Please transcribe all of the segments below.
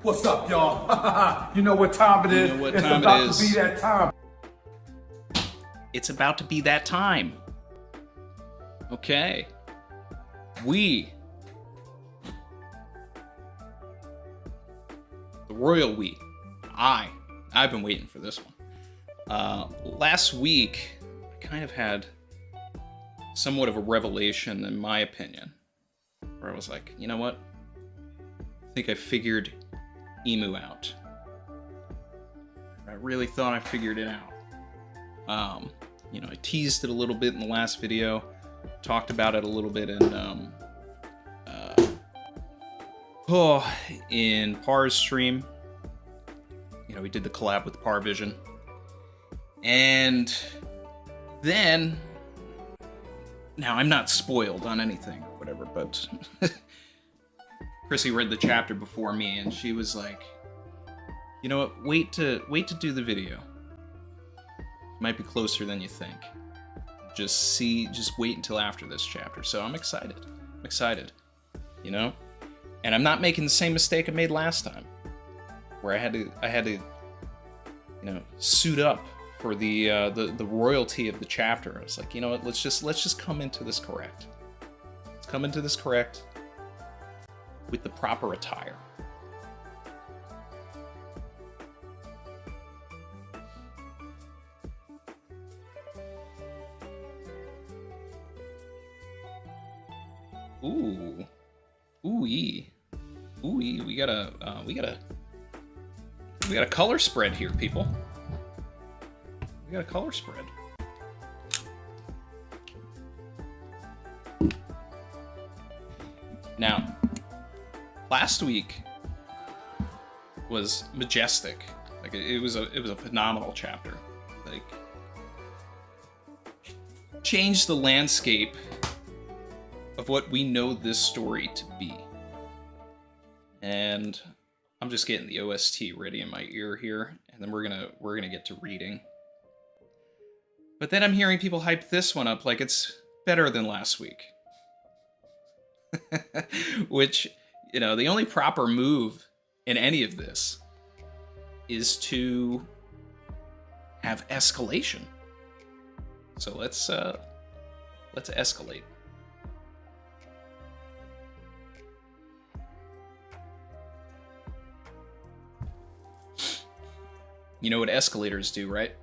What's up, y'all? You know what time it is? You know what It's time about it is. to be that time. It's about to be that time. Okay. The royal we. I've been waiting for this one. Last week, I kind of had somewhat of a revelation, in my opinion, where I was like, you know what? I think I figured Emu out. I really thought I figured it out. You know, I teased it a little bit in the last video, talked about it a little bit in Par's stream. You know, we did the collab with Par Vision. And then, now I'm not spoiled on anything or whatever, but Chrissy read the chapter before me and she was like, you know what, wait to do the video. Might be closer than you think. Just wait until after this chapter. So I'm excited. You know? And I'm not making the same mistake I made last time, where I had to, you know, suit up for the royalty of the chapter. I was like, you know what? Let's just come into this correct. Let's come into this correct with the proper attire. Ooh-ee. We got a color spread here, people. We got a color spread. Now, last week was majestic. Like it was a phenomenal chapter. Like changed the landscape of what we know this story to be. And I'm just getting the OST ready in my ear here, and then we're gonna get to reading. But then I'm hearing people hype this one up like it's better than last week. Which, you know, the only proper move in any of this is to have escalation. So let's escalate. You know what escalators do, right?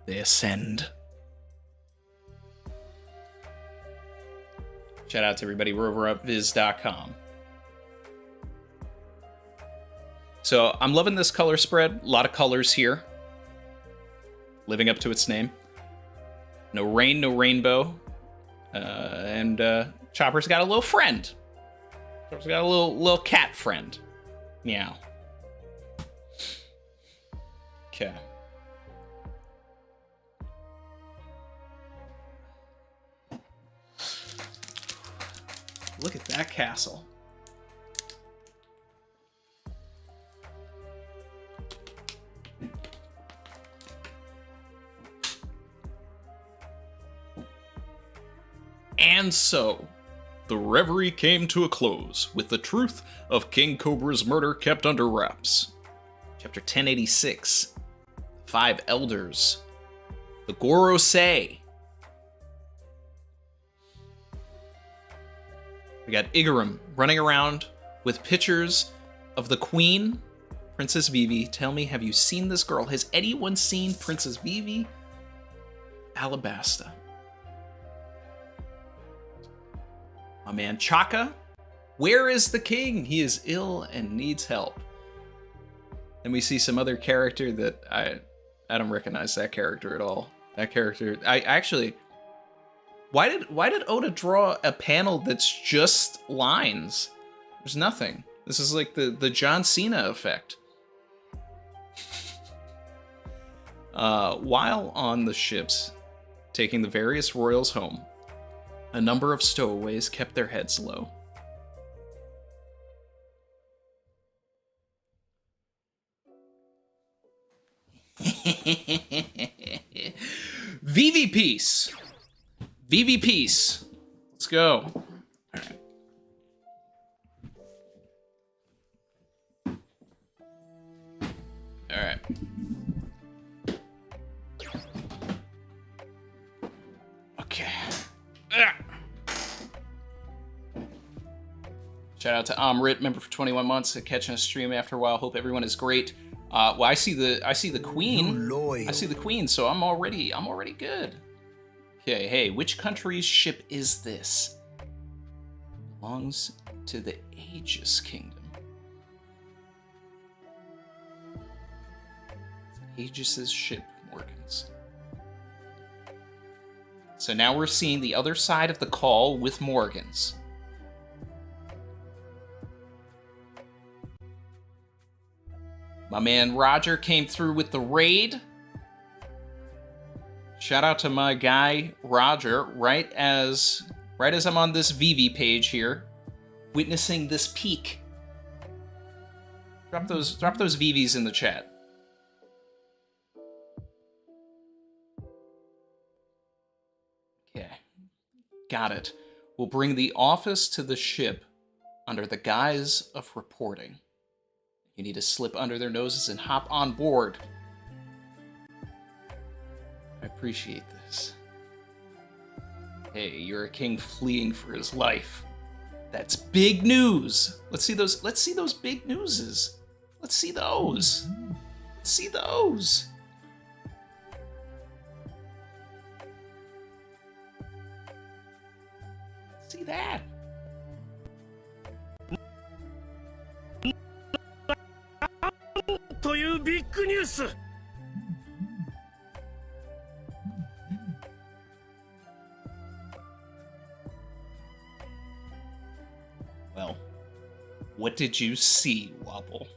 They ascend. Shout out to everybody. We're over at viz.com. So I'm loving this color spread. A lot of colors here. Living up to its name. No rain, no rainbow. And Chopper's got a little friend. Chopper's got a little cat friend. Meow. Okay. Look at that castle. And so, the Reverie came to a close, with the truth of King Cobra's murder kept under wraps. Chapter 1086. 5 Elders. The Gorosei. We got Igaram running around with pictures of the Queen, Princess Vivi. Tell me, have you seen this girl? Has anyone seen Princess Vivi? Alabasta. My man Chaka. Where is the king? He is ill and needs help. And we see some other character that I don't recognize that character at all. That character, I actually, why did Oda draw a panel that's just lines? There's nothing. This is like the John Cena effect. While on the ships, taking the various royals home, a number of stowaways kept their heads low. Vivi Peace. Vivi Peace. Let's go. All right. Okay. Ah. Shout out to Amrit, member for 21 months, catching a stream after a while. Hope everyone is great. Well, I see the queen. I see the queen, so I'm already good. Okay, hey, which country's ship is this? Belongs to the Aegis Kingdom. Aegis's ship, Morgan's. So now we're seeing the other side of the call with Morgan's. My man Roger came through with the raid. Shout out to my guy Roger, right as I'm on this VV page here, witnessing this peak. Drop those VVs in the chat. Okay. Got it. We'll bring the office to the ship under the guise of reporting. You need to slip under their noses and hop on board. I appreciate this. Hey, you're a king fleeing for his life. That's big news. Let's see those big newses. Let's see those. Let's see those. Let's see that. Well, what did you see, Wobble?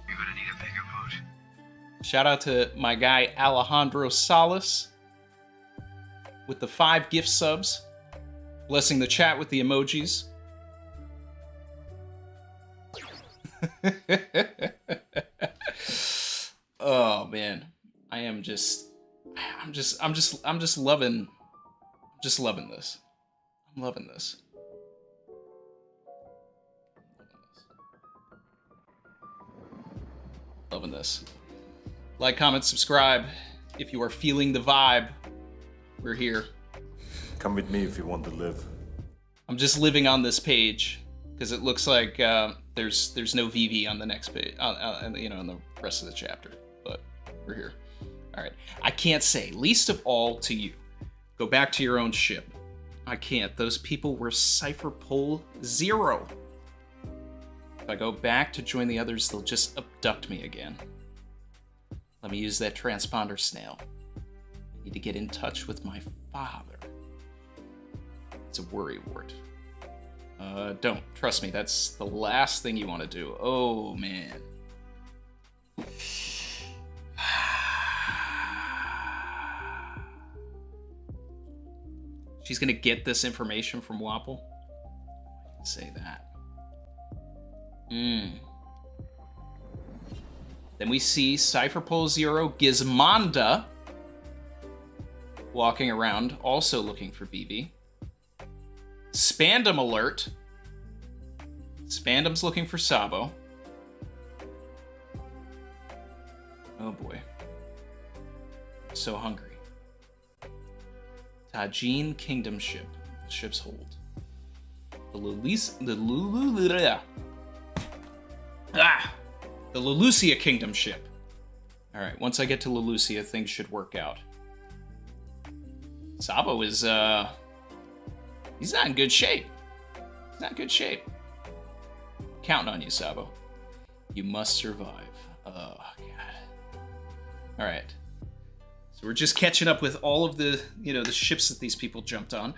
You're gonna need a bigger boat. Shout out to my guy Alejandro Salas with the 5 gift subs, blessing the chat with the emojis. Oh man, I'm just loving this. I'm loving this. Loving this. Like, comment, subscribe if you are feeling the vibe. We're here. Come with me if you want to live. I'm just living on this page because it looks like there's no VV on the next page, you know, in the rest of the chapter. But we're here. All right. I can't say, least of all to you, go back to your own ship. I can't. Those people were Cipher Pole 0. If I go back to join the others, they'll just abduct me again. Let me use that transponder snail. I need to get in touch with my father. It's a worrywart. Don't. Trust me, that's the last thing you want to do. Oh, man. She's gonna get this information from Wapple? Say that. Then we see Cypherpole 0 Gizmonda walking around, also looking for VV. Spandom alert. Spandam's looking for Sabo. Oh boy. I'm so hungry. Tajin Kingdom ship. The ship's hold. The Lelucia Kingdom ship. Alright, once I get to Lelucia, things should work out. Sabo is, he's not in good shape. He's not in good shape. Counting on you, Sabo. You must survive. Oh, God. Alright. So we're just catching up with all of the, you know, the ships that these people jumped on.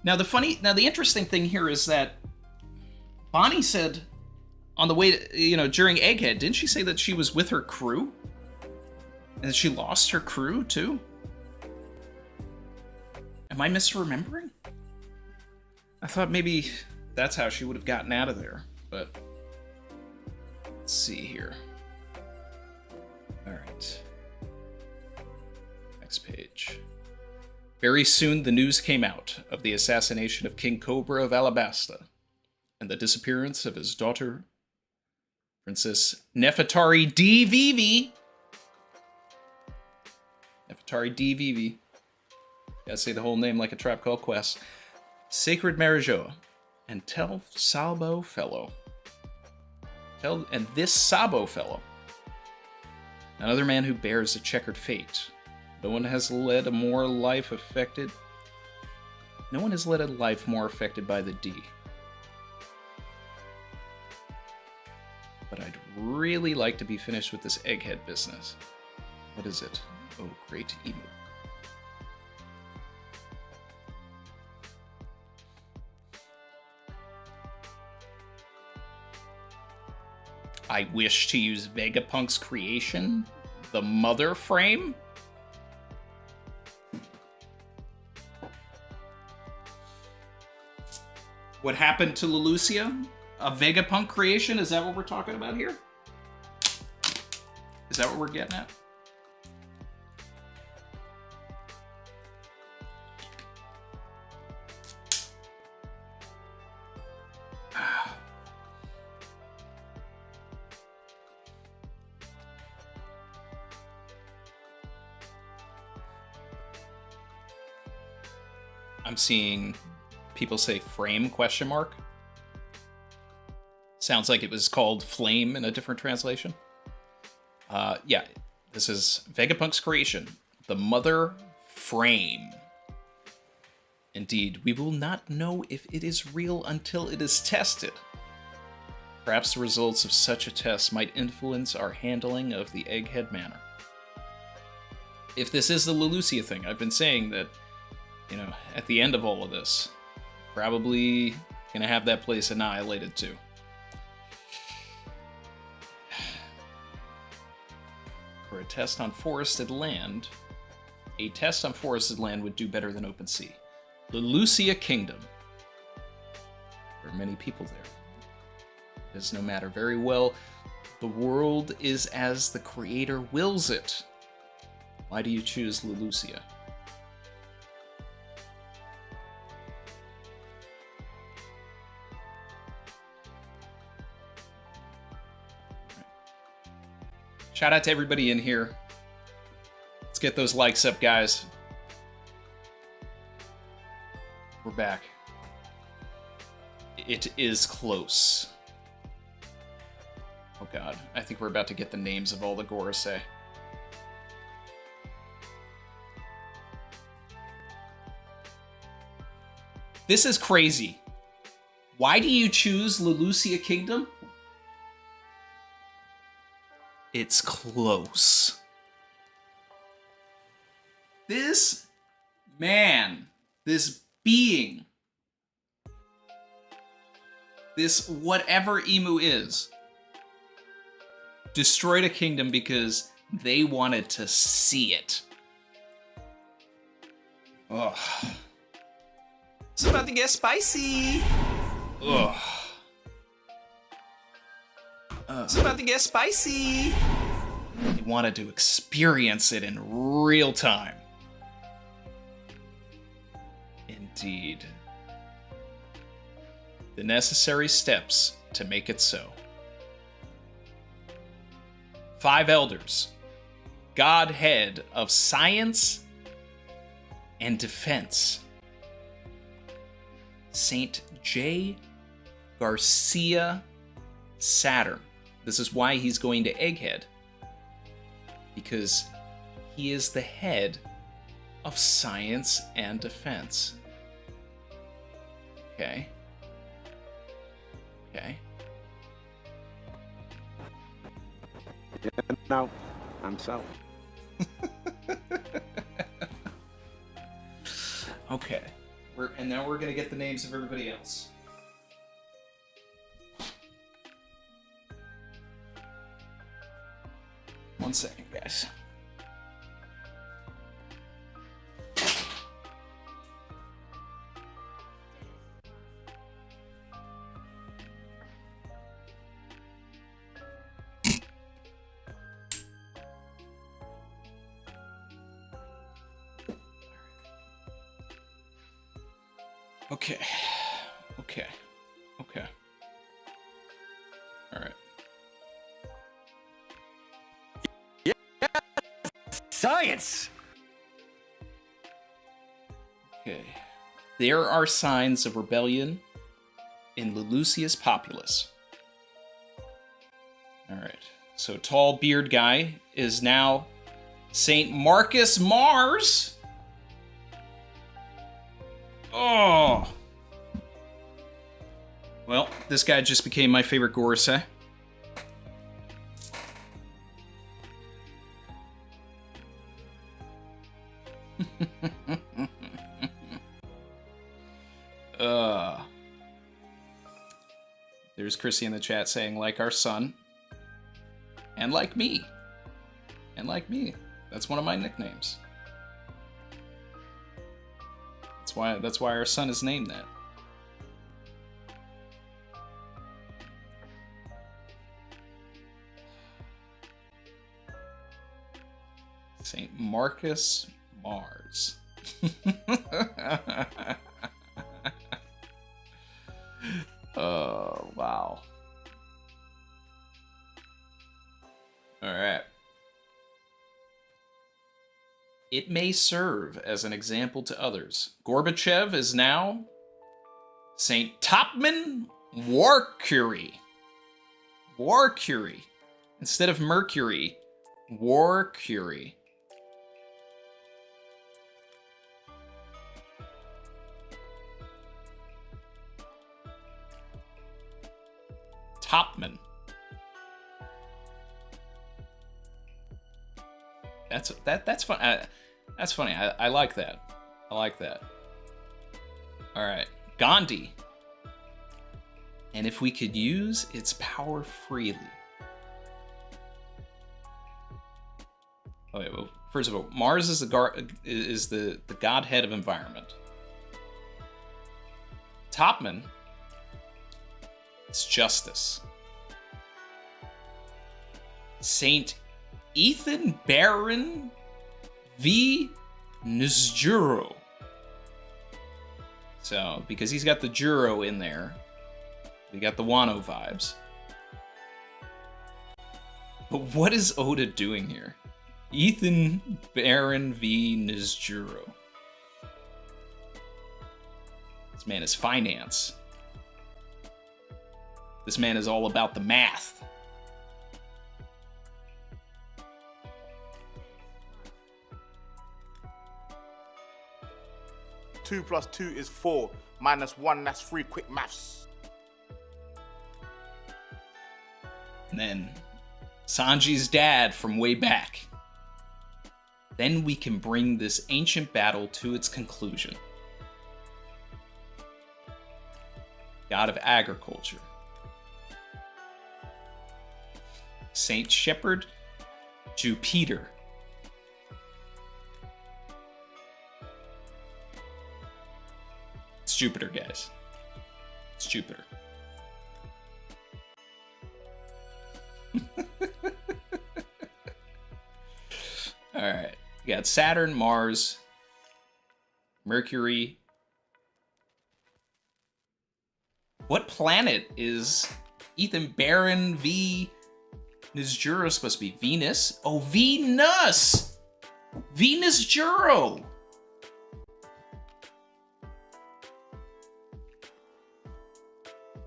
Now the interesting thing here is that Bonnie said on the way to, you know, during Egghead, didn't she say that she was with her crew? And she lost her crew too? Am I misremembering? I thought maybe that's how she would have gotten out of there, but let's see here. All right. Next page. Very soon, the news came out of the assassination of King Cobra of Alabasta and the disappearance of his daughter, Princess Nefertari D. Vivi. Nefertari D. Vivi. Gotta say the whole name like a Tribe Called Quest. Sacred Marijoa. And tell Sabo Fellow. And this Sabo Fellow. Another man who bears a checkered fate. No one has led a life more affected by the D. But I'd really like to be finished with this egghead business. What is it? Oh, great emu. I wish to use Vegapunk's creation, the mother frame. What happened to Lelucia? A Vegapunk creation? Is that what we're talking about here? Is that what we're getting at? I'm seeing people say frame question mark. Sounds like it was called flame in a different translation. Yeah, this is Vegapunk's creation, the mother frame. Indeed, we will not know if it is real until it is tested. Perhaps the results of such a test might influence our handling of the Egghead Manor. If this is the Lelucia thing, I've been saying that, you know, at the end of all of this, probably gonna have that place annihilated too. For a test on forested land would do better than open sea. Lelucia Kingdom. There are many people there. It does no matter very well. The world is as the Creator wills it. Why do you choose Lelucia? Shout out to everybody in here. Let's get those likes up, guys. We're back. It is close. Oh god, I think we're about to get the names of all the Gorosei. This is crazy. Why do you choose Lelucia Kingdom? It's close. This man, this being, this whatever emu is, destroyed a kingdom because they wanted to see it. Ugh. It's about to get spicy. Ugh. It's about to get spicy. He wanted to experience it in real time. Indeed. The necessary steps to make it so. 5 elders. Godhead of science and defense. Saint J. Garcia Saturn. This is why he's going to Egghead. Because he is the head of science and defense. Okay. Okay. Yeah, no, I'm so. Okay. And now we're gonna get the names of everybody else. One second, guys. Okay. Okay. Okay. All right. Science! Okay. There are signs of rebellion in Lulucius Populus. Alright. So tall beard guy is now Saint Marcus Mars. Oh. Well, this guy just became my favorite Gorosei. There's Chrissy in the chat saying, like our son. And like me. And like me. That's one of my nicknames. That's why our son is named that. Saint Marcus Mars. Oh, wow. All right. It may serve as an example to others. Gorbachev is now Saint Topman Warcury. Warcury. Instead of Mercury, Warcury. Topman. That's fun. That's funny. I like that. I like that. All right, Gandhi. And if we could use its power freely. Okay. Well, first of all, Mars is the godhead of environment. Topman. It's justice. Saint Ethan Baron V. Nzjuro. So, because he's got the Juro in there, we got the Wano vibes. But what is Oda doing here? Ethan Baron V. Nzjuro. This man is finance. This man is all about the math. Two plus 2 is 4. Minus 1, that's 3. Quick maths. And then Sanji's dad from way back. Then we can bring this ancient battle to its conclusion. God of agriculture. Saint Shepherd Jupiter. It's Jupiter, guys. It's Jupiter. Alright. We got Saturn, Mars, Mercury. What planet is Ethan Baron V. Nzjuro supposed to be? Venus? Oh, Venus! Venus Juro!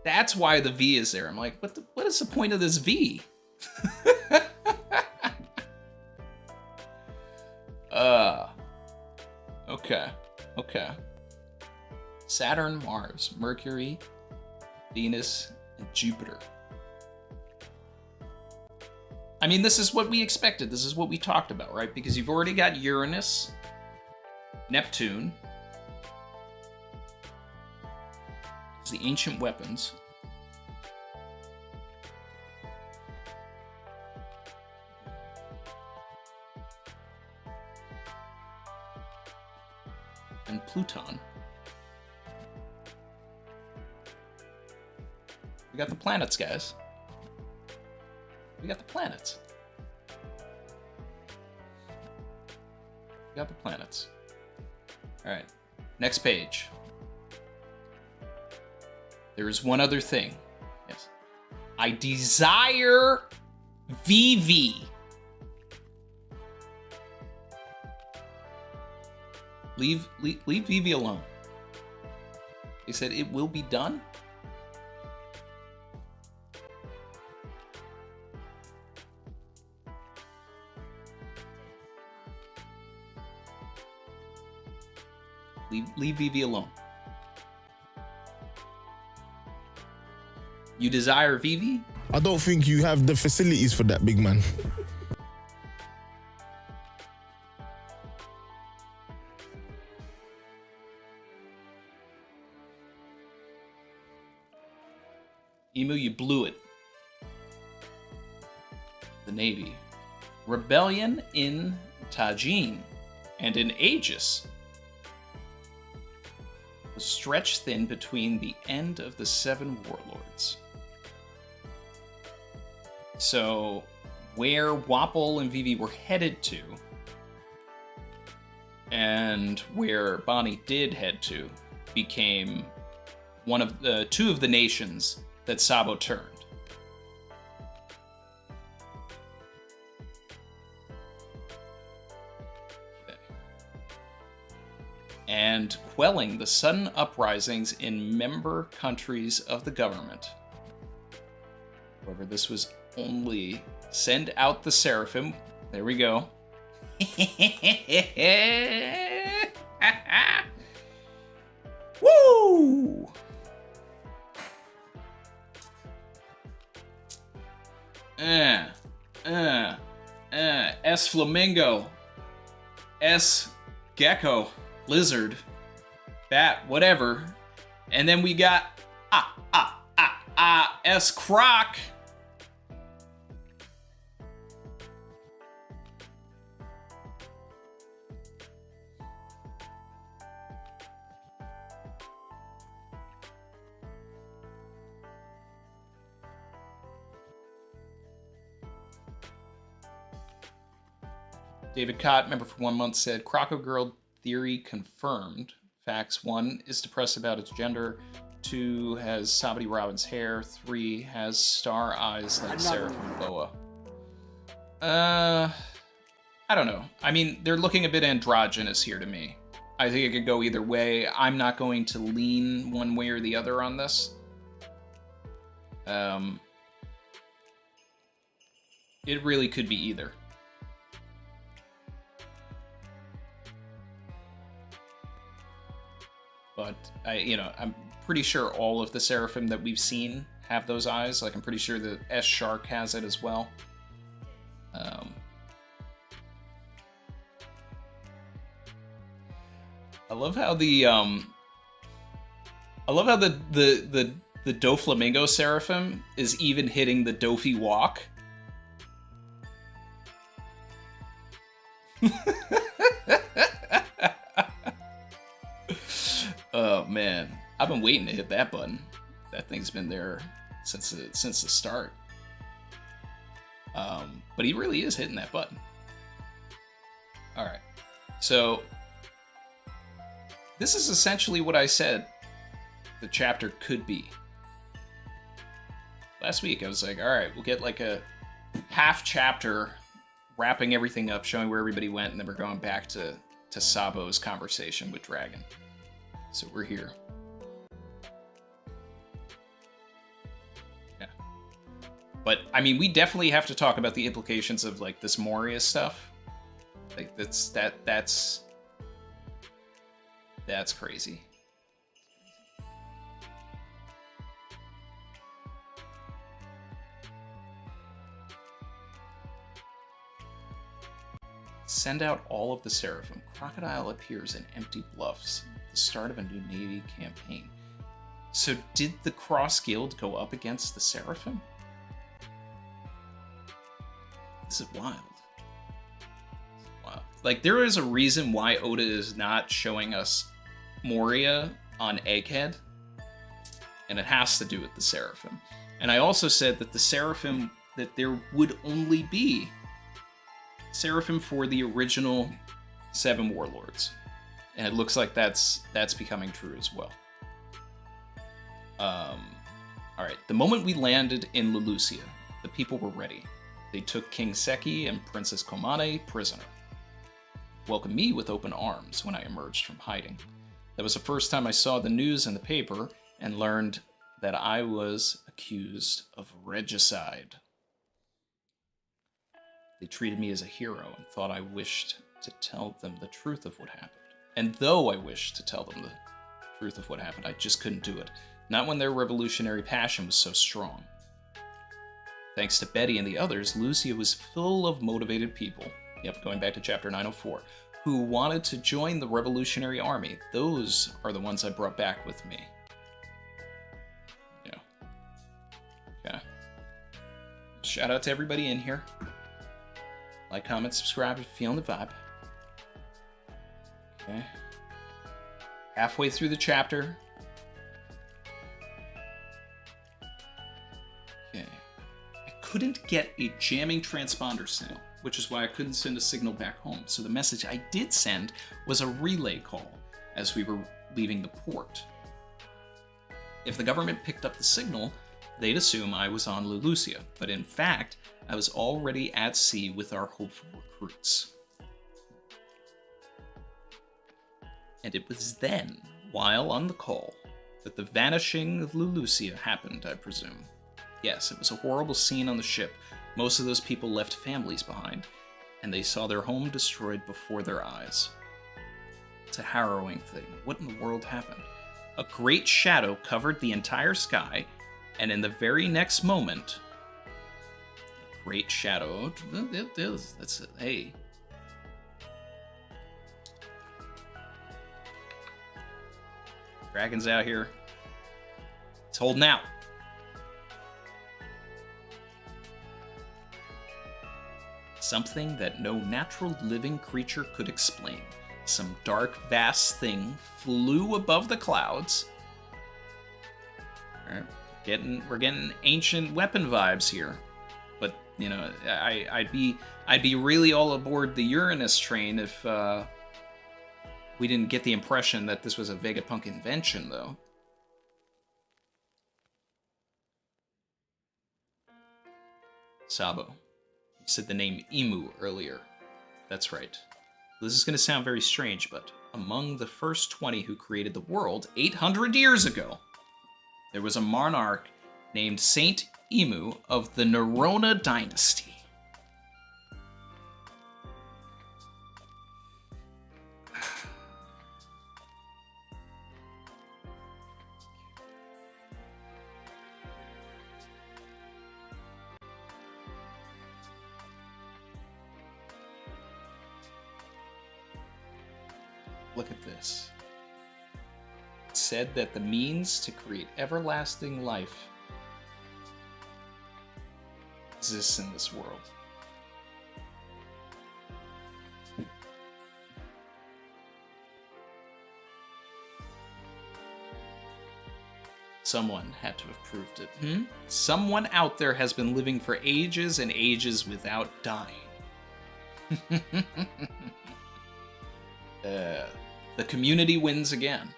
That's why the V is there. I'm like, what is the point of this V? Okay. Saturn, Mars, Mercury, Venus, and Jupiter. I mean, this is what we expected. This is what we talked about, right? Because you've already got Uranus, Neptune. It's the ancient weapons. And Pluton. We got the planets, guys. We got the planets. We got the planets. All right, next page. There is one other thing. Yes. I desire VV. Leave Vivi alone. They said it will be done. Leave Vivi alone. You desire Vivi? I don't think you have the facilities for that, big man. Emu, you blew it. The Navy. Rebellion in Tajin and in Aegis was stretched thin between the end of the 7 warlords. So, where Wapol and Vivi were headed to, and where Bonnie did head to, became one of the 2 of the nations that Sabo turned. Okay. And quelling the sudden uprisings in member countries of the government. However, this was only send out the Seraphim. There we go. Woo! S flamingo, S gecko, lizard, bat, whatever, and then we got S croc. David Cott, member for 1 month, said, Croco Girl theory confirmed. Facts: 1 is depressed about its gender. 2 has Sabati Robin's hair. 3 has star eyes like Seraphim Boa. I don't know. I mean, they're looking a bit androgynous here to me. I think it could go either way. I'm not going to lean one way or the other on this. It really could be either. But I'm pretty sure all of the Seraphim that we've seen have those eyes. Like, I'm pretty sure the S Shark has it as well. I love how the Doflamingo Seraphim is even hitting the Dofi walk. Oh man, I've been waiting to hit that button. That thing's been there since the start. But he really is hitting that button. All right, so this is essentially what I said the chapter could be. Last week I was like, all right, we'll get like a half chapter wrapping everything up, showing where everybody went, and then we're going back to Sabo's conversation with Dragon. So we're here. Yeah. But, I mean, we definitely have to talk about the implications of, like, this Moria stuff. Like, that's crazy. Send out all of the Seraphim. Crocodile appears in empty bluffs. The start of a new Navy campaign. So did the Cross Guild go up against the Seraphim? This is wild. Wow. Like, there is a reason why Oda is not showing us Moria on Egghead, and it has to do with the Seraphim. And I also said that the Seraphim, that there would only be Seraphim for the original 7 warlords. And it looks like that's becoming true as well. Alright, the moment we landed in Lelucia, the people were ready. They took King Seki and Princess Komane prisoner. welcomed me with open arms when I emerged from hiding. That was the first time I saw the news in the paper and learned that I was accused of regicide. They treated me as a hero and thought I wished to tell them the truth of what happened. And though I wished to tell them the truth of what happened, I just couldn't do it. Not when their revolutionary passion was so strong. Thanks to Betty and the others, Lucia was full of motivated people. Yep, going back to chapter 904, who wanted to join the Revolutionary Army. Those are the ones I brought back with me. Yeah. Okay. Shout out to everybody in here. Like, comment, subscribe if you're feeling the vibe. Okay. Halfway through the chapter. Okay. I couldn't get a jamming transponder signal, which is why I couldn't send a signal back home. So the message I did send was a relay call as we were leaving the port. If the government picked up the signal, they'd assume I was on Lulusia, but in fact, I was already at sea with our hopeful recruits. And it was then, while on the call, that the vanishing of Lulusia happened, I presume. Yes, it was a horrible scene on the ship. Most of those people left families behind, and they saw their home destroyed before their eyes. It's a harrowing thing. What in the world happened? A great shadow covered the entire sky, and in the very next moment, a great shadow. That's it. Hey. Dragon's out here. It's holding out. Something that no natural living creature could explain. Some dark, vast thing flew above the clouds. All right, we're getting ancient weapon vibes here. But you know, I'd be really all aboard the Uranus train if we didn't get the impression that this was a Vegapunk invention, though. Sabo. You said the name Emu earlier. That's right. This is going to sound very strange, but among the first 20 who created the world 800 years ago, there was a monarch named Saint Emu of the Nerona dynasty. Look at this. It said that the means to create everlasting life exists in this world. Someone had to have proved it. Someone out there has been living for ages and ages without dying. The community wins again.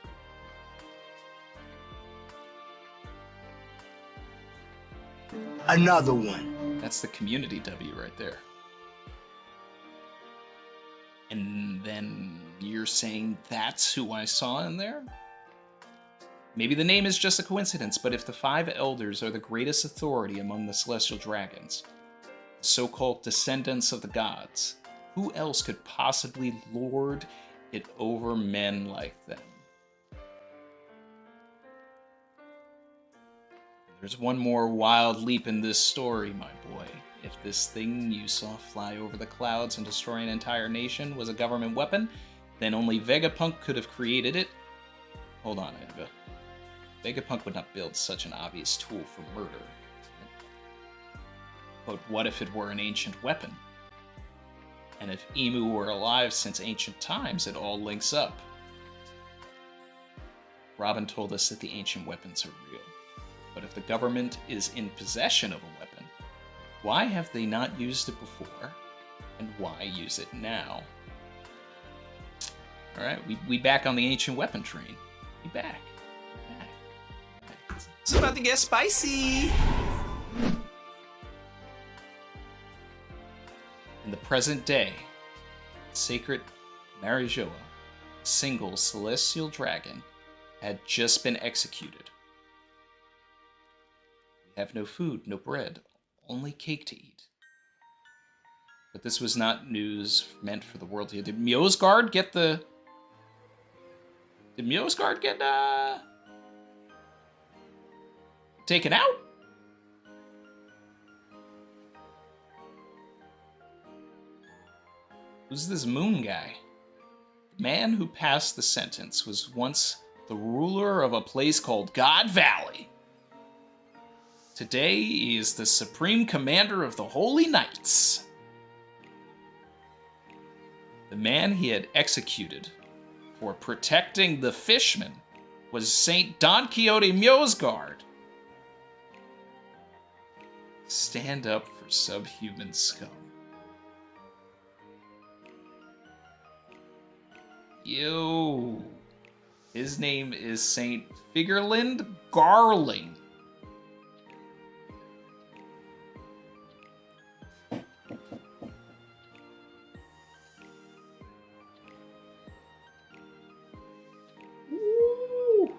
Another one. That's the community W right there. And then you're saying that's who I saw in there? Maybe the name is just a coincidence, but if the 5 elders are the greatest authority among the celestial dragons, so-called descendants of the gods, who else could possibly lord it over men like them? There's one more wild leap in this story, my boy. If this thing you saw fly over the clouds and destroy an entire nation was a government weapon, then only Vegapunk could have created it. Hold on, Eva. Vegapunk would not build such an obvious tool for murder. But what if it were an ancient weapon? And if Emu were alive since ancient times, it all links up. Robin told us that the ancient weapons are real. But if the government is in possession of a weapon, why have they not used it before? And why use it now? Alright, we back on the ancient weapon train. We back. It's about to get spicy. In the present day, sacred Marijoa, a single celestial dragon, had just been executed. We have no food, no bread, only cake to eat. But this was not news meant for the world to hear. Did Mjosgard get taken out? Who's this Moon guy? The man who passed the sentence was once the ruler of a place called God Valley. Today, he is the supreme commander of the Holy Knights. The man he had executed for protecting the fishmen was Saint Don Quixote Mjosgard. Stand up for subhuman scum. Yo. His name is Saint Figurlind Garling. Woo.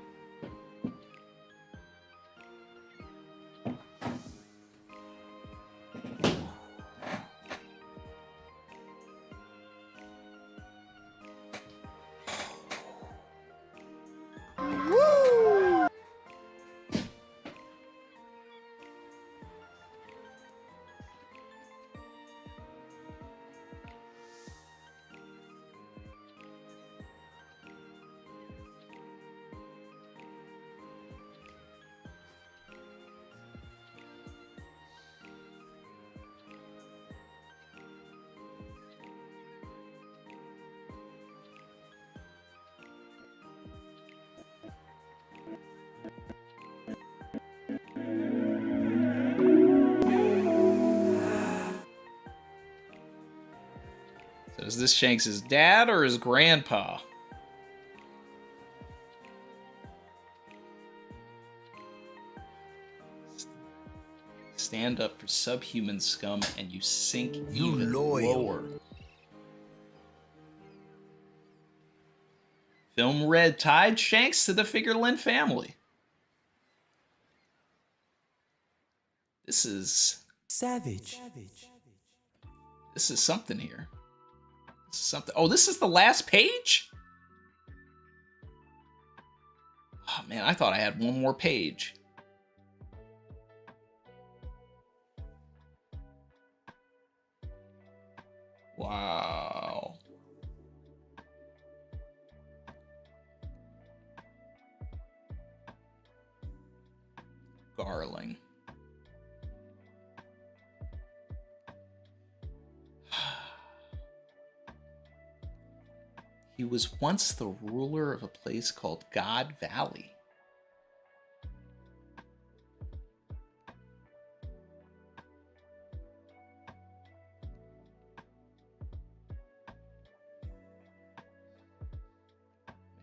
So is this Shanks' dad or his grandpa? Stand up for subhuman scum and you sink even lower. Film Red tied Shanks to the Figurlin family. This is Savage. This is something here. This is something. Oh, this is the last page? Oh man, I thought I had one more page. Wow. Garling. He was once the ruler of a place called God Valley.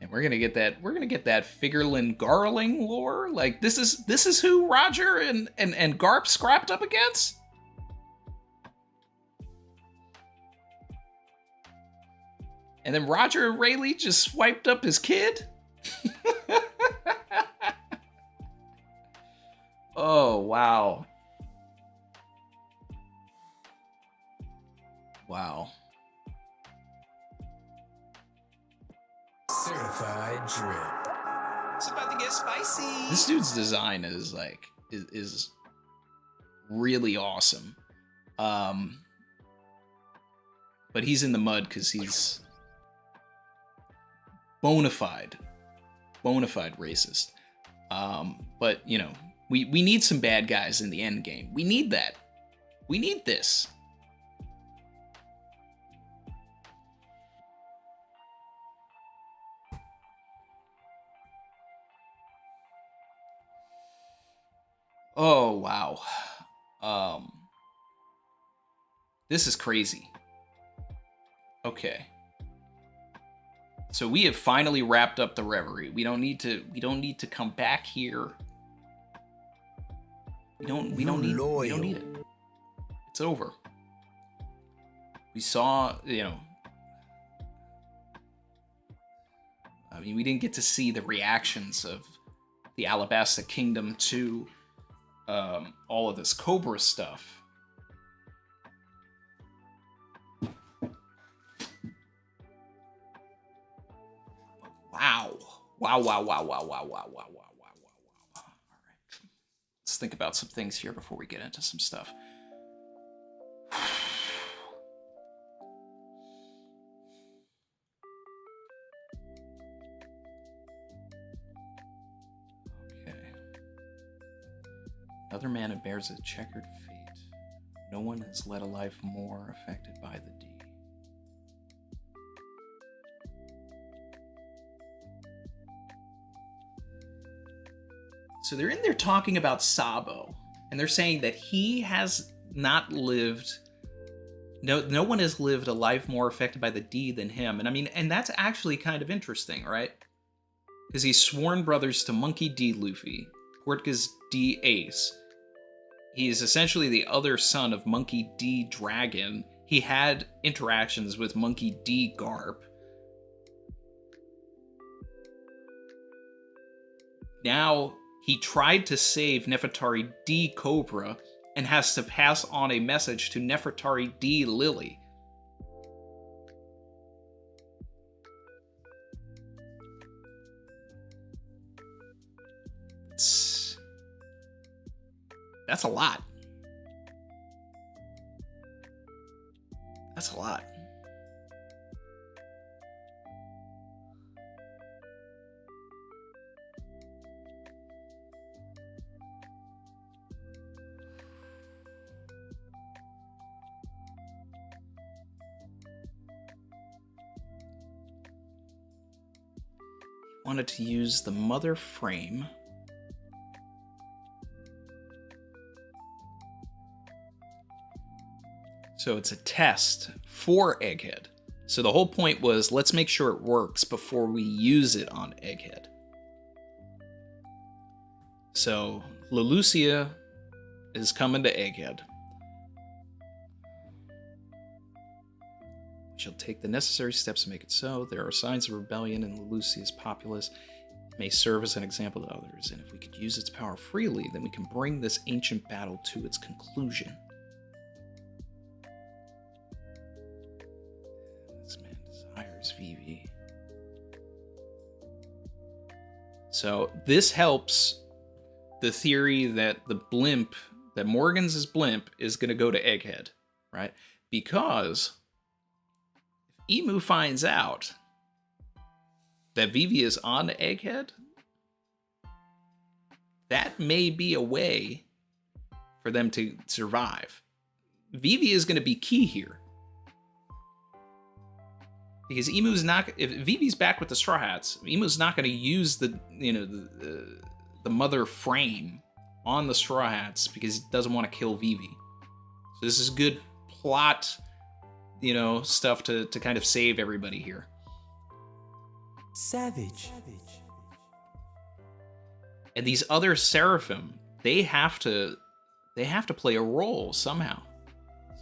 And we're gonna get that Figurlin Garling lore. Like this is who Roger and Garp scrapped up against? And then Roger Rayleigh just swiped up his kid? Oh, wow. Wow. Certified drip. It's about to get spicy. This dude's design is like is really awesome. But he's in the mud because he's bona fide racist. But you know, we need some bad guys in the end game. We need that. We need this. Oh wow. This is crazy. Okay. So we have finally wrapped up the Reverie. We don't need to come back here. We don't need it. It's over. We saw, you know, I mean, we didn't get to see the reactions of the Alabasta Kingdom to all of this Cobra stuff. Wow. Wow. All right. Let's think about some things here before we get into some stuff. Another man who bears a checkered fate. No one has led a life more affected by the D. So they're in there talking about Sabo, and they're saying that he has not lived. No one has lived a life more affected by the D than him. And I mean, and that's actually kind of interesting, right? Because he's sworn brothers to Monkey D. Luffy, Portgas D. Ace. He is essentially the other son of Monkey D. Dragon. He had interactions with Monkey D. Garp. Now, he tried to save Nefertari D. Cobra and has to pass on a message to Nefertari D. Lily. That's a lot. That's a lot. Wanted to use the mother frame. So it's a test for Egghead. So the whole point was, let's make sure it works before we use it on Egghead. So Lelucia is coming to Egghead. She'll take the necessary steps to make it so. There are signs of rebellion in Lelucia's populace. It may serve as an example to others, and if we could use its power freely, then we can bring this ancient battle to its conclusion. This man desires Vivi. So this helps the theory that the blimp, that Morgan's blimp, is going to go to Egghead, right? Because if Emu finds out that Vivi is on Egghead, that may be a way for them to survive. Vivi is going to be key here. Because Emu's not, if Vivi's back with the Straw Hats, Emu's not going to use the mother frame on the Straw Hats because he doesn't want to kill Vivi. So this is good plot, stuff to kind of save everybody here. Savage. And these other Seraphim, they have to play a role somehow.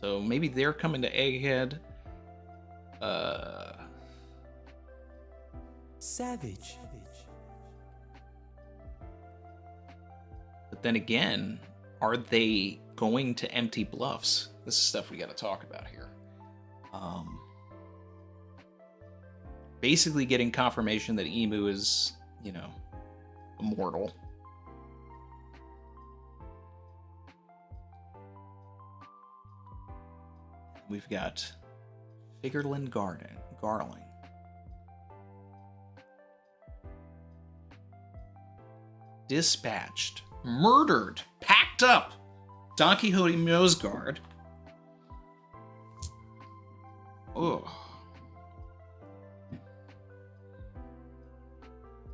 So maybe they're coming to Egghead. Savage. But then again, are they going to Empty Bluffs? This is stuff we got to talk about here. Basically getting confirmation that Emu is, immortal. We've got Figurlin Garling. Dispatched, murdered, packed up Don Quixote Nosegard. Ugh.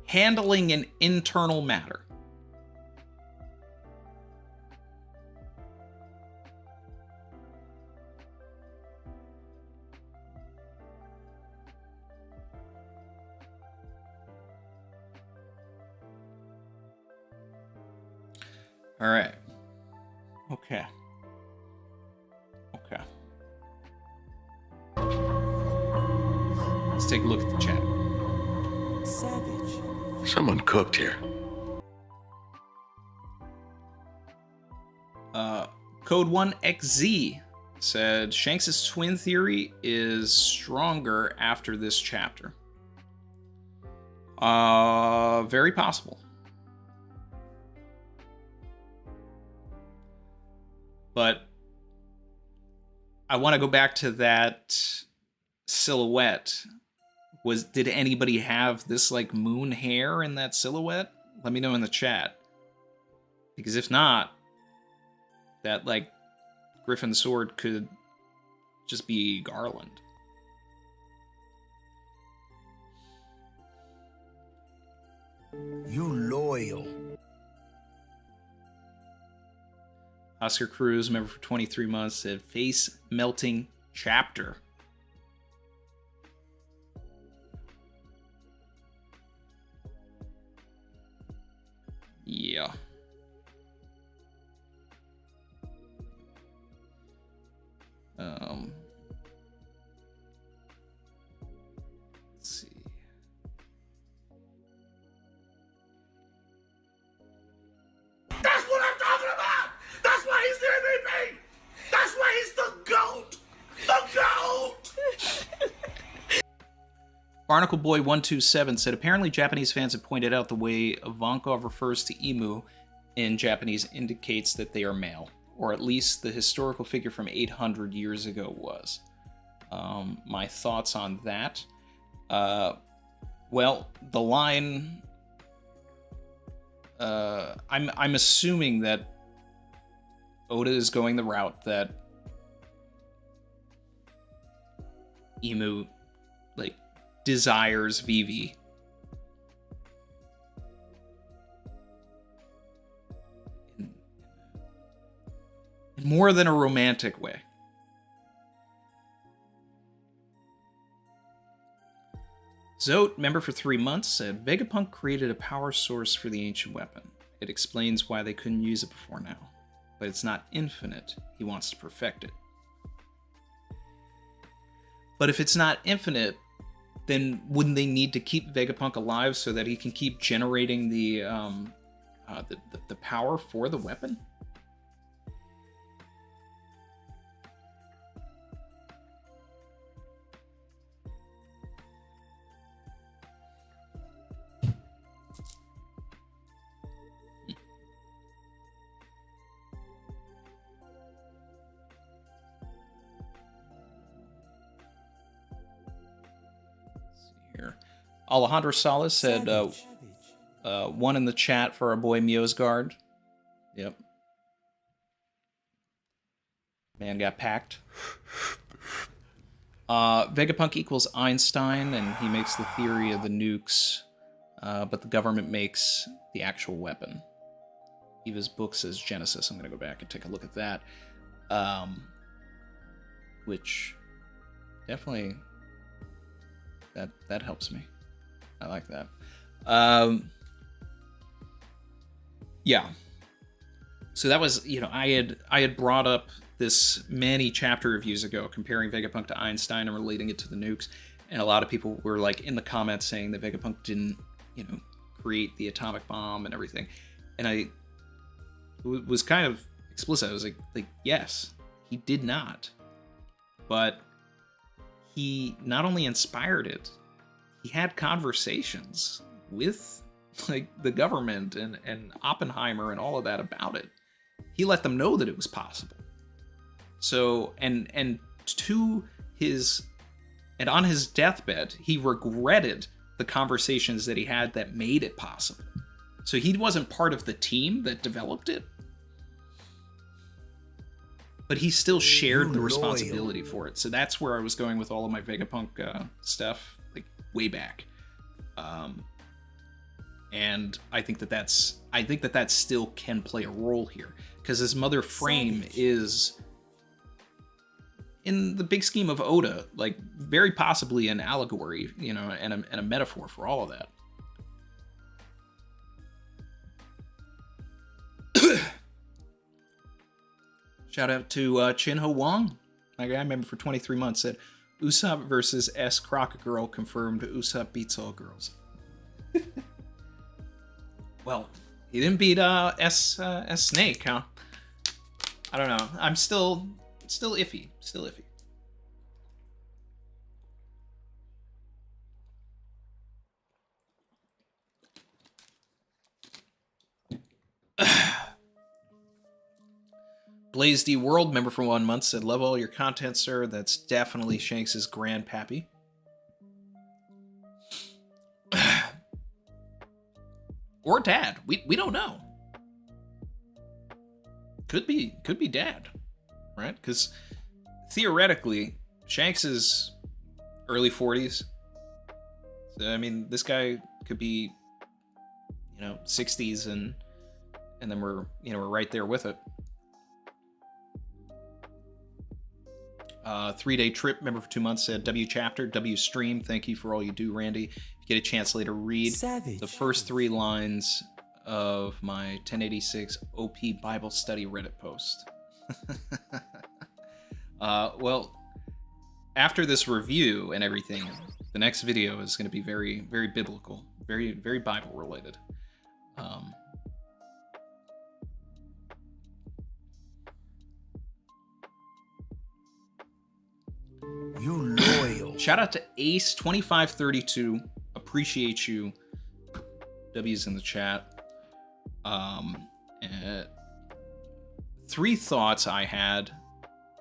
Handling an internal matter. All right. Okay. Let's take a look at the chat. Savage. Someone cooked here. Code 1XZ said Shanks' twin theory is stronger after this chapter. Very possible. But I want to go back to that silhouette. Did anybody have this like moon hair in that silhouette? Let me know in the chat. Because if not, that like Griffin sword could just be Garland. You loyal. Oscar Cruz, member for 23 months, said face melting chapter. Yeah. Let's see. That's what I'm talking about! That's why he's the MVP! That's why he's the GOAT! The GOAT! Barnacle Boy 127 said, apparently Japanese fans have pointed out the way Ivankov refers to Emu in Japanese indicates that they are male, or at least the historical figure from 800 years ago was. My thoughts on that? Well, the line... I'm assuming that Oda is going the route that Emu, like, desires Vivi. In more than a romantic way. Zote, member for 3 months, said Vegapunk created a power source for the ancient weapon. It explains why they couldn't use it before now. But it's not infinite. He wants to perfect it. But if it's not infinite, then wouldn't they need to keep Vegapunk alive so that he can keep generating the power for the weapon? Alejandro Salas said, one in the chat for our boy Miosgard. Yep. Man got packed. Vegapunk equals Einstein, and he makes the theory of the nukes, but the government makes the actual weapon. Eva's book says Genesis. I'm going to go back and take a look at that. Which definitely, that helps me. I like that. Yeah. So that was, I had brought up this many chapter reviews ago, comparing Vegapunk to Einstein and relating it to the nukes, and a lot of people were like in the comments saying that Vegapunk didn't, create the atomic bomb and everything, and I was kind of explicit. I was like, yes, he did not, but he not only inspired it, he had conversations with like the government and Oppenheimer and all of that about it. He let them know that it was possible. So, and on his deathbed, he regretted the conversations that he had that made it possible. So he wasn't part of the team that developed it, but he still shared the responsibility for it. So that's where I was going with all of my Vegapunk stuff, like way back. And I think that still can play a role here, because his mother frame is, in the big scheme of Oda, like very possibly an allegory, and a metaphor for all of that. Shout out to Chinho Wong, my guy, member for 23 months, said Usopp versus S Croc Girl confirmed Usopp beats all girls. Well, he didn't beat S Snake, huh? I don't know. I'm still iffy. Still iffy. Blaze D World, member for 1 month, said, "Love all your content, sir. That's definitely Shanks' grandpappy." Or dad. We don't know. Could be dad, right? Because theoretically, Shanks is early 40s. So, I mean, this guy could be, 60s, and then we're right there with it. 3-day trip, member for 2 months, said, "W chapter, W stream. Thank you for all you do, Randy. If you get a chance later, read the first 3 lines of my 1086 OP Bible study Reddit post." Well, after this review and everything, the next video is going to be very, very biblical, very, very Bible related. You loyal. Shout out to Ace2532. Appreciate you. W's in the chat. 3 thoughts I had.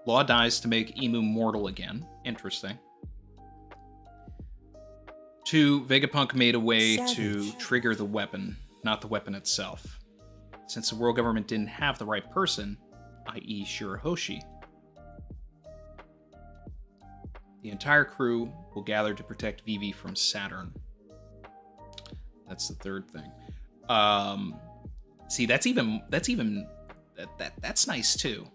Law dies to make Emu mortal again. Interesting. 2, Vegapunk made a way to trigger the weapon, not the weapon itself. Since the world government didn't have the right person, i.e. Shirahoshi, the entire crew will gather to protect Vivi from Saturn. That's the 3rd thing. See, that's nice too.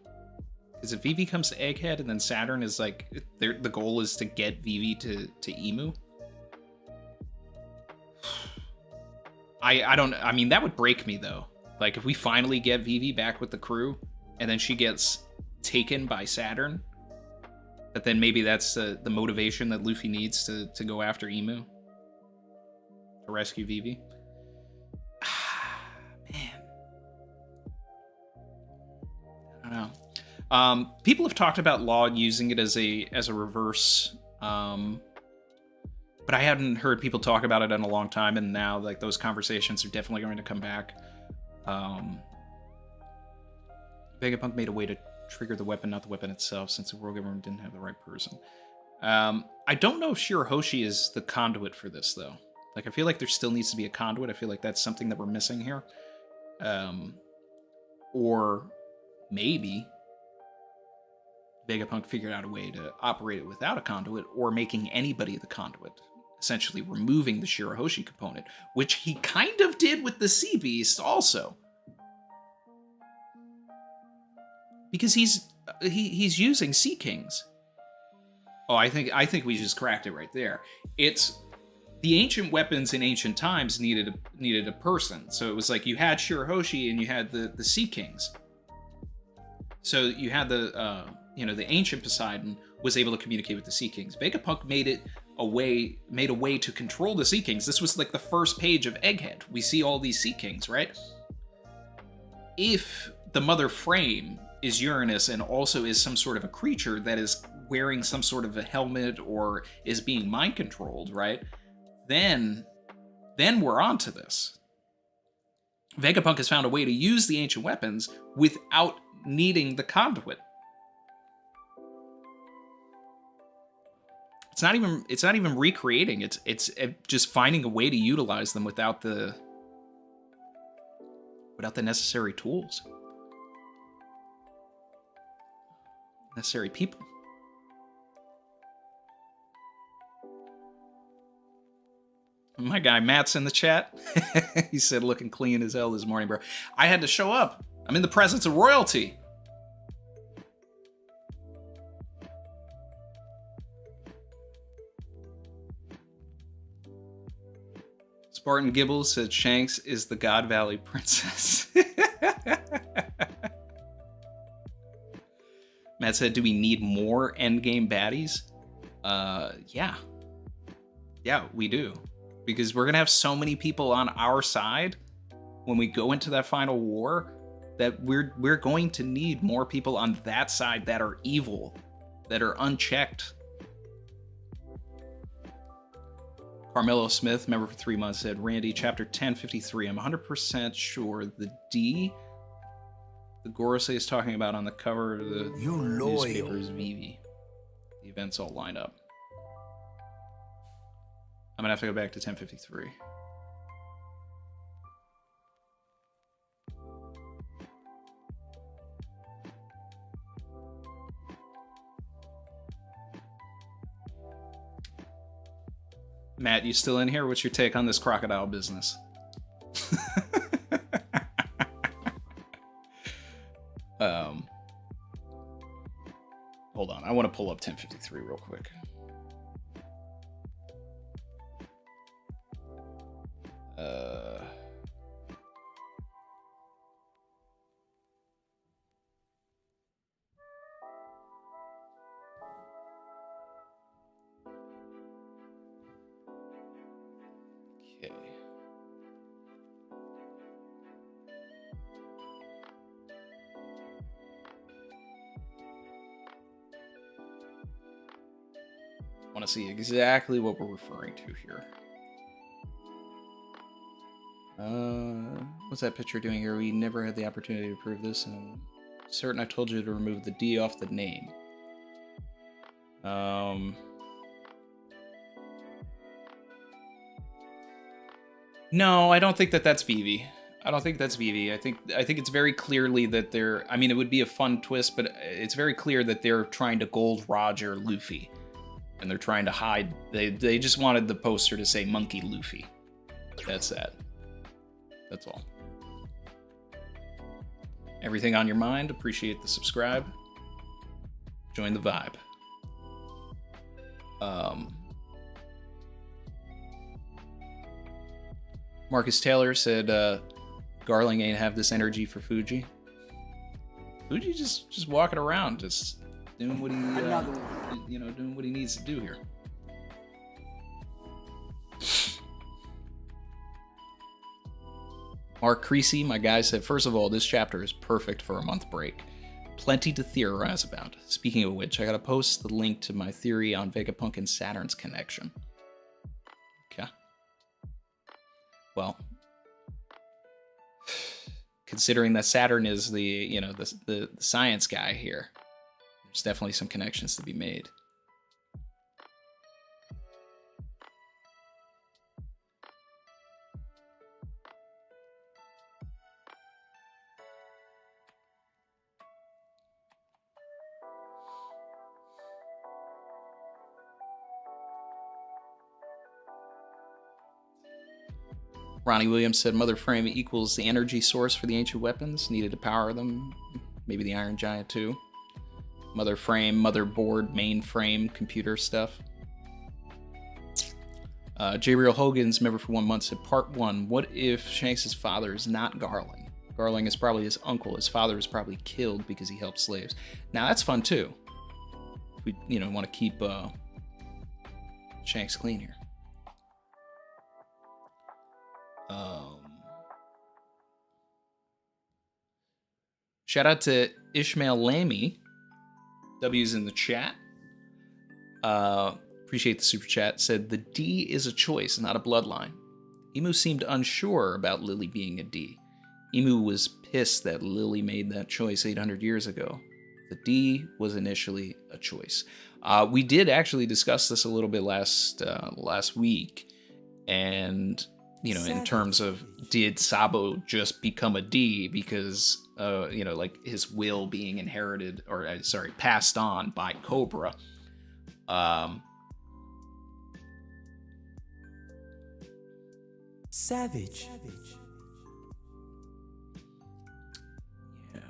Because if Vivi comes to Egghead and then Saturn is like, the goal is to get Vivi to Emu. I mean, that would break me though. Like, if we finally get Vivi back with the crew and then she gets taken by Saturn, but then maybe that's the motivation that Luffy needs to go after Emu, to rescue Vivi. Man, I don't know. People have talked about Law using it as a reverse, but I hadn't heard people talk about it in a long time, and now like those conversations are definitely going to come back. Vegapunk made a way to trigger the weapon, not the weapon itself, since the world government didn't have the right person. I don't know if Shirahoshi is the conduit for this, though. Like, I feel like there still needs to be a conduit. I feel like that's something that we're missing here. Or maybe Vegapunk figured out a way to operate it without a conduit, or making anybody the conduit. Essentially removing the Shirahoshi component, which he kind of did with the Sea Beast also. Because he's using Sea Kings. Oh, I think we just cracked it right there. It's the ancient weapons in ancient times needed a person. So it was like you had Shirahoshi and you had the Sea Kings. So you had the ancient Poseidon was able to communicate with the Sea Kings. Vegapunk made a way to control the Sea Kings. This was like the first page of Egghead. We see all these Sea Kings, right? If the mother frame is Uranus and also is some sort of a creature that is wearing some sort of a helmet or is being mind controlled, right? Then we're on to this. Vegapunk has found a way to use the ancient weapons without needing the conduit. It's not even recreating. It's just finding a way to utilize them without the necessary tools. Necessary people. My guy Matt's in the chat. He said, "Looking clean as hell this morning, bro." I had to show up. I'm in the presence of royalty. Spartan Gibbles said Shanks is the God Valley princess. Matt said, "Do we need more endgame baddies?" Yeah, we do. Because we're going to have so many people on our side when we go into that final war, that we're going to need more people on that side that are evil, that are unchecked. Carmelo Smith, member for 3 months, said, Randy, chapter 1053. I'm 100% sure the D the Gorosei is talking about on the cover of the newspaper is Vivi. The events all line up. I'm gonna have to go back to 1053. Matt, you still in here? What's your take on this crocodile business? Hold on. I want to pull up 1053 real quick. Okay. I want to see exactly what we're referring to here. What's that picture doing here? We never had the opportunity to prove this, and I'm certain I told you to remove the D off the name. No, I don't think that that's Vivi. I don't think that's Vivi. I think it's very clearly that they're... I mean, it would be a fun twist, but it's very clear that they're trying to gold Roger Luffy. And they're trying to hide... They just wanted the poster to say Monkey Luffy. That's that. That's all. Everything on your mind? Appreciate the subscribe. Join the vibe. Marcus Taylor said, Garling ain't have this energy for Fuji. Fuji just walking around, just doing what he, doing what he needs to do here. Mark Creasy, my guy, said, first of all, this chapter is perfect for a month break. Plenty to theorize about. Speaking of which, I gotta post the link to my theory on Vegapunk and Saturn's connection. Okay. Well, considering that Saturn is the science guy here, there's definitely some connections to be made. Ronnie Williams said Mother Frame equals the energy source for the ancient weapons needed to power them. Maybe the Iron Giant too. Mother Frame, motherboard, mainframe, computer stuff. J. Real Hogan's member for 1 month said, Part 1, what if Shanks' father is not Garling? Garling is probably his uncle. His father was probably killed because he helped slaves. Now that's fun too. We, want to keep Shanks clean here. Shout out to Ishmael Lamy. W's in the chat. Appreciate the super chat. Said the D is a choice, not a bloodline. Emu seemed unsure about Lily being a D. Emu was pissed that Lily made that choice 800 years ago. The D was initially a choice. We did actually discuss this a little bit last week, and in terms of did Sabo just become a D because like his will being inherited or passed on by Cobra. Savage. Yeah.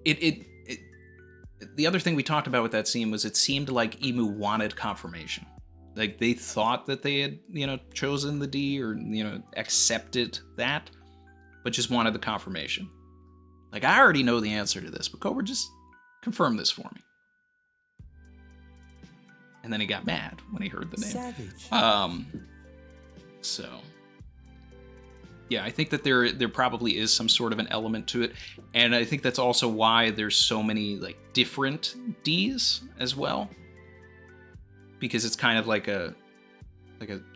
It the other thing we talked about with that scene was it seemed like Emu wanted confirmation. Like they thought that they had, chosen the D or, accepted that, but just wanted the confirmation. Like, I already know the answer to this, but Cobra, just confirm this for me. And then he got mad when he heard the name. Savage. So, yeah, I think that there probably is some sort of an element to it, and I think that's also why there's so many like different Ds as well, because it's kind of like a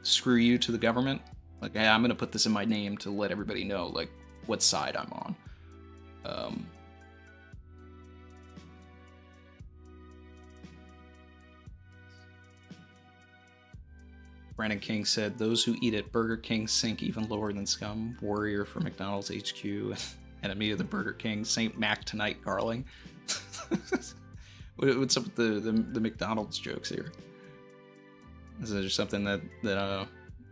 screw you to the government. Like, hey, I'm gonna put this in my name to let everybody know like what side I'm on. Brandon King said, those who eat at Burger King sink even lower than scum. Warrior for McDonald's HQ. Enemy of the Burger King. St. Mac tonight, Garling. What's up with the McDonald's jokes here? Is there something that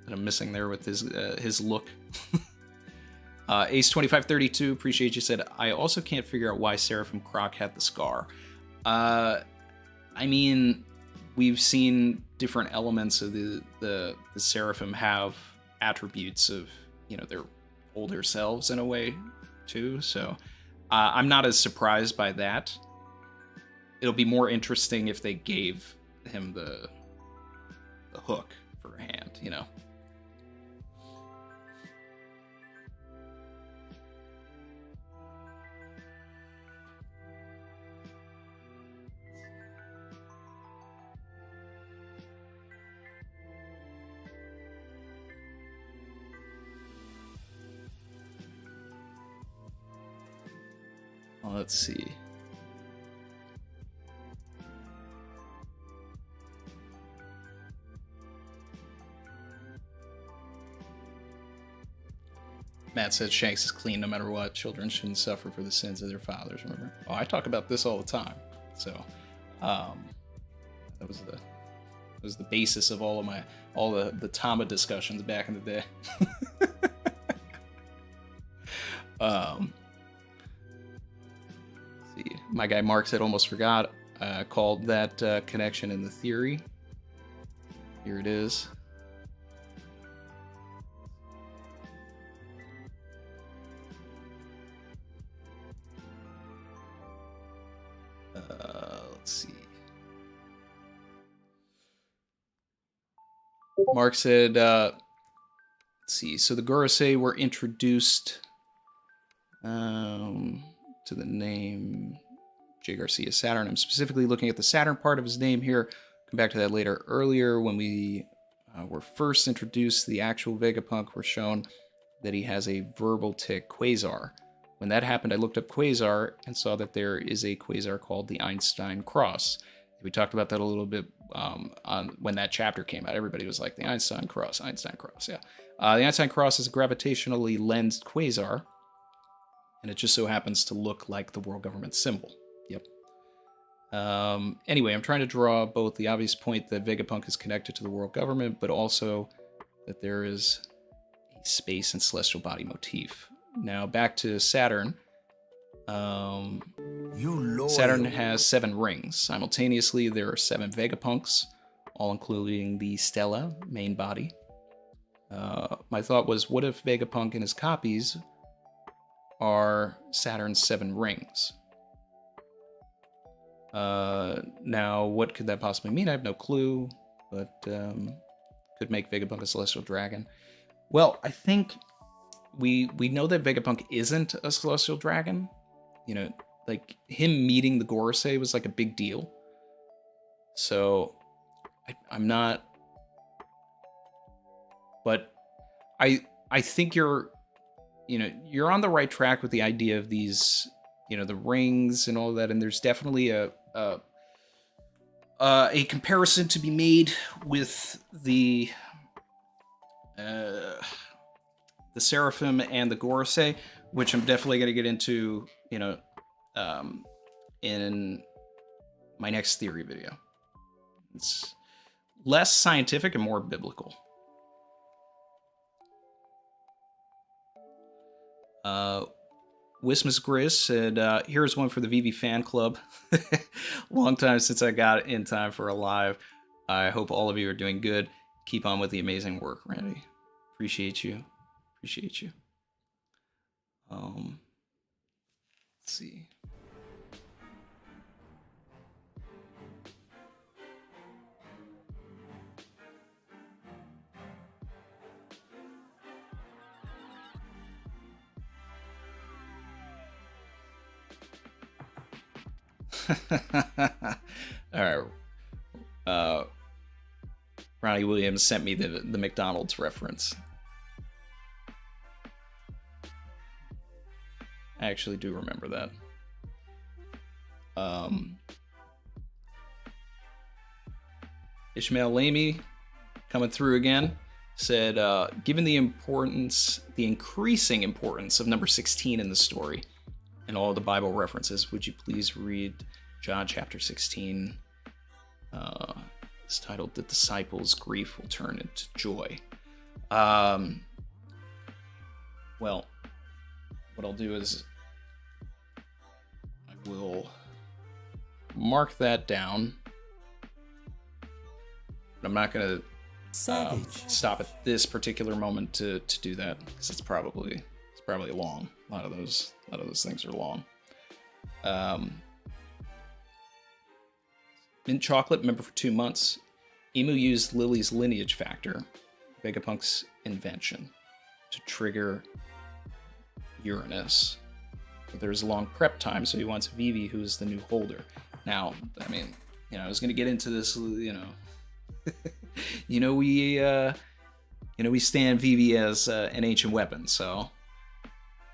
I'm missing there with his look? Ace2532, appreciate you, said, I also can't figure out why Seraphim Croc had the scar. I mean, we've seen different elements of the Seraphim have attributes of, you know, their older selves in a way too, so I'm not as surprised by that. It'll be more interesting if they gave him the hook for a hand, you know. Let's see. Matt said Shanks is clean no matter what. Children shouldn't suffer for the sins of their fathers, remember? Oh, I talk about this all the time. So, that was the basis of all the Tama discussions back in the day. See, my guy Mark said almost forgot. Called that connection in the theory. Here it is. Let's see. Mark said, let's see. So the Gorosei were introduced to the name J. Garcia Saturn. I'm specifically looking at the Saturn part of his name here. Come back to that later. Earlier, when we were first introduced, the actual Vegapunk were shown that he has a verbal tick, Quasar. When that happened, I looked up Quasar and saw that there is a Quasar called the Einstein Cross. We talked about that a little bit on when that chapter came out. Everybody was like, the Einstein Cross, yeah. The Einstein Cross is a gravitationally lensed quasar, and it just so happens to look like the world government symbol. Yep. Anyway, I'm trying to draw both the obvious point that Vegapunk is connected to the world government, but also that there is a space and celestial body motif. Now, back to Saturn. Saturn has 7 rings. Simultaneously, there are 7 Vegapunks, all including the Stella, main body. My thought was, what if Vegapunk and his copies are Saturn's 7 rings? Now, what could that possibly mean? I have no clue, but could make Vegapunk a celestial dragon. Well, I think we know that Vegapunk isn't a celestial dragon. You know, like, him meeting the Gorosei was like a big deal. So, I'm not... But I think you're on the right track with the idea of these, you know, the rings and all that, and there's definitely a comparison to be made with the Seraphim and the Gorosei, which I'm definitely going to get into, you know, in my next theory video. It's less scientific and more biblical. Wismus Gris said, here's one for the VV fan club. Long time since I got in time for a live. I hope all of you are doing good. Keep on with the amazing work, Randy. Appreciate you. Appreciate you. Let's see. All right. Ronnie Williams sent me the McDonald's reference. I actually do remember that. Ishmael Lamy coming through again said, given the increasing importance of number 16 in the story and all the Bible references, would you please read John chapter 16? It's titled "The Disciples' Grief Will Turn into Joy." Well, what I'll do is I will mark that down. But I'm not going to stop at this particular moment to do that, because it's probably long. A lot of those things are long. Mint Chocolate, member for 2 months. Emu used Lily's lineage factor, Vegapunk's invention, to trigger Uranus. But there's a long prep time, so he wants Vivi, who is the new holder. Now, I mean, I was going to get into this, we stand Vivi as an ancient weapon, so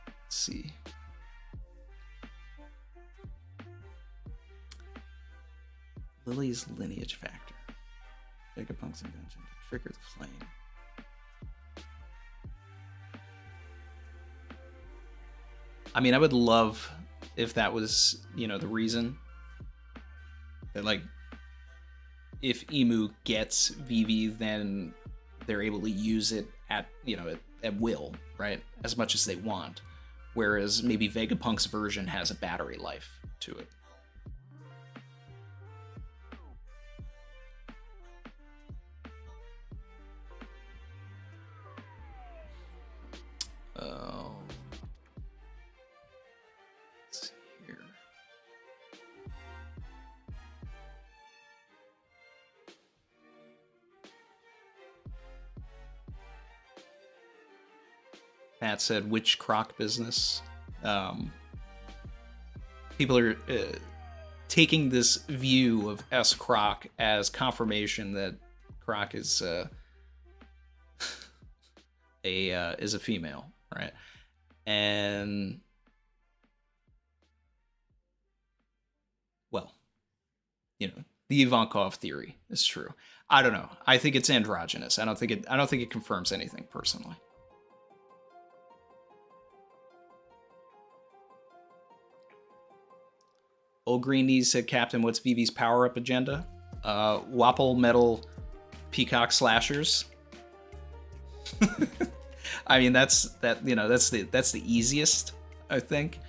let's see. Lily's lineage factor. Vegapunk's invention to trigger the flame. I mean, I would love if that was, the reason. That, like, if Emu gets Vivi, then they're able to use it at will, right? As much as they want. Whereas maybe Vegapunk's version has a battery life to it. Let's see here. Matt said, which Croc business? People are taking this view of S. Croc as confirmation that Croc is is a female, right? And well, the Ivankov theory is true. I don't know. I think it's androgynous. I don't think it confirms anything personally. Old Green Knees said, Captain, what's Vivi's power-up agenda? Wapple metal peacock slashers. I mean, that's the easiest, I think.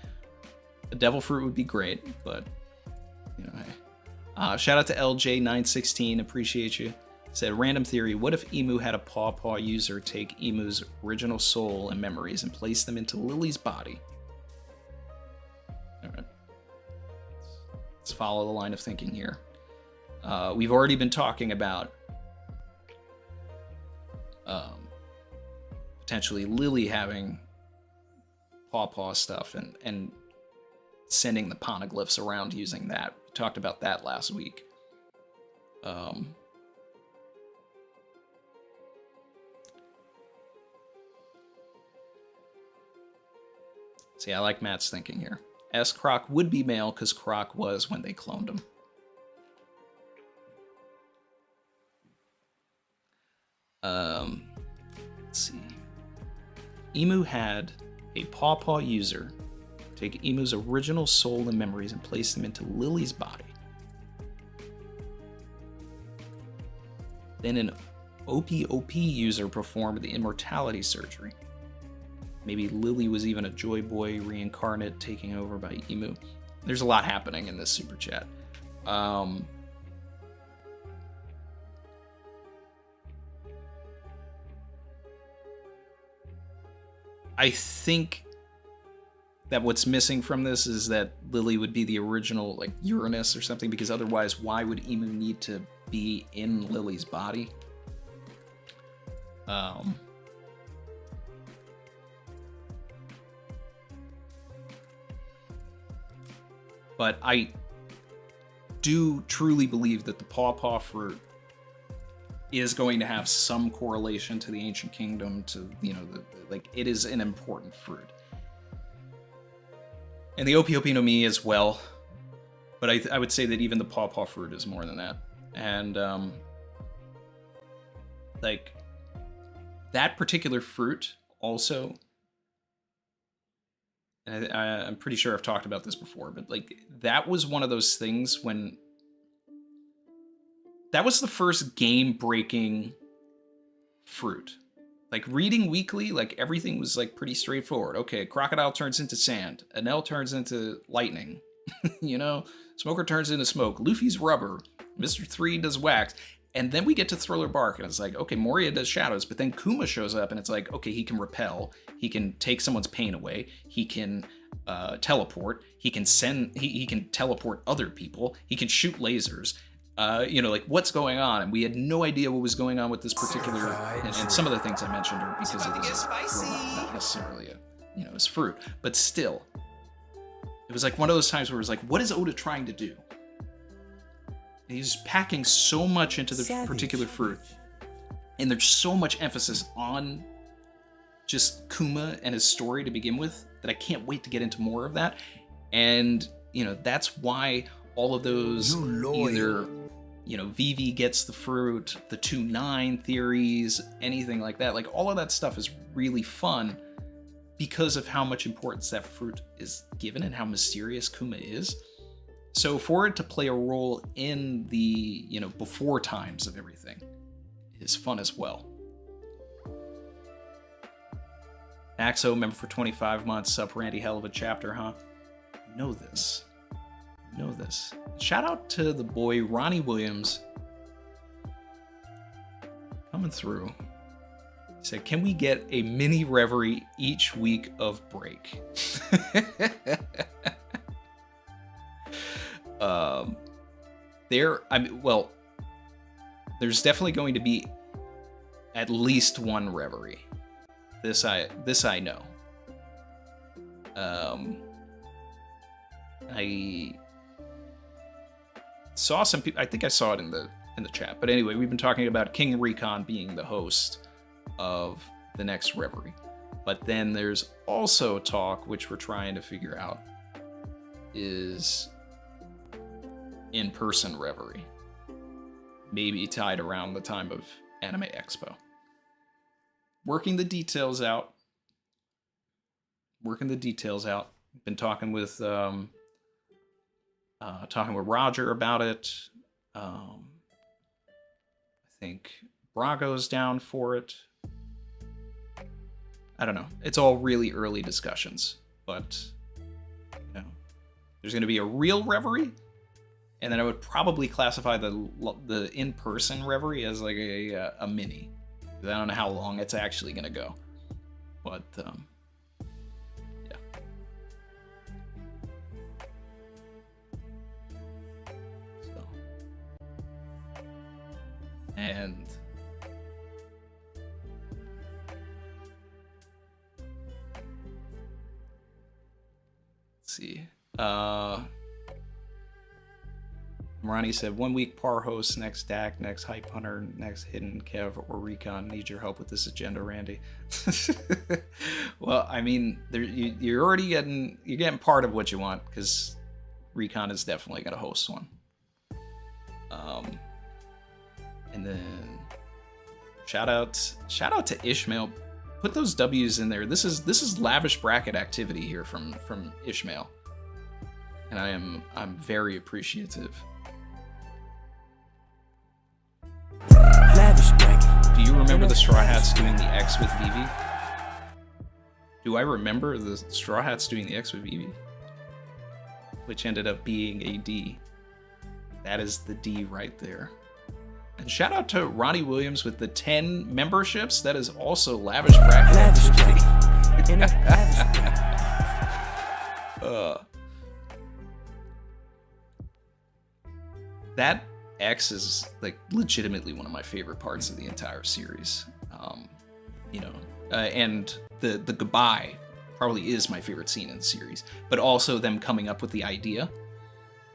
A devil fruit would be great, but hey. Shout out to LJ916, appreciate you. Said, random theory, what if Emu had a paw user take Emu's original soul and memories and place them into Lily's body? All right. Let's follow the line of thinking here. We've already been talking about potentially Lily having paw stuff and sending the poneglyphs around using that. We talked about that last week. See, I like Matt's thinking here. S. Croc would be male because Croc was when they cloned him. Let's see. Emu had a paw user take Emu's original soul and memories and place them into Lily's body. Then an OP user performed the immortality surgery. Maybe Lily was even a Joy Boy reincarnate taking over by Emu. There's a lot happening in this super chat. I think that what's missing from this is that Lily would be the original, like, Uranus or something, because otherwise, why would Emu need to be in Lily's body? But do truly believe that the pawpaw fruit is going to have some correlation to the ancient kingdom, to, you know, like, it is an important fruit. And the Opi no Mi as well, but I would say that even the pawpaw fruit is more than that. And like, that particular fruit also, and I'm pretty sure I've talked about this before, but like, that was one of those things when that was the first game-breaking fruit. Like, reading weekly, like, everything was like pretty straightforward. Okay, crocodile turns into sand, Enel turns into lightning, you know, Smoker turns into smoke, Luffy's rubber, Mr. 3 does wax. And then we get to Thriller Bark, and it's like, okay, Moria does shadows, but then Kuma shows up, and it's like, okay, he can repel, he can take someone's pain away, he can teleport, he can he can teleport other people, he can shoot lasers. You know, like, what's going on? And we had no idea what was going on with this particular, and some of the things I mentioned are because it was a robot, not necessarily a, you know, his fruit, but still, it was like one of those times where it was like, what is Oda trying to do? And he's packing so much into the particular fruit, and there's so much emphasis on just Kuma and his story to begin with that I can't wait to get into more of that. And, you know, that's why all of those either, you know, Vivi gets the fruit, the 2-9 theories, anything like that, like, all of that stuff is really fun because of how much importance that fruit is given and how mysterious Kuma is. So for it to play a role in the, you know, before times of everything is fun as well. Axo, member for 25 months, sub Randy, hell of a chapter, huh? Know this. Know this. Shout out to the boy Ronnie Williams coming through. He said, can we get a mini Reverie each week of break? There's definitely going to be at least one Reverie. This I know. I saw some people. I think I saw it in the chat. But anyway, we've been talking about King Recon being the host of the next Reverie. But then there's also talk, which we're trying to figure out, is in-person Reverie. Maybe tied around the time of Anime Expo. Working the details out. Been talking with Roger about it. I think Brago's down for it. I don't know. It's all really early discussions, but you know, there's going to be a real Reverie, and then I would probably classify the in-person Reverie as like a mini. I don't know how long it's actually going to go, but yeah. So, and let's see. Ronnie said, 1 week par host, next DAC, next Hype Hunter, next Hidden Kev or Recon. Need your help with this agenda, Randy. Well, I mean, you're already getting part of what you want, because Recon is definitely going to host one. And then shout out to Ishmael. Put those W's in there. This is lavish bracket activity here from Ishmael, and I'm very appreciative. Do you remember the Straw Hats doing the X with Vivi? Do I remember the Straw Hats doing the X with Vivi? Which ended up being a D. That is the D right there. And shout out to Ronnie Williams with the 10 memberships. That is also lavish bracket activity. That X is like legitimately one of my favorite parts of the entire series. You know, and the goodbye probably is my favorite scene in the series, but also them coming up with the idea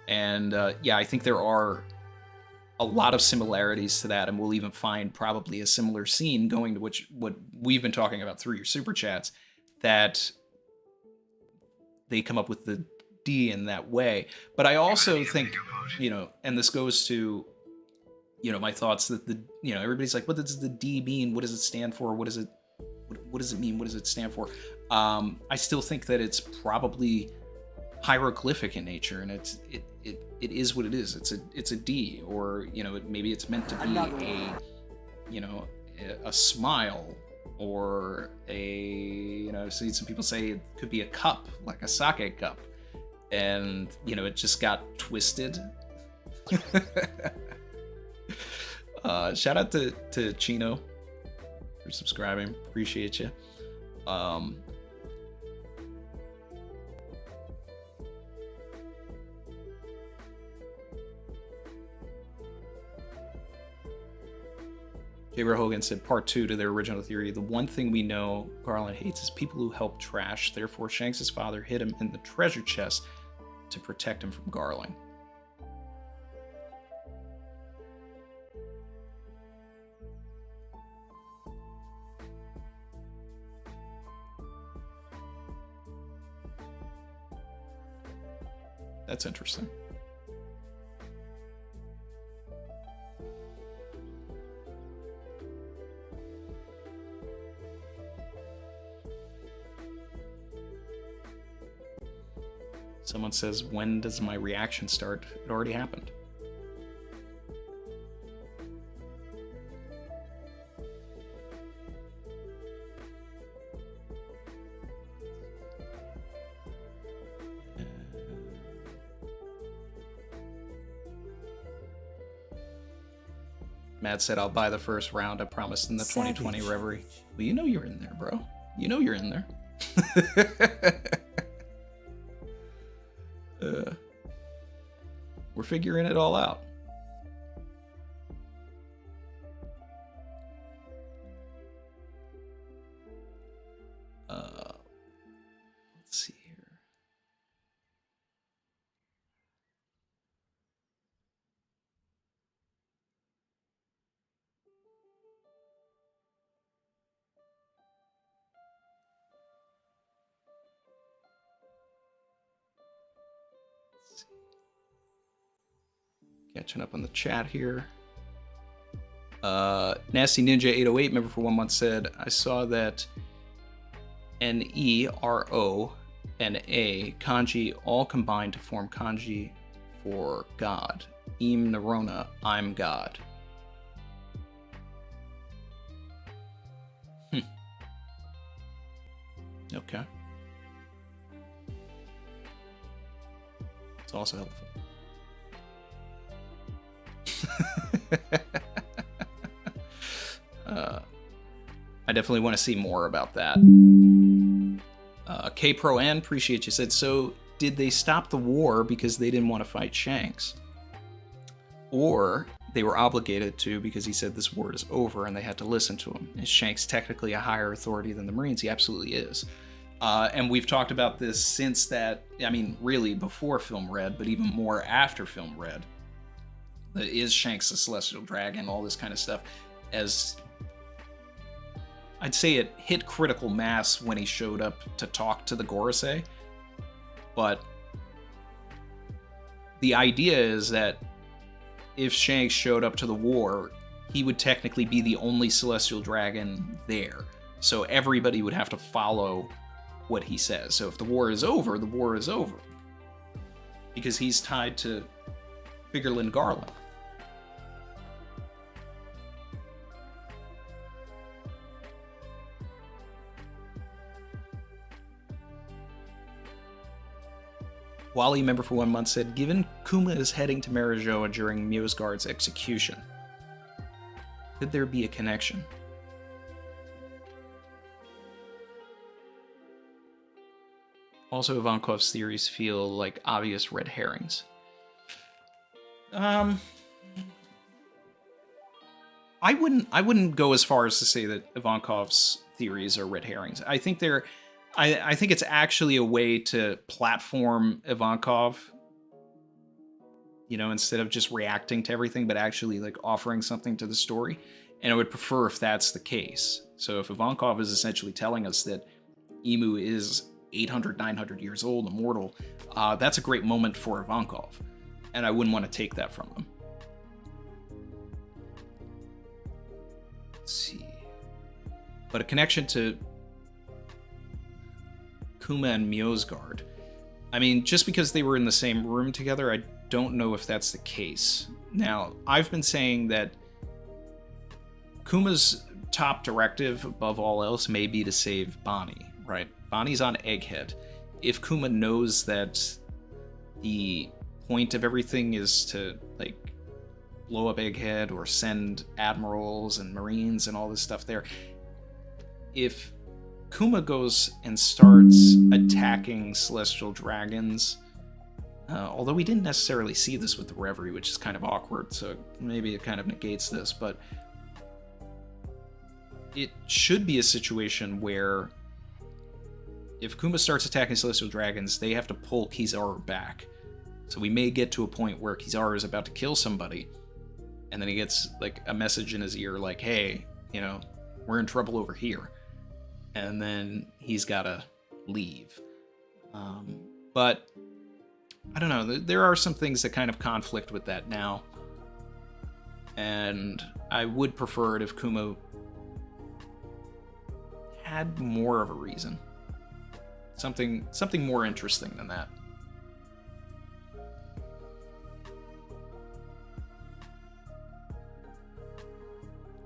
And yeah, I think there are a lot of similarities to that, and we'll even find probably a similar scene going to what we've been talking about through your super chats, that they come up with the D in that way. But I also think, you know, and this goes to, you know, my thoughts that the, you know, everybody's like, what does the D mean? What does it stand for? What does it mean? What does it stand for? I still think that it's probably hieroglyphic in nature, and it is what it is. It's a D, or, you know, maybe it's meant to be a, you know, a smile, or a, you know, I've seen some people say it could be a cup, like a sake cup, and, you know, it just got twisted. Shout out to Chino for subscribing, appreciate you. J. Hogan said, part 2 to their original theory, the one thing we know Garland hates is people who help trash. Therefore, Shanks' father hid him in the treasure chest to protect him from Garling. That's interesting. Someone says, when does my reaction start? It already happened. Matt said, I'll buy the first round, I promised, in the 2020 Reverie. Well, you know you're in there, bro. You know you're in there. We're figuring it all out. Let's see here. Catching up on the chat here. Nasty Ninja 808, member for 1 month, said, I saw that N-E-R-O and A kanji all combined to form kanji for God. Im Narona, I'm God. Okay. It's also helpful. I definitely want to see more about that. K-Pro N, appreciate you, said, so did they stop the war because they didn't want to fight Shanks? Or they were obligated to because he said this war is over and they had to listen to him? Is Shanks technically a higher authority than the Marines? He absolutely is. And we've talked about this since that, I mean, really before Film Red, but even more after Film Red. Is Shanks a celestial dragon? All this kind of stuff. As I'd say it hit critical mass when he showed up to talk to the Gorosei. But the idea is that if Shanks showed up to the war, he would technically be the only celestial dragon there. So everybody would have to follow what he says. So if the war is over, the war is over. Because he's tied to Figurlin Garland. Wally, member for 1 month, said, given Kuma is heading to Marijoa during Mjosgard's execution, could there be a connection? Also, Ivankov's theories feel like obvious red herrings. I wouldn't go as far as to say that Ivankov's theories are red herrings. I think they're I think it's actually a way to platform Ivankov you know, instead of just reacting to everything, but actually like offering something to the story. And I would prefer if that's the case. So if Ivankov is essentially telling us that Emu is 800, 900 years old, immortal, that's a great moment for Ivankov. And I wouldn't want to take that from him. Let's see. But a connection to Kuma and Mjosgard. I mean, just because they were in the same room together, I don't know if that's the case. Now, I've been saying that Kuma's top directive, above all else, may be to save Bonnie, right? Bonnie's on Egghead. If Kuma knows that the point of everything is to, like, blow up Egghead or send admirals and marines and all this stuff there, if Kuma goes and starts attacking celestial dragons, although we didn't necessarily see this with the Reverie, which is kind of awkward, so maybe it kind of negates this, but it should be a situation where if Kuma starts attacking celestial dragons, they have to pull Kizaru back. So we may get to a point where Kizaru is about to kill somebody, and then he gets like a message in his ear like, hey, you know, we're in trouble over here. And then he's got to leave. But I don't know. There are some things that kind of conflict with that now. And I would prefer it if Kuma had more of a reason. Something more interesting than that.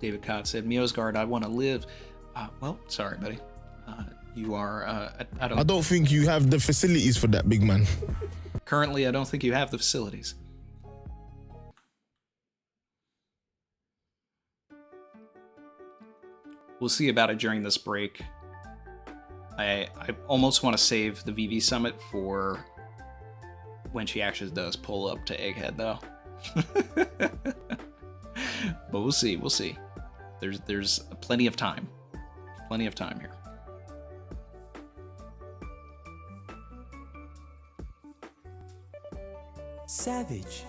David Cott said, Mjosgard, I want to live. Well, sorry, buddy. You are, I don't think you have the facilities for that, big man. Currently, I don't think you have the facilities. We'll see about it during this break. I almost want to save the VV Summit for when she actually does pull up to Egghead, though. But we'll see, we'll see. There's plenty of time. Plenty of time here. Savage.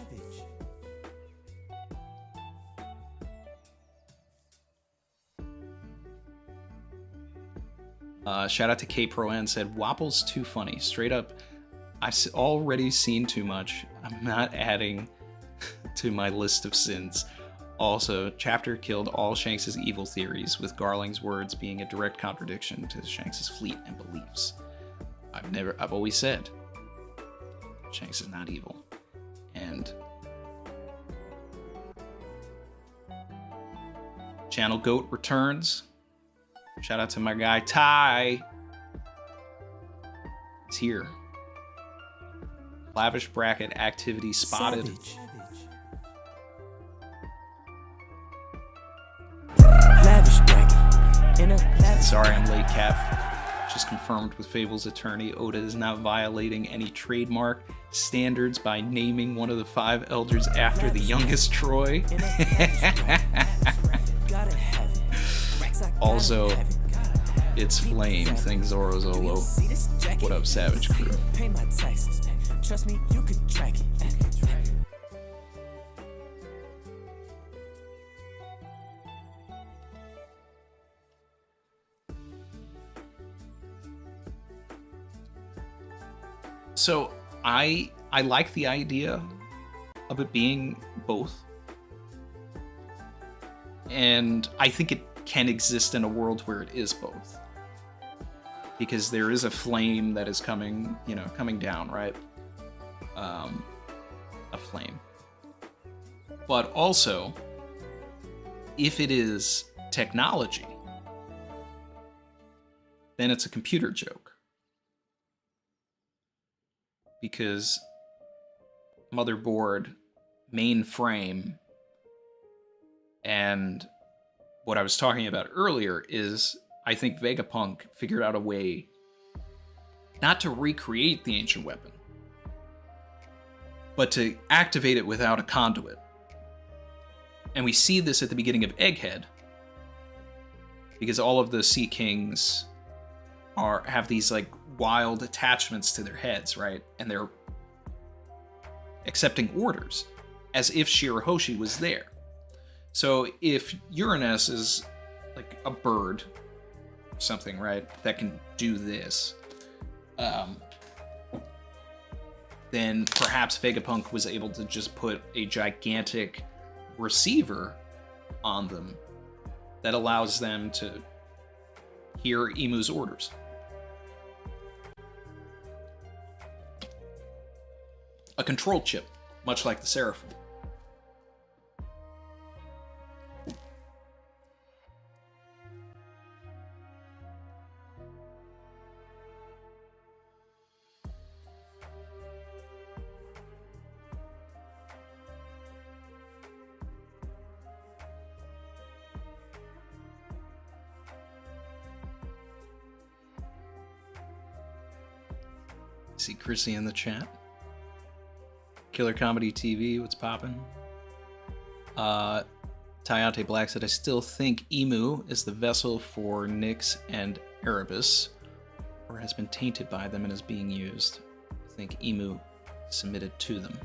Shout out to K Pro N said, Wapple's too funny. Straight up, I've already seen too much. I'm not adding to my list of sins. Also, Chapter killed all Shanks' evil theories, with Garling's words being a direct contradiction to Shanks' fleet and beliefs. I've always said, Shanks is not evil. And Channel Goat returns. Shout out to my guy Ty. He's here. Lavish bracket activity spotted. Savage. Lavish bracket. Sorry I'm late, Cap. Just confirmed with Fable's attorney, Oda is not violating any trademark standards by naming one of the 5 elders after the youngest Troy. Also, it's Flame. Thanks Zoro Zolo. What up, Savage Crew? Trust me, you can track it. So I like the idea of it being both. And I think it can exist in a world where it is both. Because there is a flame that is coming down, right? A flame. But also, if it is technology, then it's a computer joke. Because motherboard, mainframe, and what I was talking about earlier is I think Vegapunk figured out a way not to recreate the ancient weapon, but to activate it without a conduit. And we see this at the beginning of Egghead, because all of the Sea Kings have these like wild attachments to their heads, right? And they're accepting orders, as if Shirahoshi was there. So if Uranus is like a bird, or something, right, that can do this, then perhaps Vegapunk was able to just put a gigantic receiver on them that allows them to hear Emu's orders. A control chip, much like the Seraphim. See Chrissy in the chat. Killer Comedy TV, what's poppin'? Tayate Black said, I still think Emu is the vessel for Nyx and Erebus, or has been tainted by them and is being used. I think Emu submitted to them.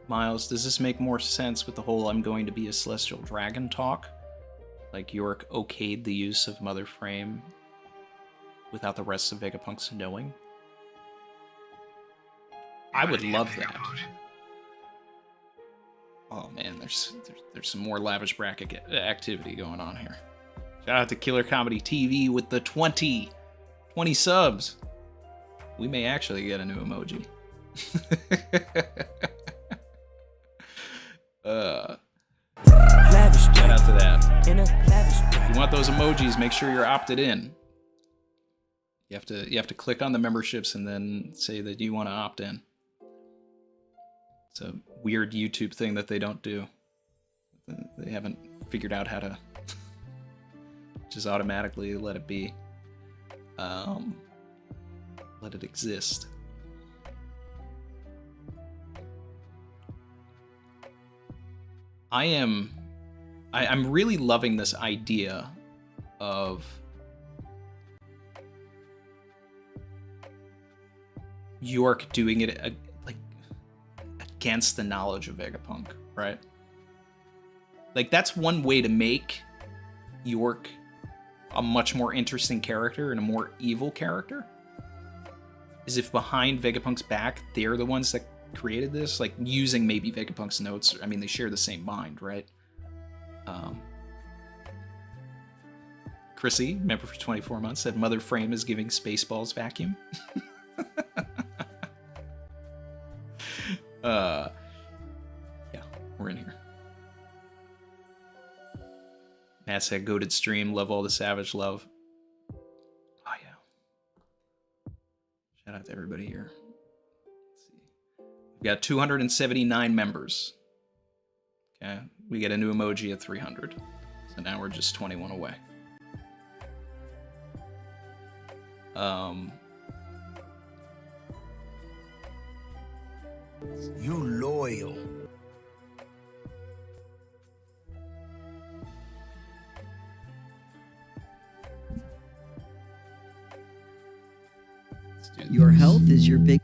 Miles, does this make more sense with the whole I'm going to be a celestial dragon talk? Like York okayed the use of Mother Frame without the rest of Vegapunk's knowing? I would love that. Oh man, there's some more lavish bracket activity going on here. Shout out to Killer Comedy TV with the 20 subs. We may actually get a new emoji. Shout out to that. If you want those emojis, make sure you're opted in. You have to click on the memberships and then say that you want to opt in. It's a weird YouTube thing that they don't do. They haven't figured out how to just automatically let it be. Let it exist. I'm really loving this idea of York doing it like against the knowledge of Vegapunk, right? Like that's one way to make York a much more interesting character and a more evil character, is if behind Vegapunk's back they're the ones that created this, like using maybe Vegapunk's notes. I mean, they share the same mind, right? Chrissy, member for 24 months, said Mother Frame is giving Spaceballs vacuum. Yeah, we're in here. Matt said, goated stream, love all the savage love. Oh yeah. Shout out to everybody here. Let's see. We've got 279 members. Okay, we get a new emoji at 300. So now we're just 21 away. You loyal. Let's do Your this. health is your big.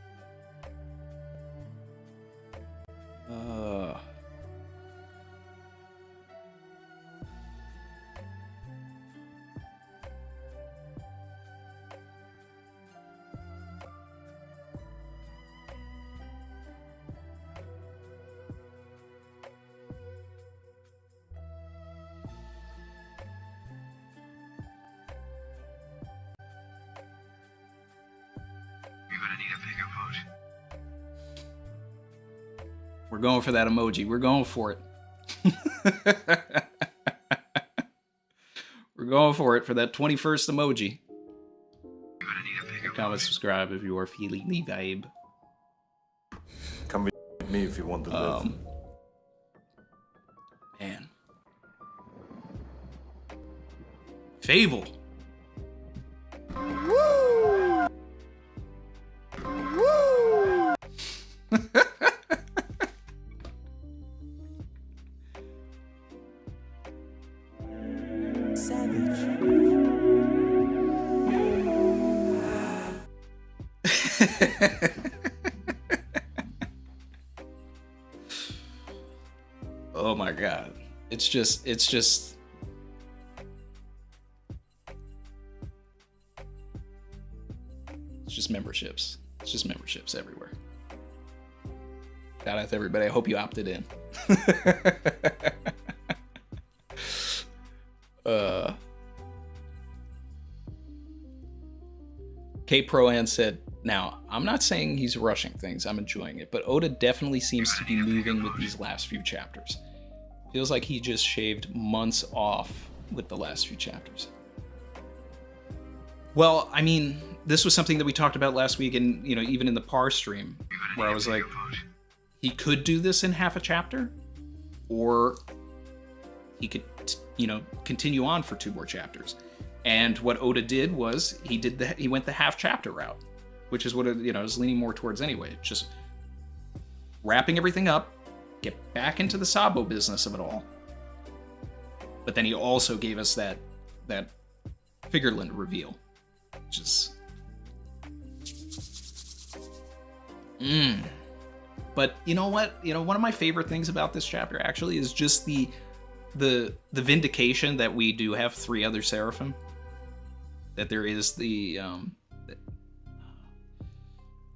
We're going for that emoji. We're going for it. We're going for it for that 21st emoji. Comment, subscribe if you are feeling the vibe. Come with me if you want to live. Man. Fable. Woo! Woo! Oh my god. It's just It's just memberships. It's just memberships everywhere. Shout out to everybody. I hope you opted in. Kate Proan said, now, I'm not saying he's rushing things. I'm enjoying it. But Oda definitely seems to be moving with these last few chapters. Feels like he just shaved months off with the last few chapters. Well, I mean, this was something that we talked about last week, and even in the Par stream, where I was like, he could do this in half a chapter, or he could, continue on for 2 more chapters. And what Oda did was he went the half chapter route, which is what I was leaning more towards anyway. Just wrapping everything up, get back into the Sabo business of it all. But then he also gave us that Figureland reveal, which is But you know what? One of my favorite things about this chapter actually is just the vindication that we do have 3 other Seraphim. That there is the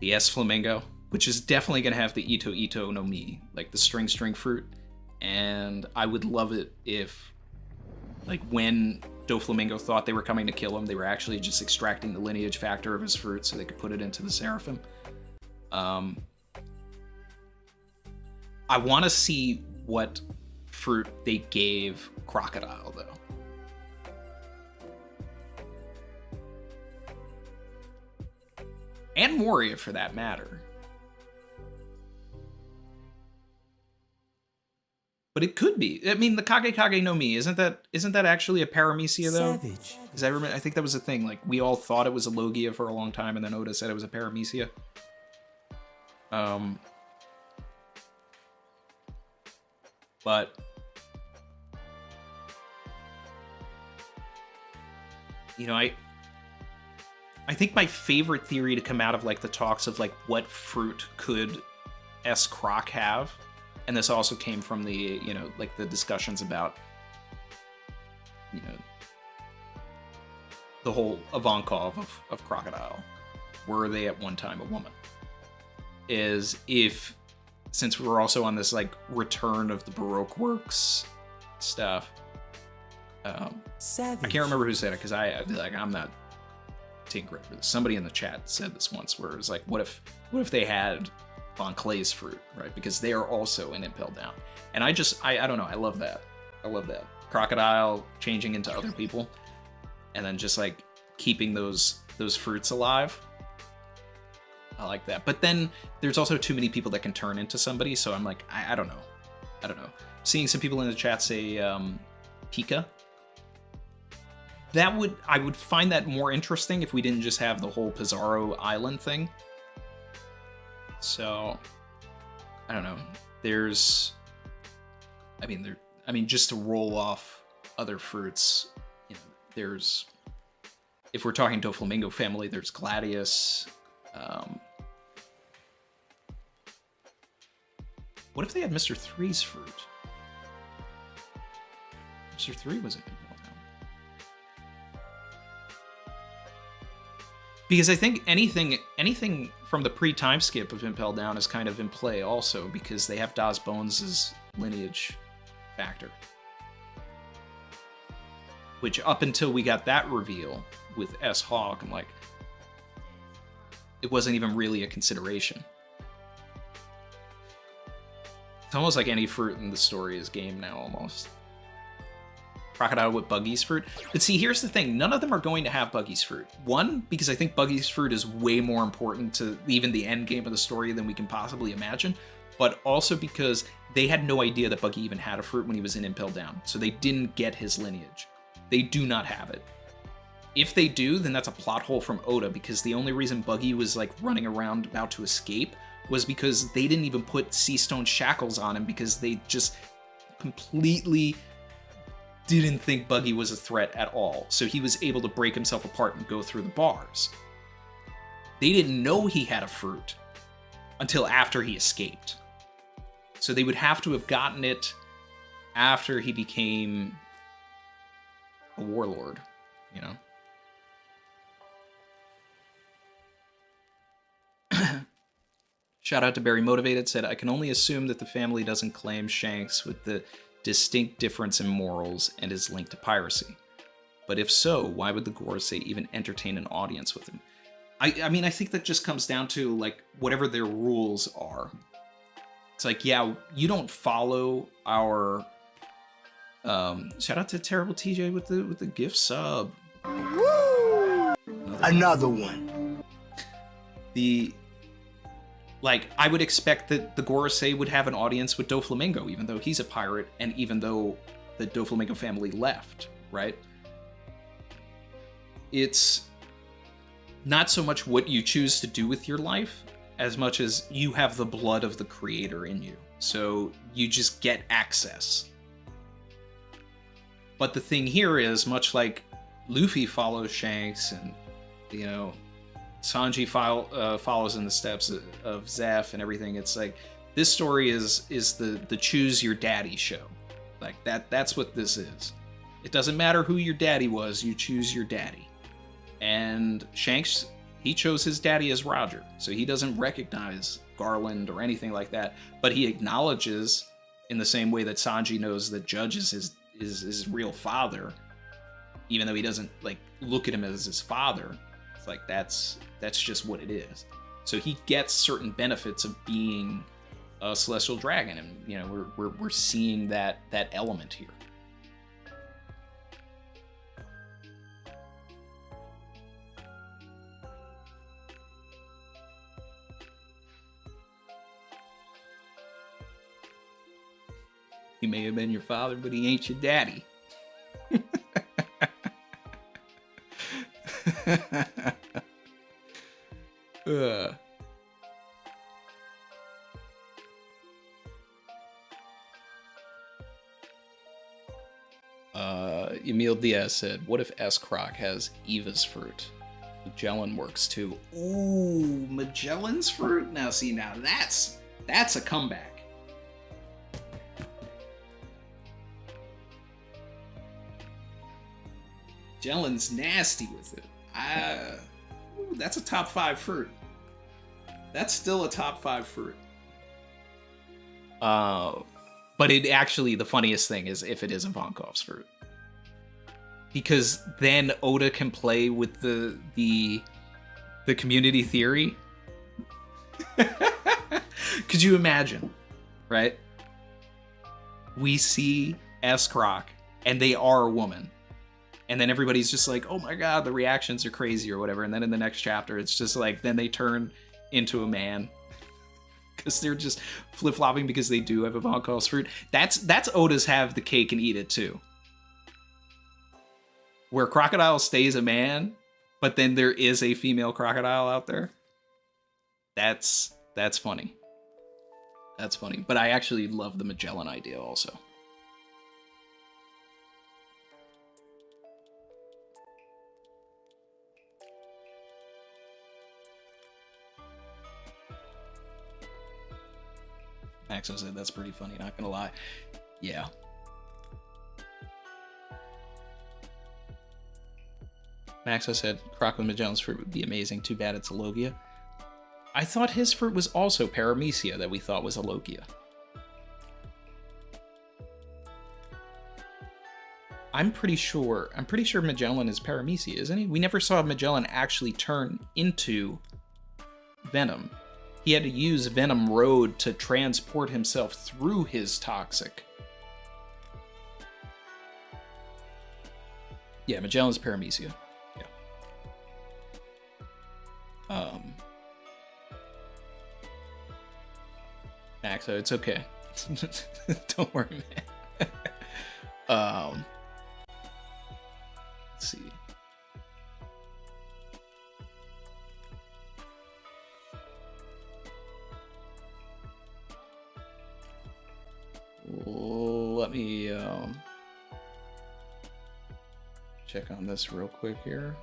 S Flamingo, which is definitely gonna have the Ito Ito no Mi, like the string fruit. And I would love it if, like, when Doflamingo thought they were coming to kill him, they were actually just extracting the lineage factor of his fruit so they could put it into the Seraphim. I want to see what fruit they gave Crocodile, though. And Moria, for that matter. But it could be. I mean, the Kage no Mi, isn't that actually a Paramecia, though? Savage. Because I think that was a thing. Like, we all thought it was a Logia for a long time, and then Oda said it was a Paramecia. But I think my favorite theory to come out of, like, the talks of, like, what fruit could S Croc have, and this also came from the, like, the discussions about, the whole Ivankov of Crocodile. Were they at one time a woman? Is if, since we're also on this, like, return of the Baroque works stuff, Savage. I can't remember who said it, because I'm not taking credit for this. Somebody in the chat said this once, where it was like, what if they had Von Clay's fruit, right? Because they are also in Impel Down. And I don't know, I love that. Crocodile changing into other people, and then just, like, keeping those fruits alive. I like that. But then there's also too many people that can turn into somebody, so I'm like, I don't know. Seeing some people in the chat say Pika. I would find that more interesting if we didn't just have the whole Pizarro Island thing. So, I don't know. Just to roll off other fruits, there's, if we're talking Doflamingo family, there's Gladius. What if they had Mr. 3's fruit? Mr. 3 was in Impel Down. Because I think anything from the pre-time skip of Impel Down is kind of in play also, because they have Das Bones' lineage factor. Which, up until we got that reveal with S. Hawk, I'm like, it wasn't even really a consideration. It's almost like any fruit in the story is game now, almost. Crocodile with Buggy's fruit. But see, here's the thing. None of them are going to have Buggy's fruit. One, because I think Buggy's fruit is way more important to even the end game of the story than we can possibly imagine. But also because they had no idea that Buggy even had a fruit when he was in Impel Down. So they didn't get his lineage. They do not have it. If they do, then that's a plot hole from Oda, because the only reason Buggy was, like, running around about to escape was because they didn't even put Sea Stone shackles on him, because they just completely didn't think Buggy was a threat at all. So he was able to break himself apart and go through the bars. They didn't know he had a fruit until after he escaped. So they would have to have gotten it after he became a warlord, you know? Shout out to Barry Motivated, said, I can only assume that the family doesn't claim Shanks with the distinct difference in morals and is linked to piracy. But if so, why would the Gorosei even entertain an audience with him? I mean, I think that just comes down to, like, whatever their rules are. It's like, yeah, you don't follow our... shout out to Terrible TJ with the gift sub. Woo! Another one. Like, I would expect that the Gorosei would have an audience with Doflamingo, even though he's a pirate, and even though the Doflamingo family left, right? It's not so much what you choose to do with your life, as much as you have the blood of the creator in you. So you just get access. But the thing here is, much like Luffy follows Shanks, and, you know, Sanji follows in the steps of Zeph and everything. It's like, this story is the choose your daddy show. Like, that's what this is. It doesn't matter who your daddy was, you choose your daddy. And Shanks, he chose his daddy as Roger, so he doesn't recognize Garland or anything like that, but he acknowledges, in the same way that Sanji knows that Judge is his real father, even though he doesn't, like, look at him as his father. It's like, that's just what it is. So he gets certain benefits of being a celestial dragon, and, you know, we're seeing that element here. He may have been your father, but he ain't your daddy. Emil Diaz said, what if S-Croc has Eva's fruit? Magellan works too. Ooh, Magellan's fruit? Now see, now that's a comeback. Magellan's nasty with it. Ooh, that's a top 5 fruit. That's still a top 5 fruit. But it actually, the funniest thing is if it is Ivankov's fruit. Because then Oda can play with the community theory. Could you imagine, right? We see S-Croc, and they are a woman. And then everybody's just like, oh my god, the reactions are crazy or whatever. And then in the next chapter, it's just like, then they turn into a man. Because they're just flip-flopping because they do have Ivankov's fruit. That's Oda's have the cake and eat it too. Where Crocodile stays a man, but then there is a female crocodile out there. That's funny. That's funny. But I actually love the Magellan idea also. Maxo said that's pretty funny, not gonna lie. Yeah. Maxo said Croc with Magellan's fruit would be amazing. Too bad it's a Logia. I thought his fruit was also Paramecia that we thought was a Logia. I'm pretty sure Magellan is Paramecia, isn't he? We never saw Magellan actually turn into Venom. He had to use Venom Road to transport himself through his toxic. Yeah, Magellan's Paramecia. Yeah. Maxo, it's okay. Don't worry, man. Let's see. Let me check on this real quick here.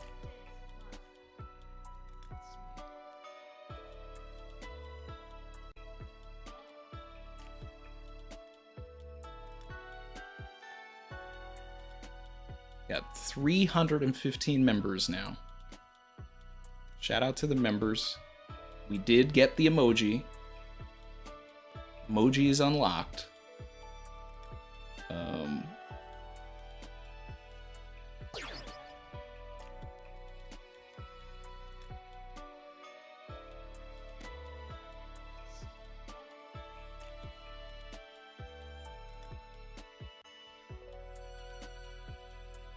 315 members now. Shout out to the members. We did get the emoji. Emoji is unlocked.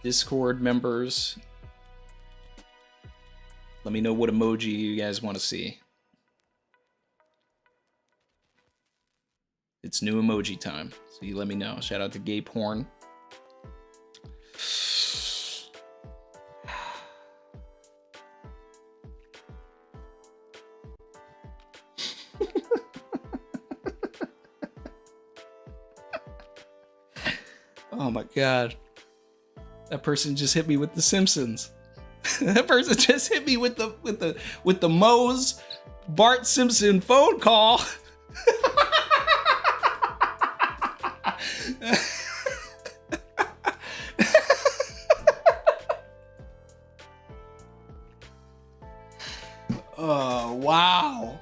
Discord members, let me know what emoji you guys want to see. It's new emoji time, so you let me know. Shout out to Gay Porn. Oh my god. That person just hit me with The Simpsons. That person just hit me with the Moe's Bart Simpson phone call. Oh, wow.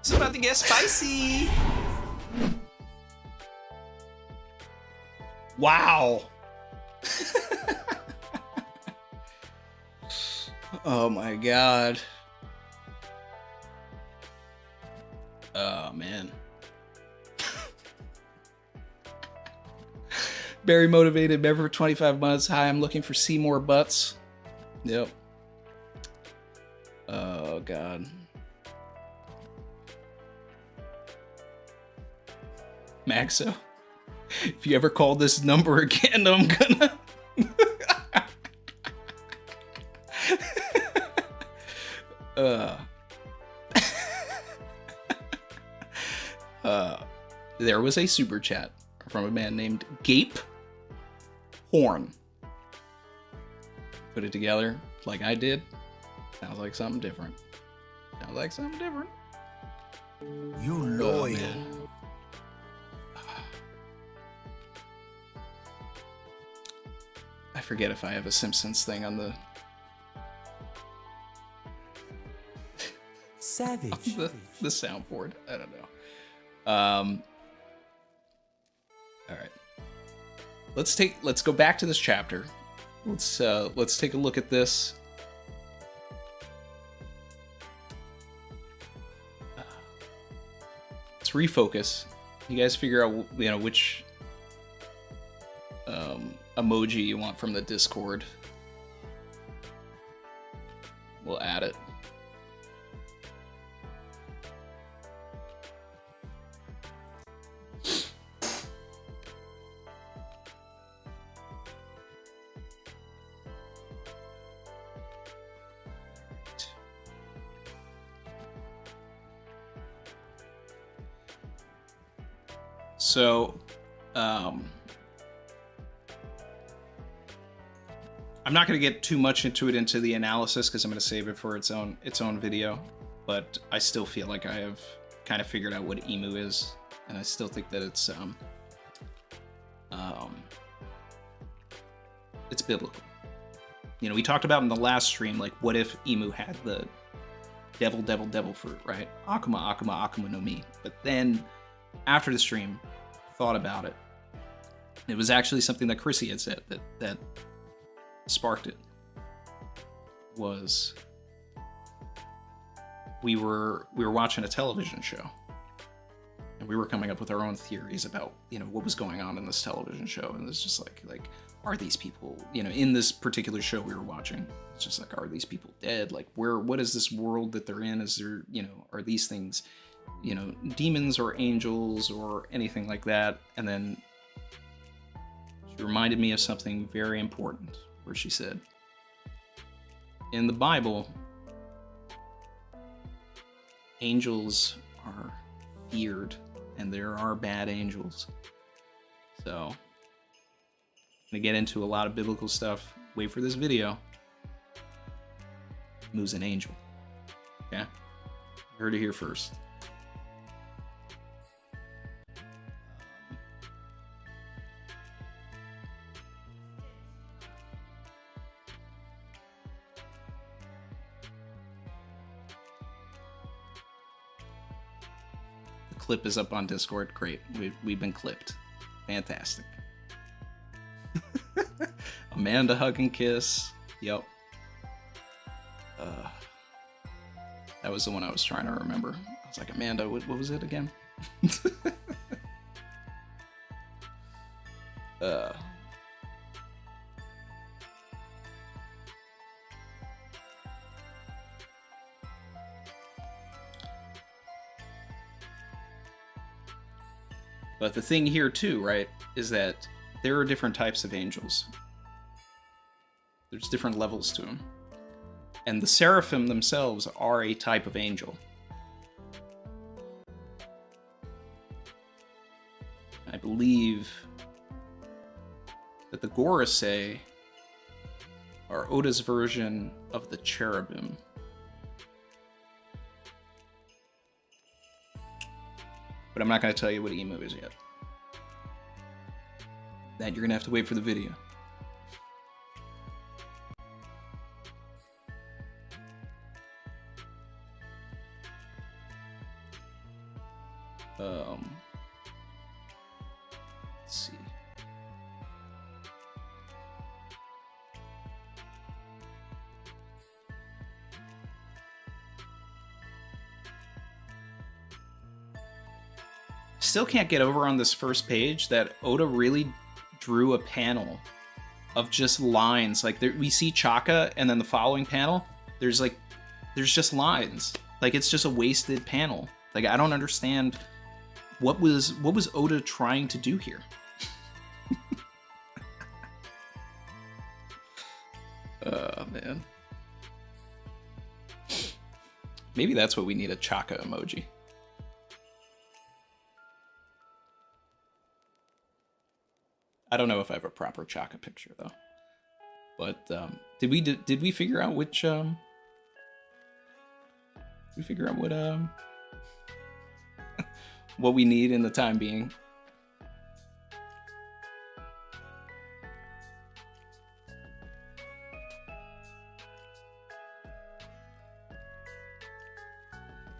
It's about to get spicy. Wow. Oh my god. Oh man. Very motivated, member for 25 months. Hi, I'm looking for Seymour Butts. Yep. Oh god. Maxo, if you ever call this number again, I'm gonna... There was a super chat from a man named Gape Horn. Put it together like I did. Sounds like something different. Sounds like something different. You loyal. I forget if I have a Simpsons thing on the Savage. the soundboard. I don't know. All right. Let's go back to this chapter. Let's take a look at this. Let's refocus. You guys figure out, which emoji you want from the Discord. We'll add it. So, I'm not going to get too much into the analysis because I'm going to save it for its own video. But I still feel like I have kind of figured out what emu is, and I still think that it's biblical. We talked about in the last stream, like, what if emu had the devil fruit, right? Akuma no Mi. But then after the stream, thought about it. It was actually something that Chrissy had said that sparked it. Was we were watching a television show, and we were coming up with our own theories about what was going on in this television show, and it's just like are these people in this particular show we were watching? It's just like, are these people dead? Like, what is this world that they're in? Is there are these things demons or angels or anything like that? And then she reminded me of something very important, where she said, in the Bible, angels are feared, and there are bad angels. So, I'm gonna get into a lot of biblical stuff. Wait for this video. Moo's an angel. Okay? Heard it here first. The clip is up on Discord. Great. We've been clipped. Fantastic. Amanda hug and kiss. Yep. That was the one I was trying to remember. I was like, Amanda, what was it again? But the thing here too, right, is that there are different types of angels. There's different levels to them. And the seraphim themselves are a type of angel. I believe that the Gorosei are Oda's version of the cherubim. But I'm not going to tell you what emu is yet. That you're going to have to wait for the video. Let's see. Still can't get over on this first page that Oda really drew a panel of just lines. Like we see Chaka, and then the following panel, there's just lines. Like it's just a wasted panel. Like I don't understand what was Oda trying to do here. Oh man. Maybe that's what we need, a Chaka emoji. I don't know if I have a proper Chaka picture though. But did we figure out which what we need in the time being?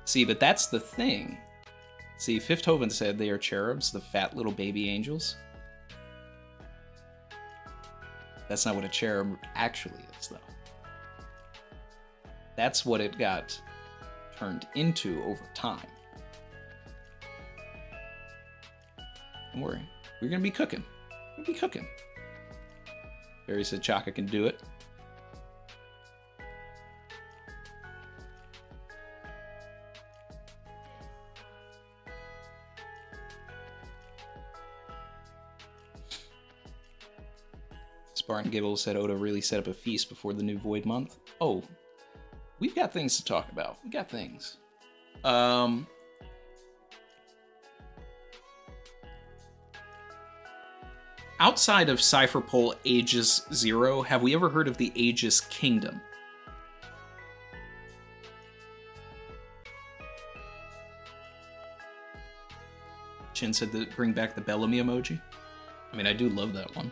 See, but that's the thing. See, Fifthoven said they are cherubs, the fat little baby angels. That's not what a cherub actually is, though. That's what it got turned into over time. Don't worry, we're gonna be cooking. We're gonna be cooking. Barry said Chaka can do it. Spartan Gibble said Oda really set up a feast before the new Void Month. Oh, we've got things to talk about. We got things. Outside of Cypher Pole Aegis Zero, have we ever heard of the Aegis Kingdom? Chin said to bring back the Bellamy emoji. I mean, I do love that one.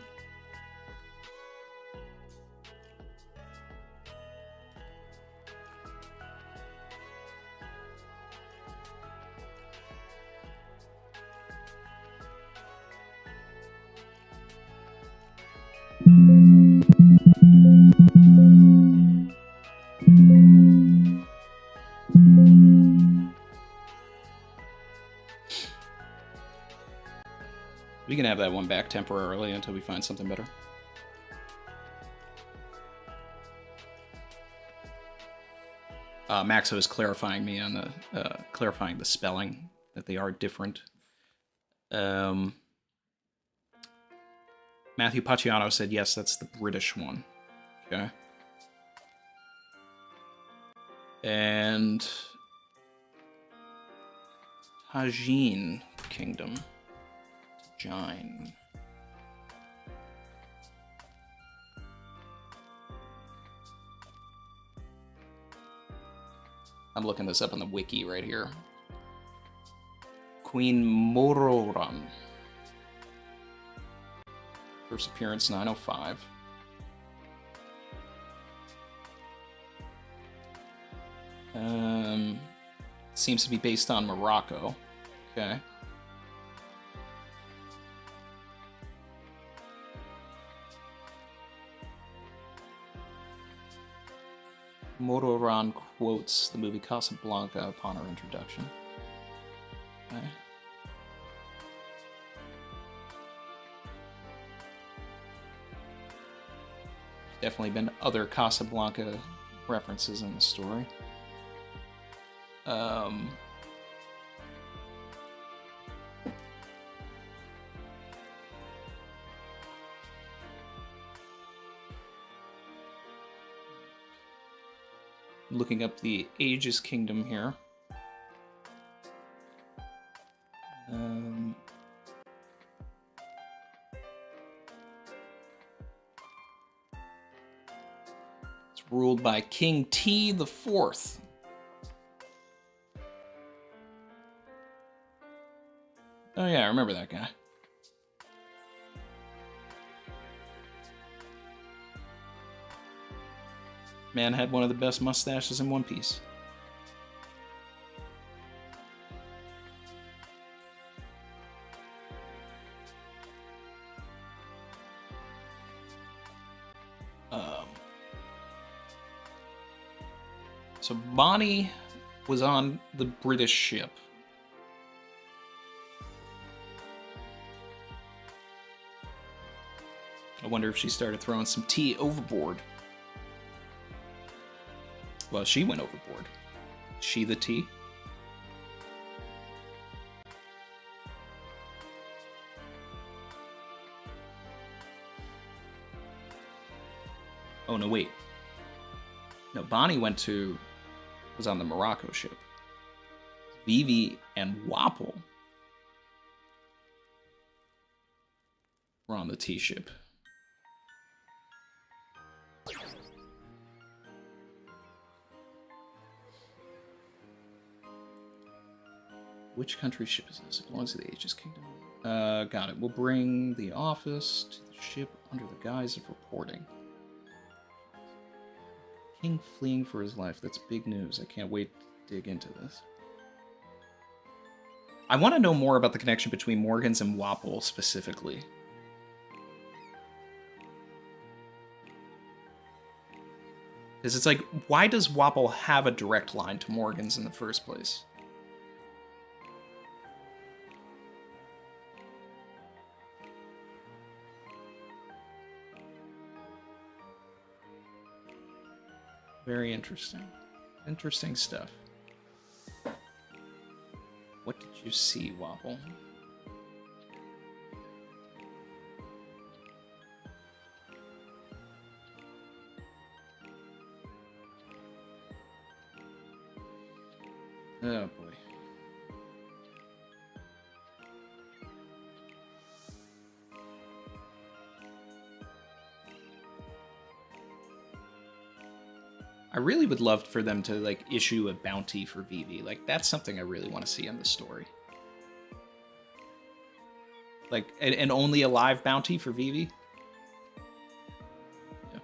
We can have that one back temporarily until we find something better. Maxo is clarifying me on the clarifying the spelling, that they are different. Matthew Paciano said yes, that's the British one. Okay. And Tajin Kingdom. Tajin. I'm looking this up on the wiki right here. Queen Mororan. First appearance 905. Seems to be based on Morocco. Okay. Motoran quotes the movie Casablanca upon her introduction. Okay. There's definitely been other Casablanca references in the story. Looking up the Aegis Kingdom here. It's ruled by King T the Fourth. Oh yeah, I remember that guy. Man had one of the best mustaches in One Piece. So Bonnie was on the British ship. I wonder if she started throwing some tea overboard. Well, she went overboard. She the tea? Oh, no, wait. No, Bonnie was on the Morocco ship. Vivi and Wapple were on the tea ship. Which country's ship is this? It belongs to the Aegis Kingdom. Got it. We'll bring the office to the ship under the guise of reporting. King fleeing for his life. That's big news. I can't wait to dig into this. I want to know more about the connection between Morgans and Wapple specifically. Because it's like, why does Wapple have a direct line to Morgans in the first place? Very interesting. Interesting stuff. What did you see, Wapple? Oh boy. I really would love for them to, like, issue a bounty for Vivi. Like, that's something I really want to see in the story. Like, an only alive bounty for Vivi? Yeah.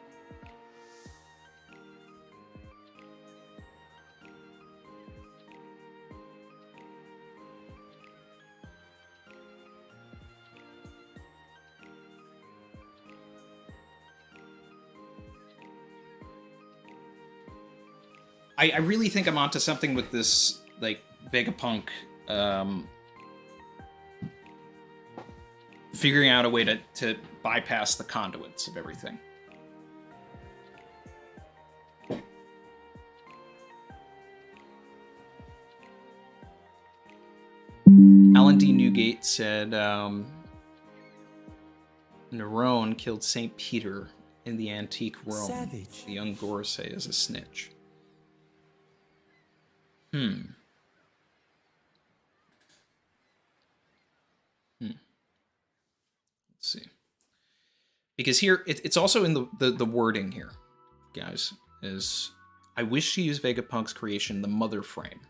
I really think I'm onto something with this, like, Vegapunk, figuring out a way to bypass the conduits of everything. Alan D. Newgate said, Nerone killed St. Peter in the antique Rome. Savage. The young Gorsay is a snitch. Let's see. Because here, it's also in the wording here, guys, is I wish to use Vegapunk's creation, the Mother Frame.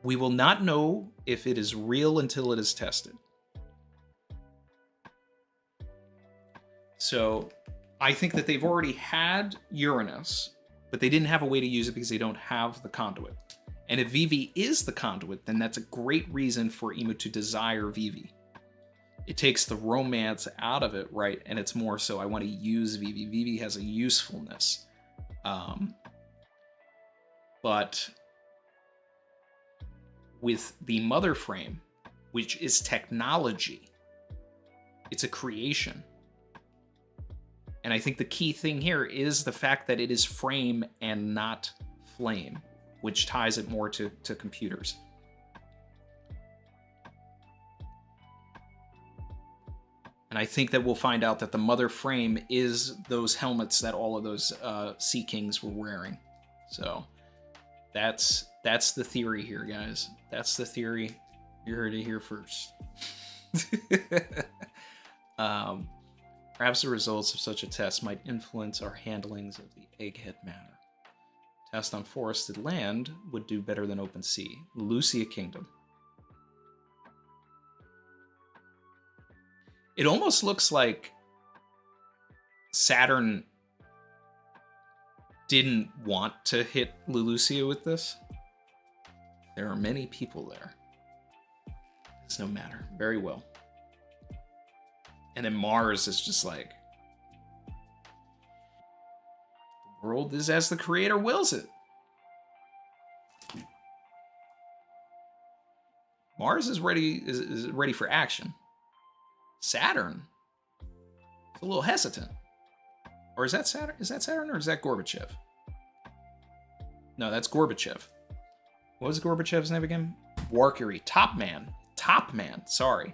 We will not know if it is real until it is tested. So, I think that they've already had Uranus, but they didn't have a way to use it because they don't have the conduit. And if Vivi is the conduit, then that's a great reason for Emu to desire Vivi. It takes the romance out of it, right? And it's more so I want to use Vivi. Vivi has a usefulness. But with the mother frame, which is technology, it's a creation. And I think the key thing here is the fact that it is frame and not flame, which ties it more to computers. And I think that we'll find out that the mother frame is those helmets that all of those Sea Kings were wearing. So that's the theory here, guys. That's the theory. You heard it here first. Perhaps the results of such a test might influence our handlings of the egghead matter. Test on forested land would do better than open sea. Lucia Kingdom. It almost looks like Saturn didn't want to hit Lelucia with this. There are many people there. It's no matter. Very well. And then Mars is just like, the world is as the creator wills it. Mars is ready for action. Saturn is a little hesitant. Or is that Saturn? Is that Saturn or is that Gorbachev? No, that's Gorbachev. What was Gorbachev's name again? Warcury. Top Man. Top Man. Sorry.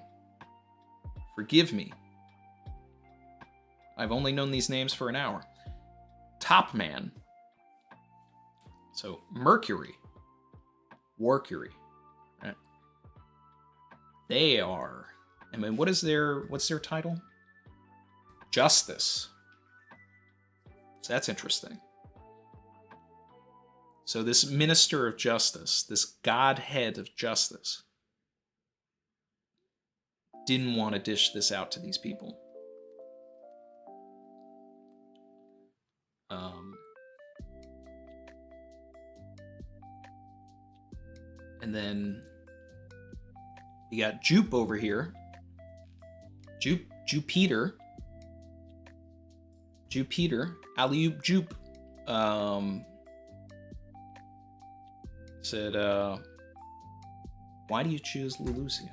Forgive me. I've only known these names for an hour. Top Man. So, Mercury. Warcury. Right. They are... I mean, what's their title? Justice. So that's interesting. So this Minister of Justice, this Godhead of Justice, didn't want to dish this out to these people. And then you got Jupe over here. Jupiter, Alley-oop Jupe, said, why do you choose Lelucia?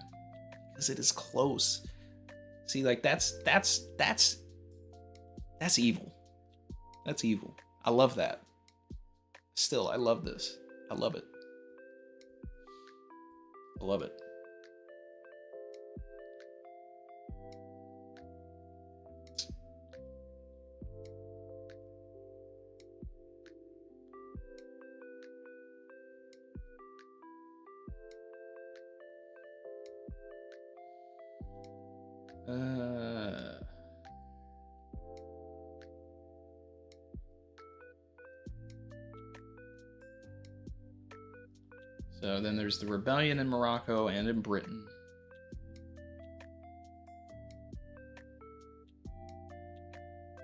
Because it is close. See, like, that's evil. That's evil. I love that. Still, I love this. I love it. I love it. So then there's the rebellion in Morocco and in Britain.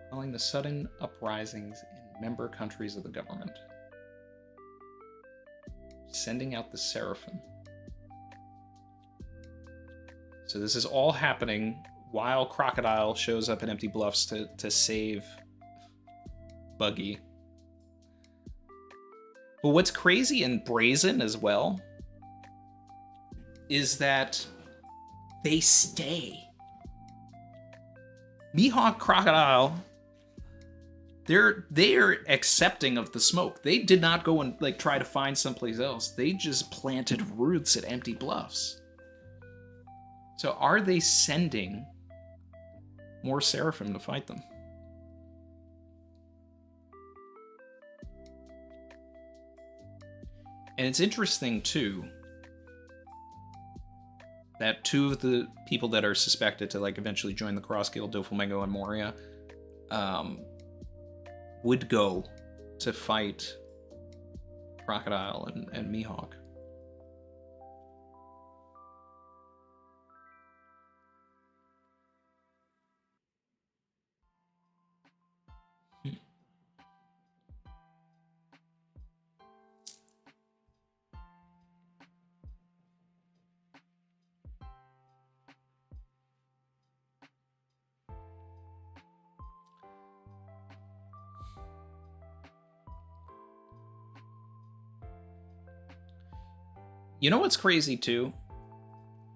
Calling the sudden uprisings in member countries of the government. Sending out the Seraphim. So this is all happening while Crocodile shows up at Empty Bluffs to save Buggy. But what's crazy and brazen as well is that they stay. Mihawk, Crocodile, they're accepting of the smoke. They did not go and like try to find someplace else. They just planted roots at Empty Bluffs. So are they sending more Seraphim to fight them? And it's interesting, too, that two of the people that are suspected to, like, eventually join the Cross Guild, Doflamingo and Moria, would go to fight Crocodile and Mihawk. You know what's crazy too?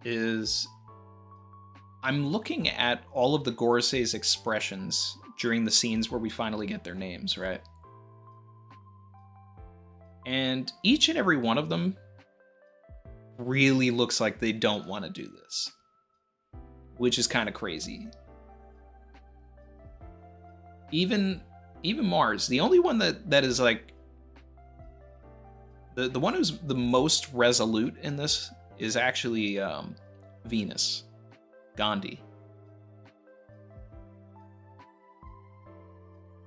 Is I'm looking at all of the Gorsei's expressions during the scenes where we finally get their names, right? And each and every one of them really looks like they don't want to do this, which is kind of crazy. Even Mars, the only one that is like the one who's the most resolute in this is actually Venus, Gandhi.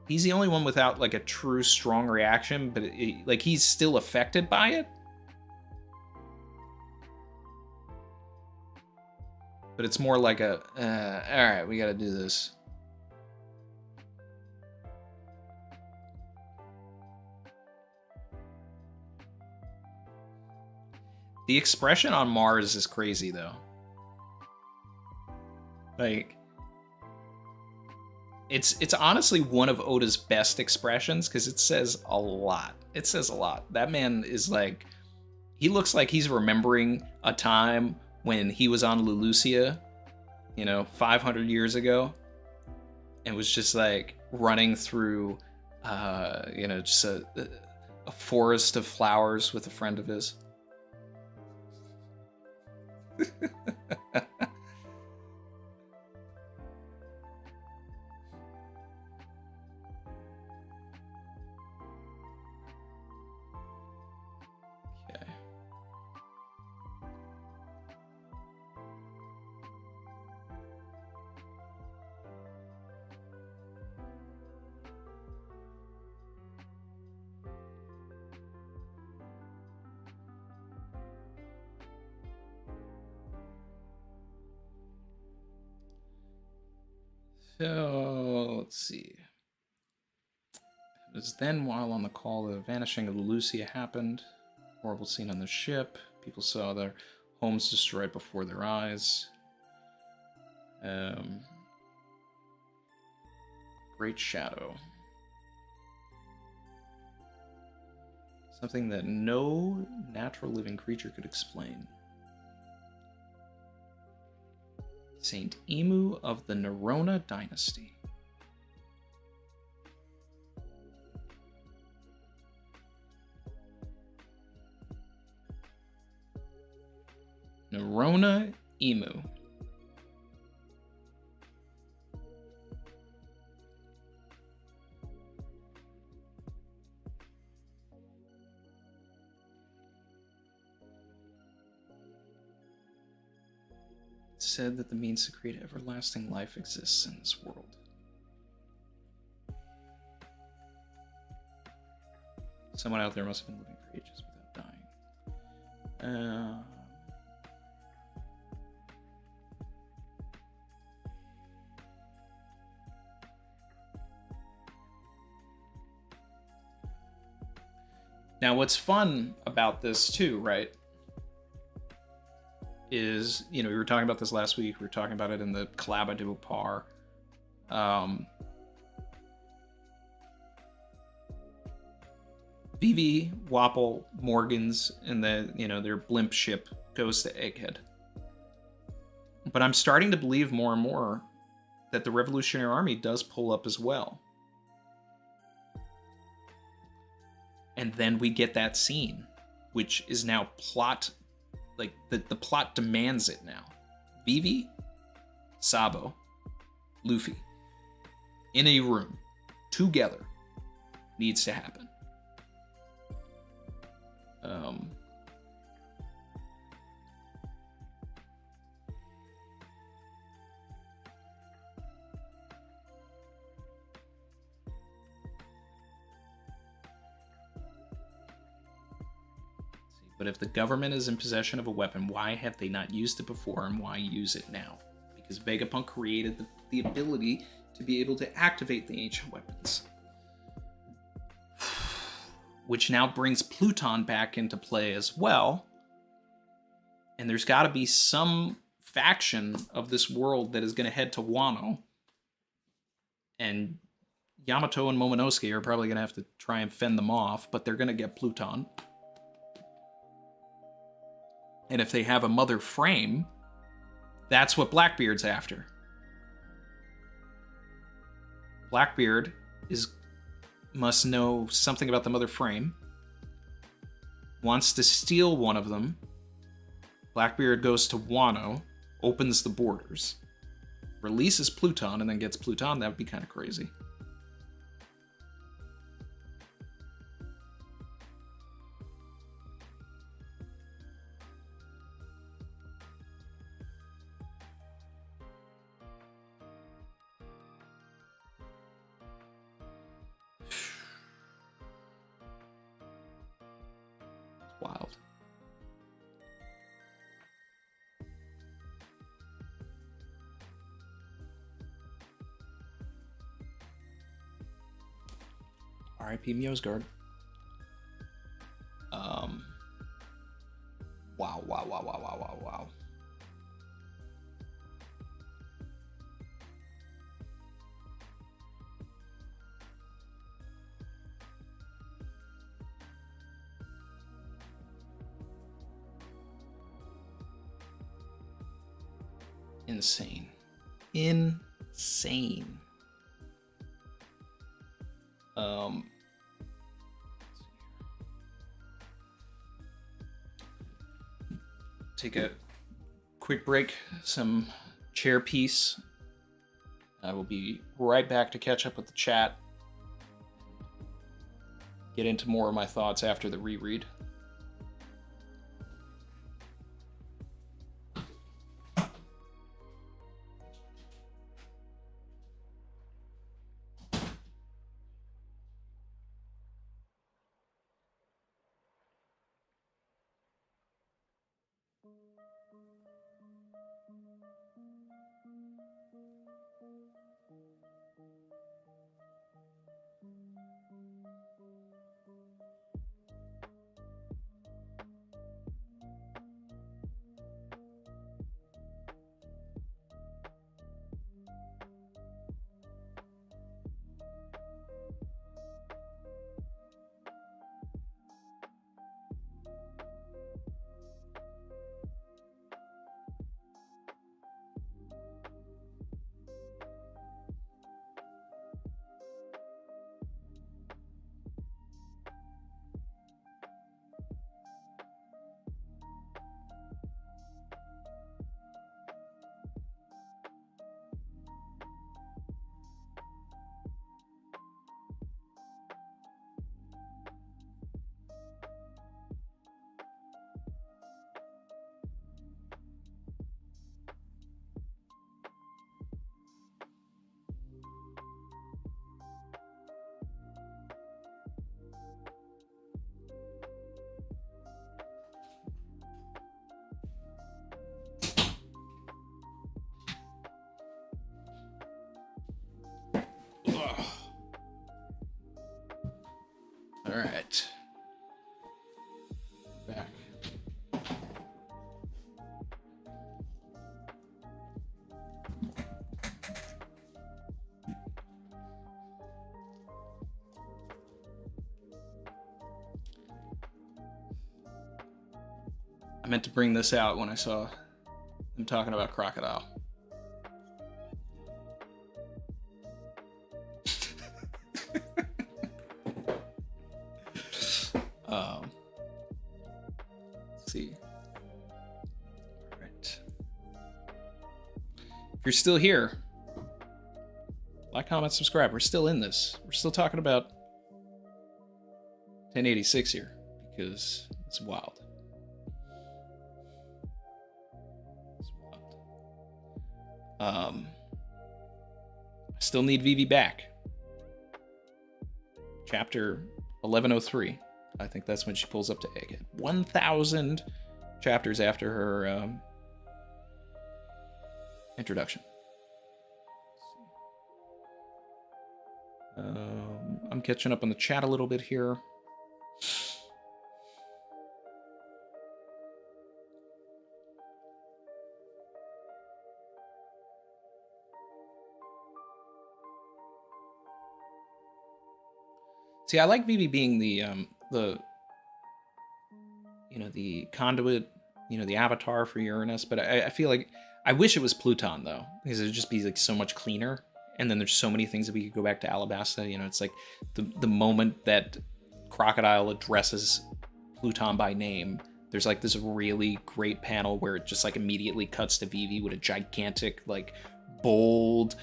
He's the only one without like a true strong reaction, but like he's still affected by it. But it's more like a, all right, we got to do this. The expression on Mars is crazy, though. Like, it's honestly one of Oda's best expressions because it says a lot. It says a lot. That man is like, he looks like he's remembering a time when he was on Lulusia, 500 years ago, and was just like running through, just a forest of flowers with a friend of his. Okay. So, let's see. It was then, while on the call, the vanishing of Lucia happened. Horrible scene on the ship. People saw their homes destroyed before their eyes. Great shadow. Something that no natural living creature could explain. Saint Emu of the Nerona dynasty. Nerona Emu. Said that the means to create everlasting life exists in this world. Someone out there must have been living for ages without dying. Now, what's fun about this too, right? Is, we were talking about this last week. We were talking about it in the collab I did with Par. Vivi, Wapple, Morgans, and their blimp ship goes to Egghead. But I'm starting to believe more and more that the Revolutionary Army does pull up as well. And then we get that scene, which is now plot. Like, the plot demands it now. Vivi, Sabo, Luffy, in a room, together, needs to happen. But if the government is in possession of a weapon, why have they not used it before, and why use it now? Because Vegapunk created the ability to be able to activate the ancient weapons. Which now brings Pluton back into play as well. And there's got to be some faction of this world that is going to head to Wano. And Yamato and Momonosuke are probably going to have to try and fend them off, but they're going to get Pluton. And if they have a mother frame, that's what Blackbeard's after. Blackbeard must know something about the mother frame, wants to steal one of them. Blackbeard goes to Wano, opens the borders, releases Pluton, and then gets Pluton. That would be kind of crazy. Wild. R.I.P. Mjosgard. Wow. Insane. Take a quick break, some chair piece. I will be right back to catch up with the chat. Get into more of my thoughts after the reread. All right. Back. I meant to bring this out when I saw them talking about Crocodile. Let's see. All right. If you're still here, like, comment, subscribe. We're still in this. We're still talking about 1086 here because it's wild. It's wild. I still need Vivi back. Chapter 1103. I think that's when she pulls up to Egghead. 1,000 chapters after her introduction. I'm catching up on the chat a little bit here. See, I like Vivi being the conduit you know, the avatar for Uranus, but I feel like I wish it was Pluton though, because it would just be like so much cleaner. And then there's so many things that we could go back to Alabasta. You know, it's like the moment that Crocodile addresses Pluton by name, there's like this really great panel where it just like immediately cuts to Vivi with a gigantic, like, bold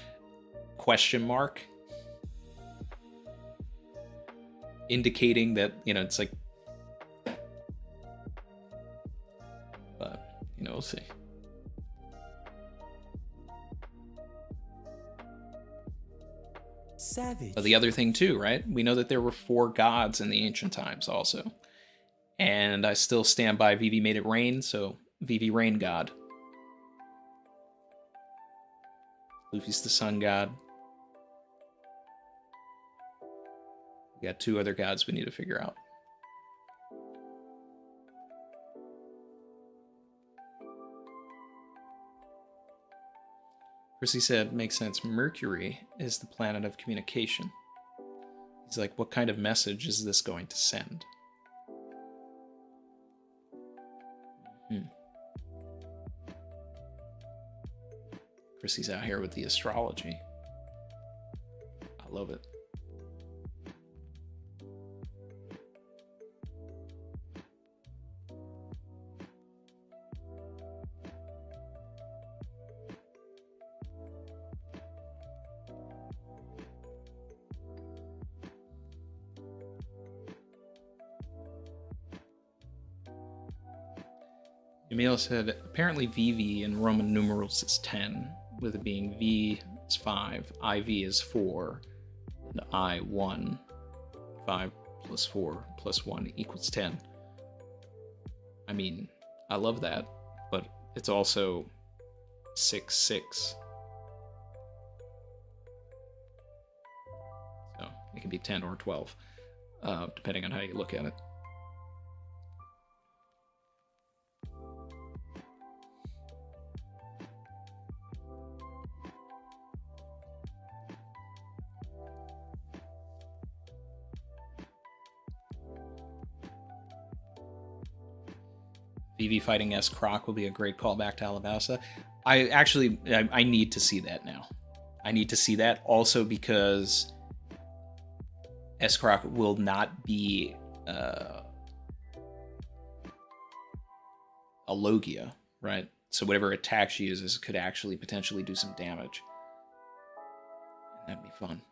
question mark, indicating that, you know, it's like, but, you know, we'll see. Savage. But the other thing too, right? We know that there were 4 gods in the ancient times also. And I still stand by Vivi made it rain, so Vivi rain god. Luffy's the sun god. We got 2 other gods we need to figure out. Chrissy said, makes sense. Mercury is the planet of communication. He's like, what kind of message is this going to send? Chrissy's out here with the astrology. I love it. Emil said, apparently VV in Roman numerals is 10, with it being V is 5, IV is 4, and I 1. 5 plus 4 plus 1 equals 10. I mean, I love that, but it's also 6, 6. So it can be 10 or 12, depending on how you look at it. VV fighting S Croc will be a great callback to Alabasta. I need to see that now. I need to see that also because S Croc will not be a Logia, right? So whatever attack she uses could actually potentially do some damage. That'd be fun.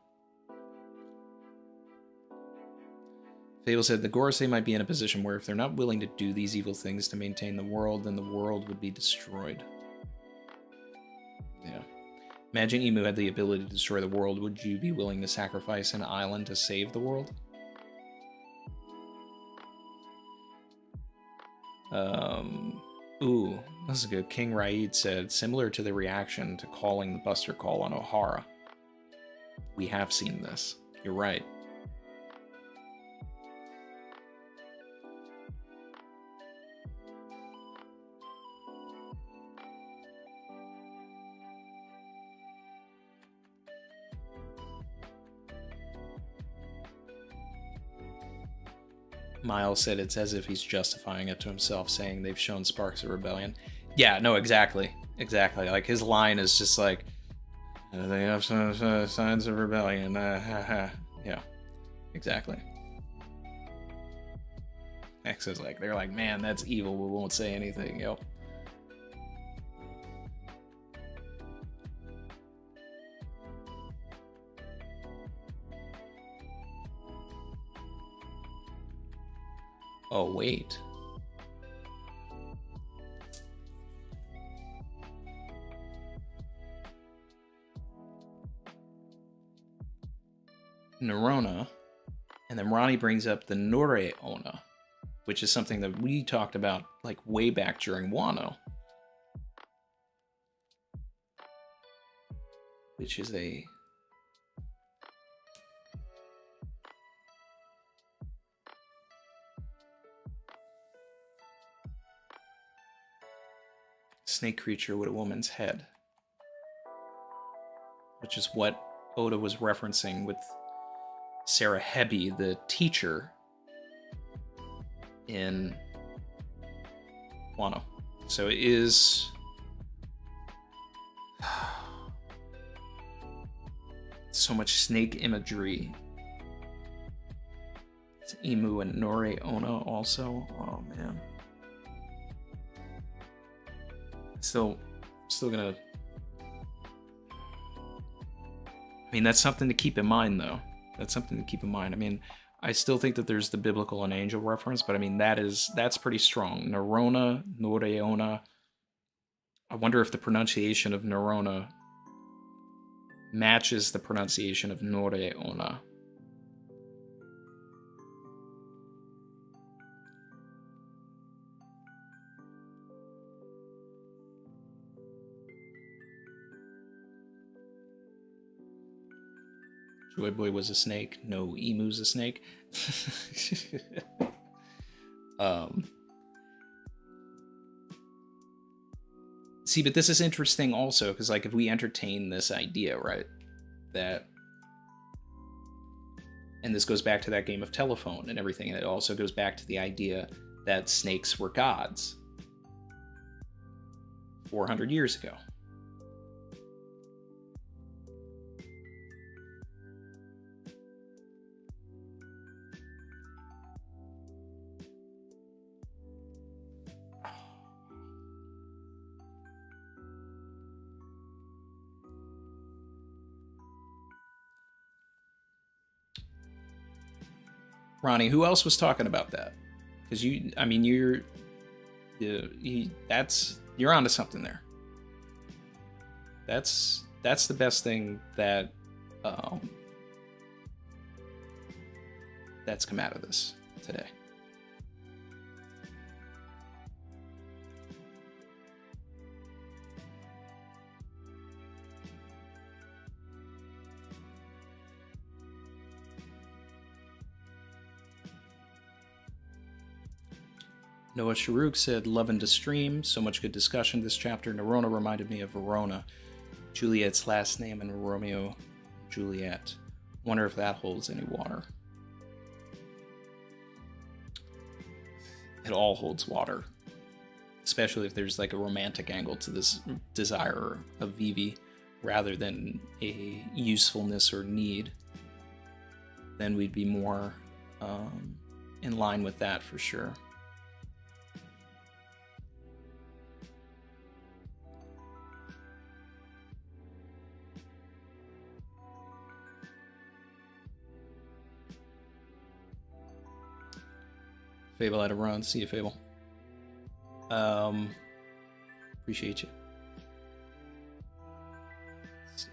Fable said, the Gorosei might be in a position where if they're not willing to do these evil things to maintain the world, then the world would be destroyed. Yeah. Imagine Emu had the ability to destroy the world. Would you be willing to sacrifice an island to save the world? Ooh, this is good. King Raid said, similar to the reaction to calling the Buster Call on Ohara. We have seen this. You're right. Miles said it's as if he's justifying it to himself, saying they've shown sparks of rebellion. Yeah, no, exactly. Exactly. Like, his line is just like, they have some signs of rebellion. Yeah, exactly. X is like, they're like, man, that's evil. We won't say anything. Yep. Oh, wait. Nerona, and then Ronnie brings up the Noreona, which is something that we talked about like way back during Wano, which is a snake creature with a woman's head, which is what Oda was referencing with Sarah Hebe, the teacher in Wano. So it is... so much snake imagery. It's Emu and Nore Ona also. Oh man. Still gonna... I mean, that's something to keep in mind, though. That's something to keep in mind. I mean, I still think that there's the biblical and angel reference, but I mean, that's pretty strong. Nerona, Noreona. I wonder if the pronunciation of Nerona matches the pronunciation of Noreona. Joy Boy was a snake. No, Emu's a snake. See, but this is interesting also, because like if we entertain this idea, right, that, and this goes back to that game of telephone and everything, and it also goes back to the idea that snakes were gods 400 years ago. Ronnie, who else was talking about that? Because I mean, you're onto something there. That's the best thing that that's come out of this today. Noah Sharuk said, loving to stream. So much good discussion this chapter. Nerona reminded me of Verona, Juliet's last name, and Romeo and Juliet. Wonder if that holds any water. It all holds water. Especially if there's like a romantic angle to this desire of Vivi rather than a usefulness or need. Then we'd be more in line with that for sure. Fable had a run. See you, Fable. Appreciate you. Let's see.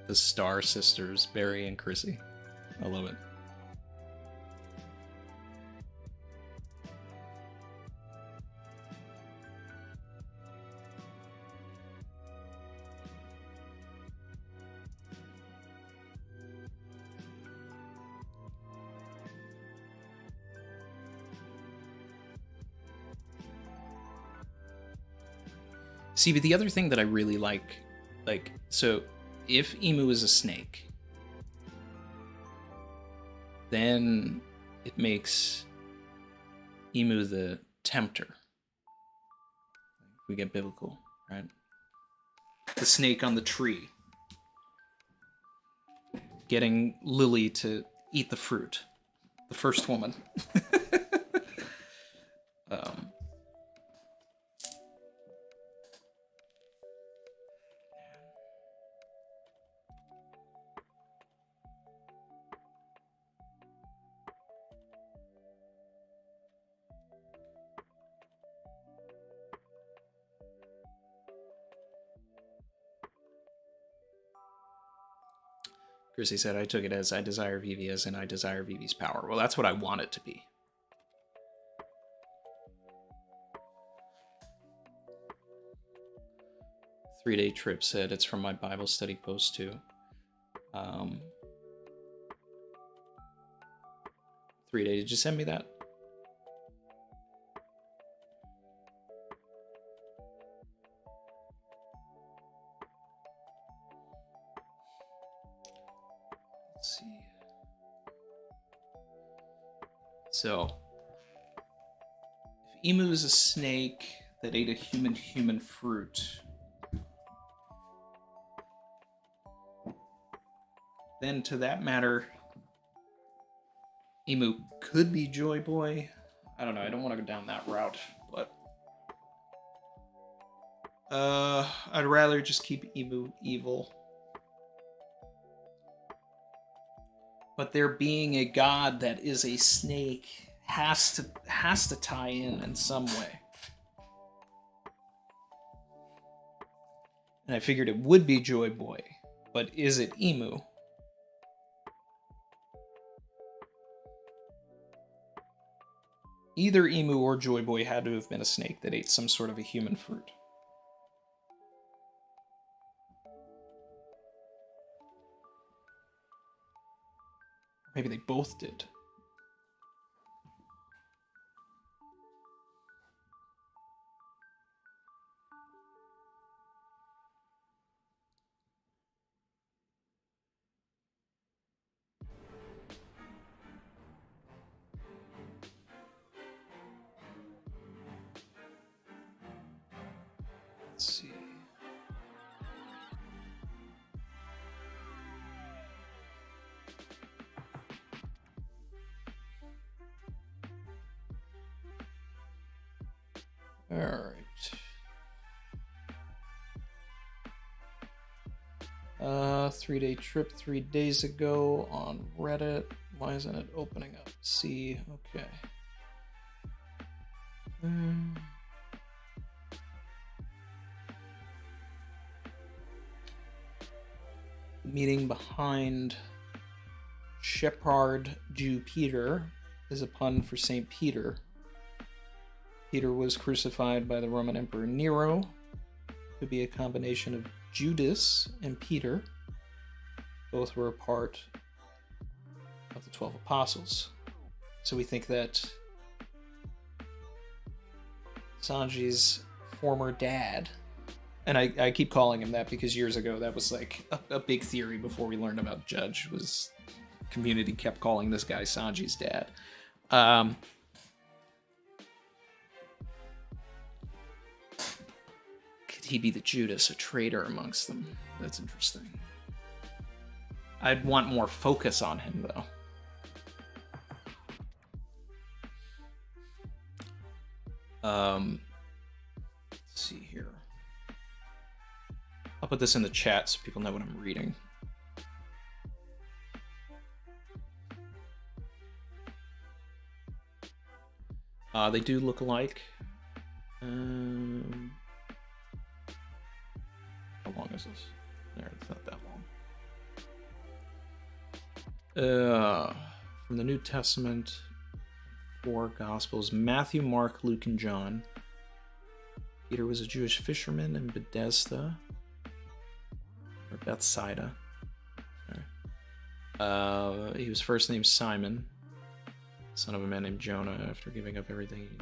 The Star Sisters, Barry and Chrissy. I love it. See, but the other thing that I really like, so if Emu is a snake, then it makes Emu the tempter. We get biblical, right? The snake on the tree, getting Lily to eat the fruit, the first woman. Chrissy said, I took it as I desire Vivi as in I desire Vivi's power. Well, that's what I want it to be. 3-Day Trip said it's from my Bible study post too. 3-Day, did you send me that? Let's see. So, if Emu is a snake that ate a human fruit, then to that matter, Emu could be Joy Boy. I don't know, I don't want to go down that route, but I'd rather just keep Emu evil. But there being a god that is a snake has to tie in some way. And I figured it would be Joy Boy, but is it Emu? Either Emu or Joy Boy had to have been a snake that ate some sort of a human fruit. Maybe they both did. Let's see. All right. 3-Day Trip 3 days ago on Reddit. Why isn't it opening up? See, okay. Meaning behind Shepherd Jew Peter is a pun for St. Peter. Peter was crucified by the Roman Emperor Nero. Could be a combination of Judas and Peter. Both were a part of the 12 apostles. So we think that Sanji's former dad, and I keep calling him that because years ago that was like a big theory before we learned about Judge, was community kept calling this guy Sanji's dad. Could he be the Judas, a traitor amongst them? That's interesting. I'd want more focus on him, though. Let's see here. I'll put this in the chat so people know what I'm reading. They do look alike. How long is this? There, it's not that long. From the New Testament, 4 Gospels: Matthew, Mark, Luke, and John. Peter was a Jewish fisherman in Bethesda, or Bethsaida. Sorry. He was first named Simon, son of a man named Jonah. After giving up everything in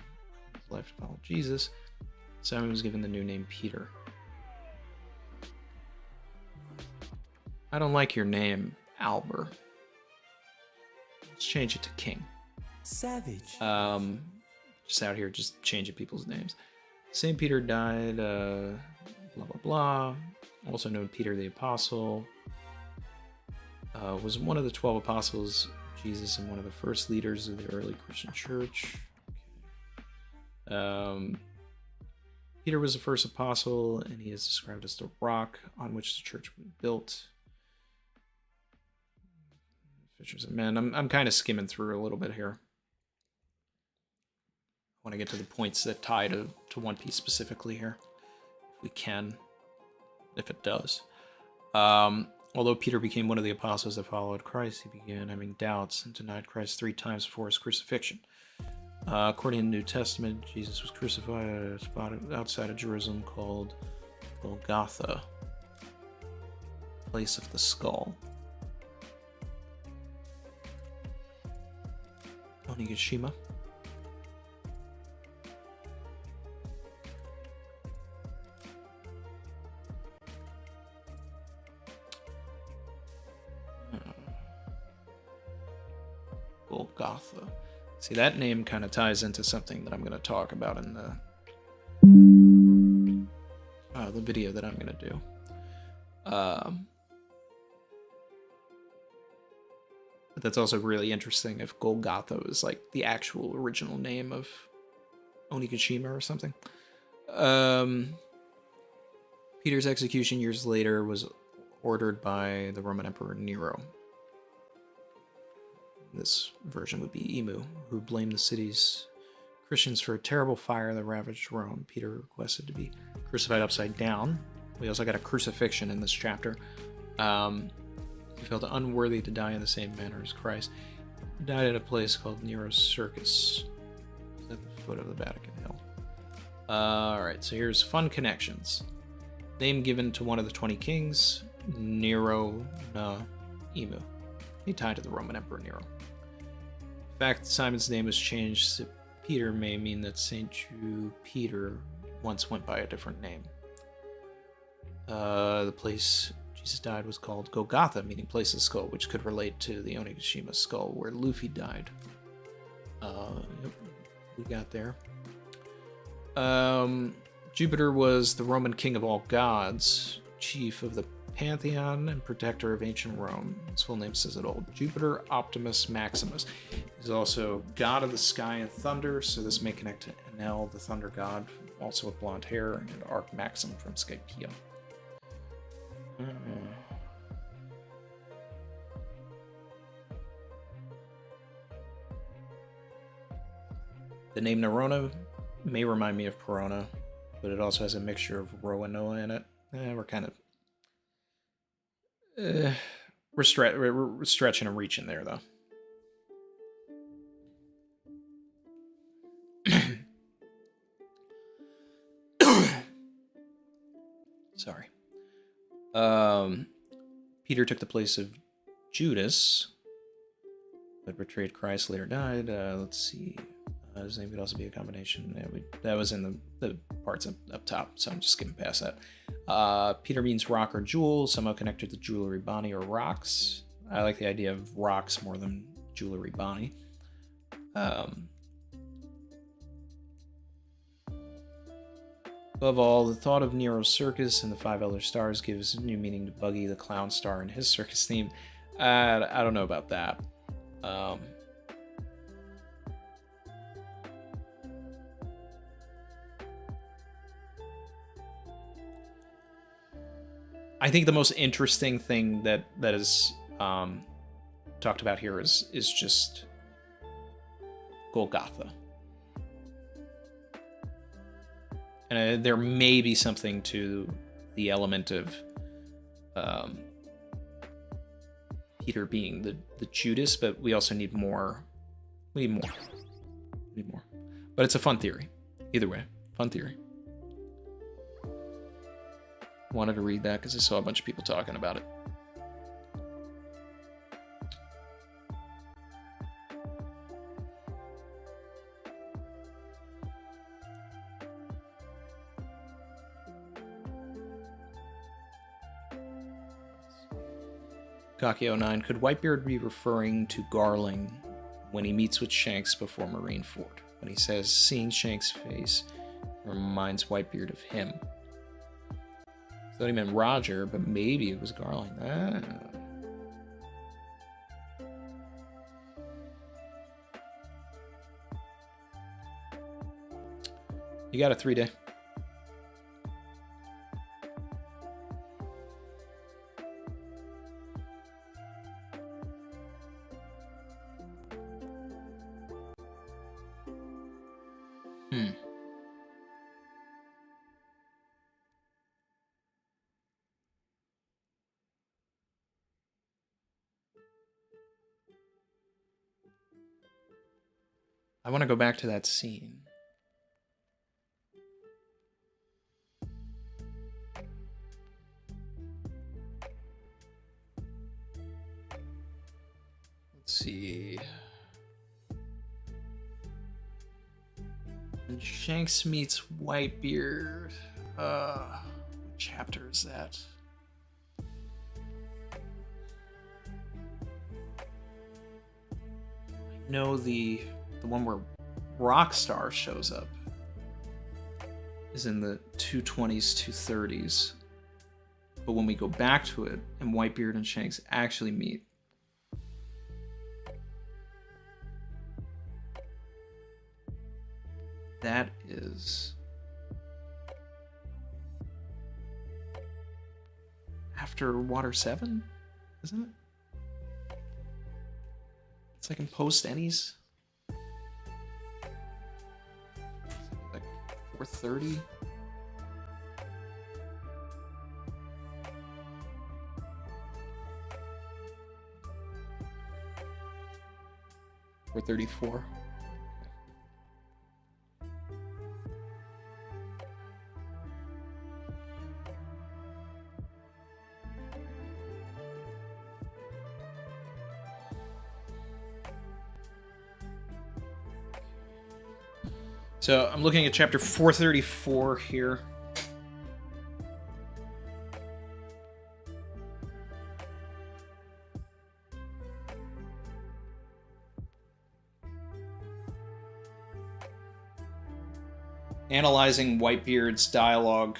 his life to follow Jesus, Simon was given the new name Peter. I don't like your name, Albert. Let's change it to King. Savage. Just out here, just changing people's names. St. Peter died, blah, blah, blah. Also known Peter the Apostle. Was one of the 12 apostles of Jesus and one of the first leaders of the early Christian church. Okay. Peter was the first apostle, and he is described as the rock on which the church was built. Fishers of men. I'm kind of skimming through a little bit here. I want to get to the points that tie to One Piece specifically here, if we can, if it does. Although Peter became one of the apostles that followed Christ, he began having doubts and denied Christ 3 times before his crucifixion. According to the New Testament, Jesus was crucified at a spot outside of Jerusalem called Golgotha. Place of the skull. Onigashima. Golgotha. See, that name kind of ties into something that I'm going to talk about in the video that I'm going to do. But that's also really interesting if Golgotha was like the actual original name of Onigashima or something. Peter's execution years later was ordered by the Roman Emperor Nero. This version would be Emu, who blamed the city's Christians for a terrible fire that ravaged Rome. Peter requested to be crucified upside down. We also got a crucifixion in this chapter. He felt unworthy to die in the same manner as Christ. He died at a place called Nero's Circus at the foot of the Vatican Hill. Alright, so here's fun connections. Name given to one of the 20 kings, Nero na Emu. He tied to the Roman Emperor Nero. The fact that Simon's name was changed to Peter may mean that St. Jew Peter once went by a different name. The place Jesus died was called Golgotha, meaning place of skull, which could relate to the Onigashima skull where Luffy died. We got there. Jupiter was the Roman king of all gods, chief of the pantheon and protector of ancient Rome. His full name says it all. Jupiter Optimus Maximus. He's also god of the sky and thunder, so this may connect to Enel, the thunder god, also with blonde hair, and Arc Maxim from Skypiea. The name Nerona may remind me of Perona, but it also has a mixture of Roanoa in it. We're kind of... we're stretching and reaching there, though. Sorry. Peter took the place of Judas, but betrayed Christ, later died. Let's see. His name could also be a combination. Yeah, that was in the parts up top, so I'm just skipping past that. Peter means rock or jewel, somehow connected to jewelry Bonnie or rocks. I like the idea of rocks more than jewelry Bonnie. Above all, the thought of Nero's circus and the 5 elder stars gives new meaning to Buggy the clown star and his circus theme. I don't know about that. I think the most interesting thing that is talked about here is just Golgotha. And there may be something to the element of Peter being the Judas, but we also need more. We need more. But it's a fun theory. Either way, fun theory. Wanted to read that because I saw a bunch of people talking about it. Kaki09, could Whitebeard be referring to Garling when he meets with Shanks before Marineford? When he says, seeing Shanks' face reminds Whitebeard of him. I thought he meant Roger, but maybe it was Garling. You got a 3-day. I want to go back to that scene. see. And Shanks meets Whitebeard. What chapter is that? I know the one where Rockstar shows up is in the 220s, 230s. But when we go back to it and Whitebeard and Shanks actually meet, that is after Water 7, isn't it? It's like in post Ennies. Like 430. Or 34. So I'm looking at chapter 434 here. Analyzing Whitebeard's dialogue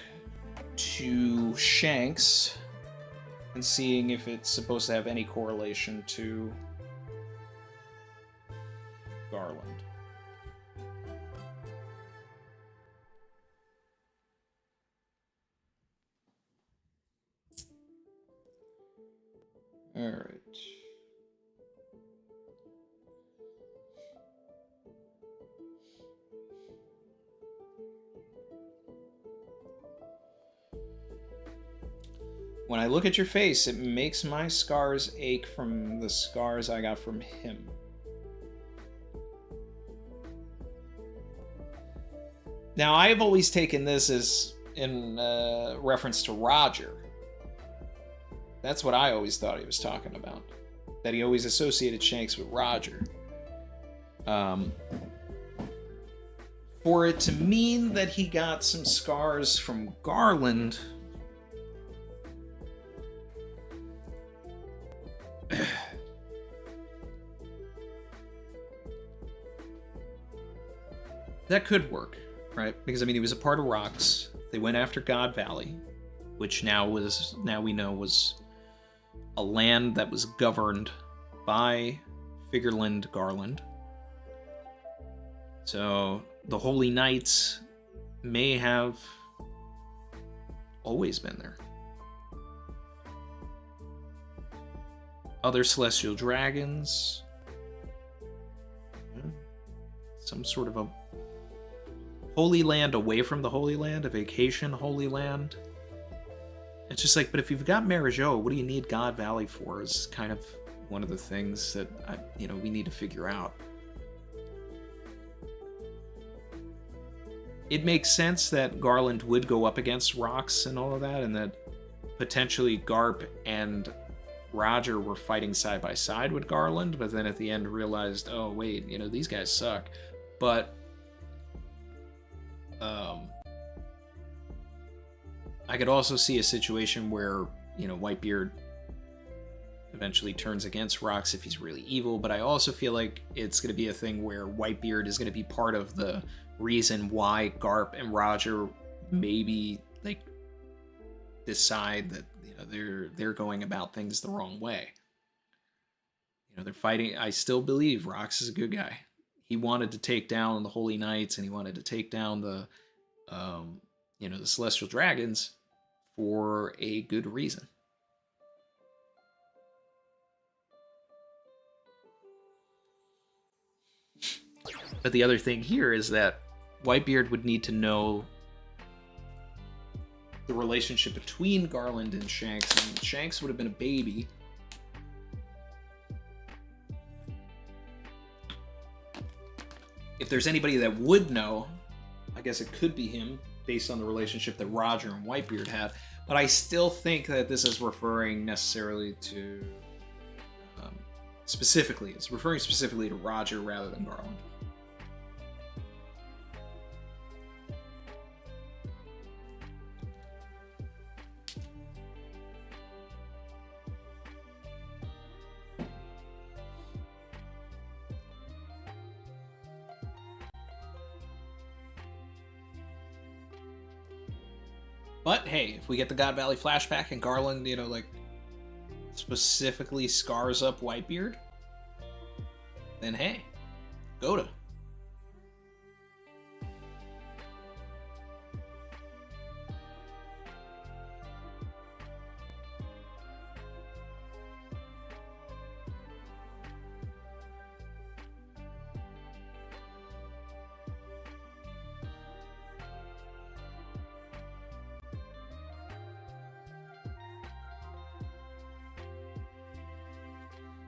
to Shanks and seeing if it's supposed to have any correlation to Garland. All right. When I look at your face, it makes my scars ache from the scars I got from him. Now, I've always taken this as in reference to Roger. That's what I always thought he was talking about. That he always associated Shanks with Roger. For it to mean that he got some scars from Garland... that could work, right? Because, I mean, he was a part of Rocks. They went after God Valley, which now we know was a land that was governed by Figureland Garland. So the Holy Knights may have always been there. Other celestial dragons. Some sort of a Holy Land away from the Holy Land, a vacation Holy Land. It's just like, but if you've got Marigeau, what do you need God Valley for? Is kind of one of the things that we need to figure out. It makes sense that Garland would go up against Rocks and all of that, and that potentially Garp and Roger were fighting side by side with Garland, but then at the end realized, oh wait, these guys suck. But I could also see a situation where, Whitebeard eventually turns against Rocks if he's really evil, but I also feel like it's going to be a thing where Whitebeard is going to be part of the reason why Garp and Roger maybe decide that they're going about things the wrong way. They're fighting. I still believe Rocks is a good guy. He wanted to take down the Holy Knights, and he wanted to take down the the Celestial Dragons for a good reason. But the other thing here is that Whitebeard would need to know the relationship between Garland and Shanks, and Shanks would have been a baby. If there's anybody that would know, I guess it could be him, based on the relationship that Roger and Whitebeard had. But I still think that this is referring necessarily to Specifically, it's referring specifically to Roger rather than Garland. But hey, if we get the God Valley flashback and Garland, you know, like, specifically scars up Whitebeard, then hey, go to.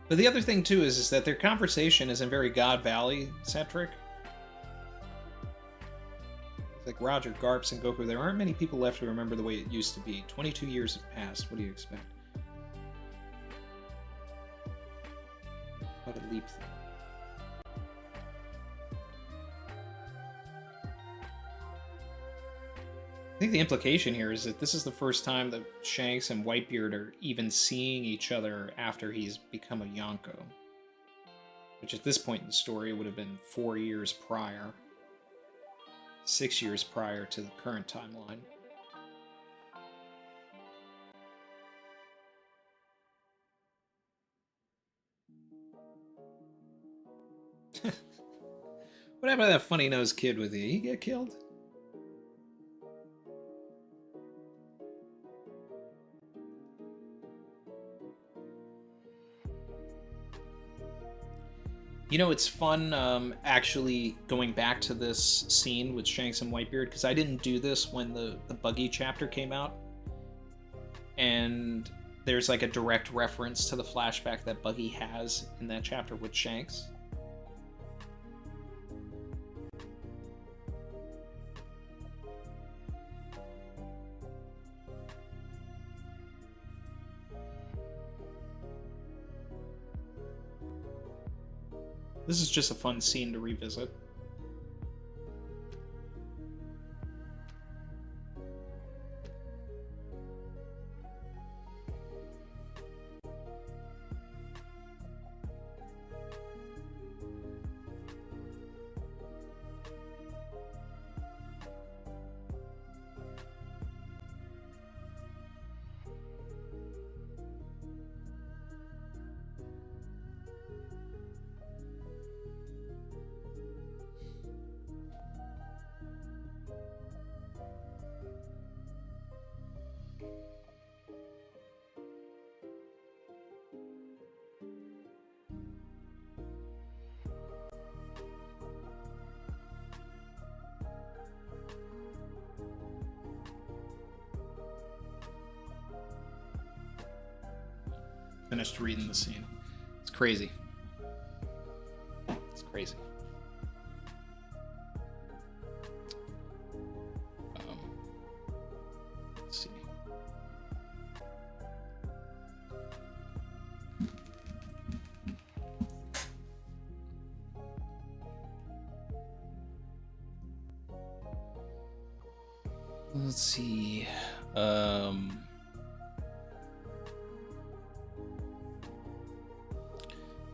But the other thing, too, is that their conversation isn't very God Valley-centric. It's like Roger, Garps, and Goku. There aren't many people left who remember the way it used to be. 22 years have passed. What do you expect? What a leap. I think the implication here is that this is the first time that Shanks and Whitebeard are even seeing each other after he's become a Yonko. Which at this point in the story would have been 4 years prior. 6 years prior to the current timeline. What happened to that funny-nosed kid with you? He get killed? You know, it's fun actually going back to this scene with Shanks and Whitebeard, because I didn't do this when the Buggy chapter came out. And there's like a direct reference to the flashback that Buggy has in that chapter with Shanks. This is just a fun scene to revisit. Finished reading the scene. It's crazy. It's crazy. Let's see. Let's see.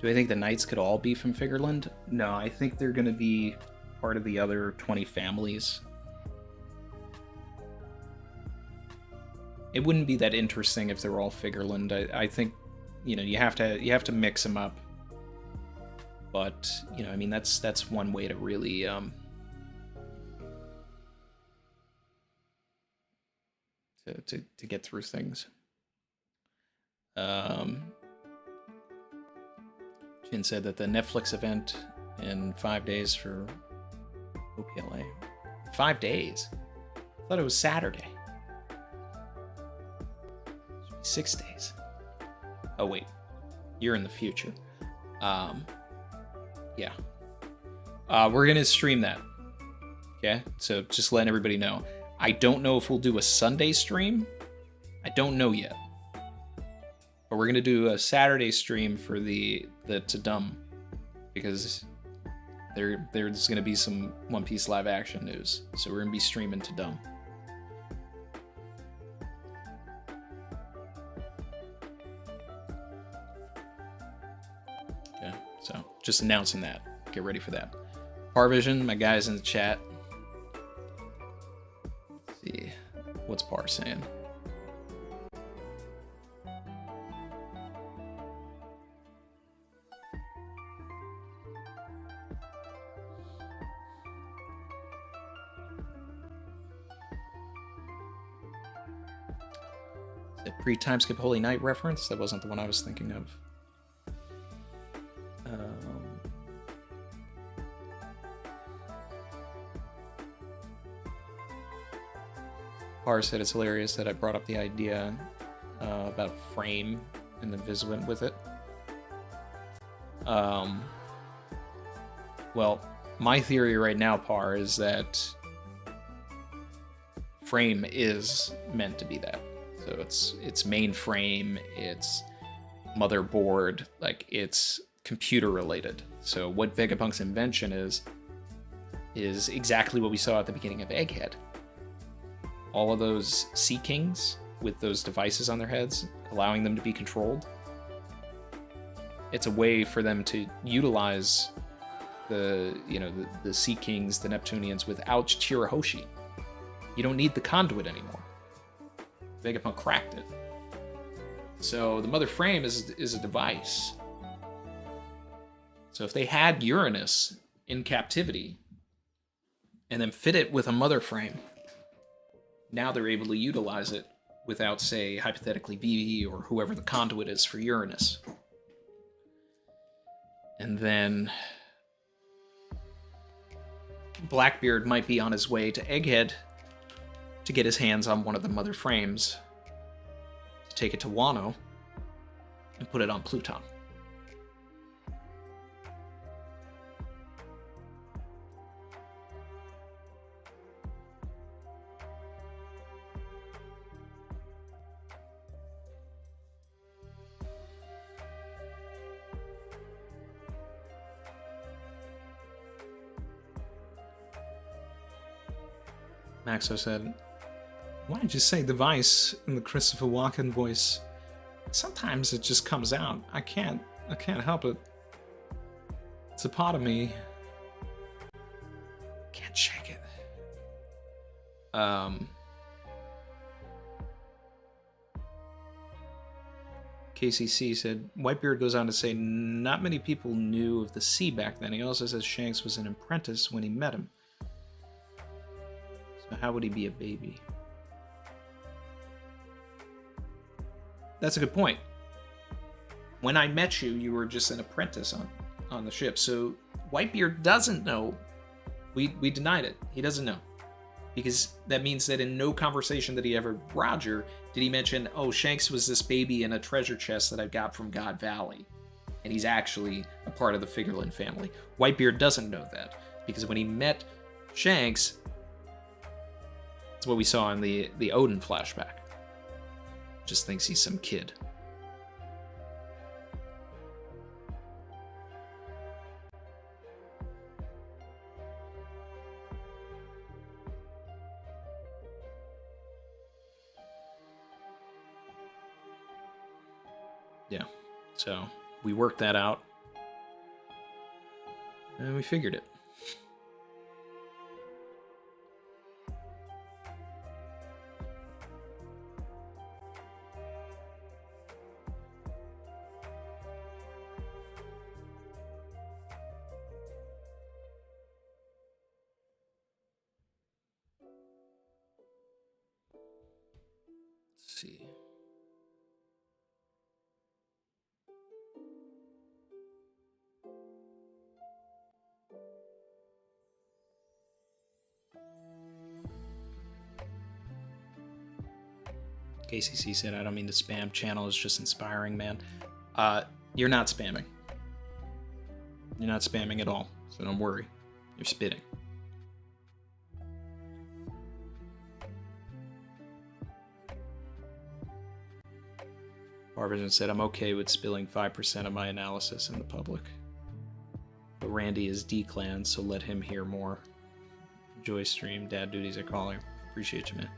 Do I think the Knights could all be from Figureland? No, I think they're going to be part of the other 20 families. It wouldn't be that interesting if they were all Figureland. I think, you know, you have to mix them up. But, you know, I mean, that's one way to really to get through things. Jin said that the Netflix event in 5 days for OPLA. 5 days? I thought it was Saturday. It should be 6 days. Oh wait, you're in the future. Yeah. We're gonna stream that. Okay, so just letting everybody know. I don't know if we'll do a Sunday stream. I don't know yet. But we're gonna do a Saturday stream for the Tudum, because there's gonna be some One Piece live action news. So we're gonna be streaming Tudum. Okay, so just announcing that. Get ready for that. Parvision, my guys in the chat. Let's see, what's Par saying? The pre-time skip Holy Night reference? That wasn't the one I was thinking of. Par said it's hilarious that I brought up the idea about frame and the Visuant with it. Well, my theory right now, Par, is that frame is meant to be that. So it's mainframe, it's motherboard, like it's computer related. So what Vegapunk's invention is exactly what we saw at the beginning of Egghead. All of those Sea Kings with those devices on their heads, allowing them to be controlled. It's a way for them to utilize the Sea Kings, the Neptunians, without Chirahoshi. You don't need the conduit anymore. Vegapunk cracked it. So the mother frame is a device. So if they had Uranus in captivity and then fit it with a mother frame, now they're able to utilize it without, say, hypothetically Vivi or whoever the conduit is for Uranus. And then Blackbeard might be on his way to Egghead to get his hands on one of the mother frames, to take it to Wano, and put it on Pluton. Maxo said, "Why did you say device in the Christopher Walken voice? Sometimes it just comes out. I can't help it. It's a part of me. Can't shake it." KCC said, Whitebeard goes on to say, not many people knew of the sea back then. He also says Shanks was an apprentice when he met him. So how would he be a baby? That's a good point. When I met you, you were just an apprentice on the ship. So Whitebeard doesn't know. We denied it. He doesn't know. Because that means that in no conversation that he ever Roger did he mention, oh, Shanks was this baby in a treasure chest that I got from God Valley. And he's actually a part of the Figureland family. Whitebeard doesn't know that. Because when he met Shanks, that's what we saw in the Odin flashback. Just thinks he's some kid. Yeah, so we worked that out, and we figured it. Let's see. KCC said, I don't mean to spam. Channel is just inspiring, man. You're not spamming. You're not spamming at all, so don't worry. You're spitting. Parvision said, I'm okay with spilling 5% of my analysis in the public. But Randy is D-clan, so let him hear more. Enjoy stream. Dad duties are calling. Appreciate you, man.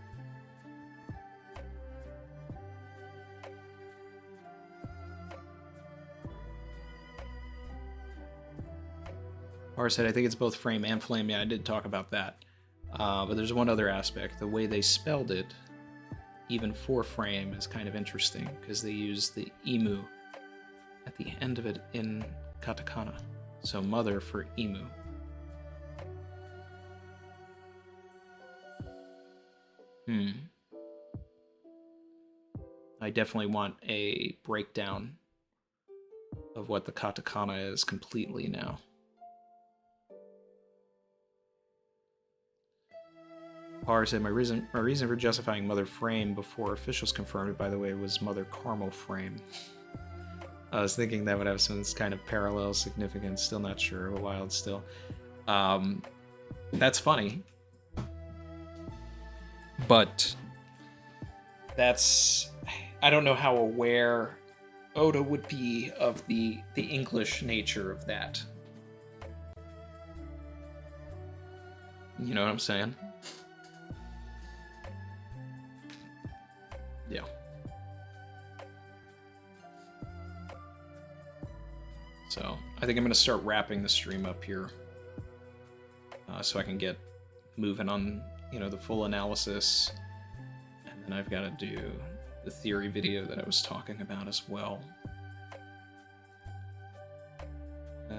Par said, I think it's both frame and flame. Yeah, I did talk about that. But there's one other aspect. The way they spelled it, even for frame, is kind of interesting because they use the emu at the end of it in katakana. So mother for emu. I definitely want a breakdown of what the katakana is completely now. Par said, my reason for justifying Mother Frame before officials confirmed it, by the way, was Mother Carmel Frame. I was thinking that would have some kind of parallel significance. Still not sure. Wild still. That's funny. But that's... I don't know how aware Oda would be of the English nature of that. You know what I'm saying? Yeah. So, I think I'm going to start wrapping the stream up here. So I can get moving on, you know, the full analysis. And then I've got to do the theory video that I was talking about as well. So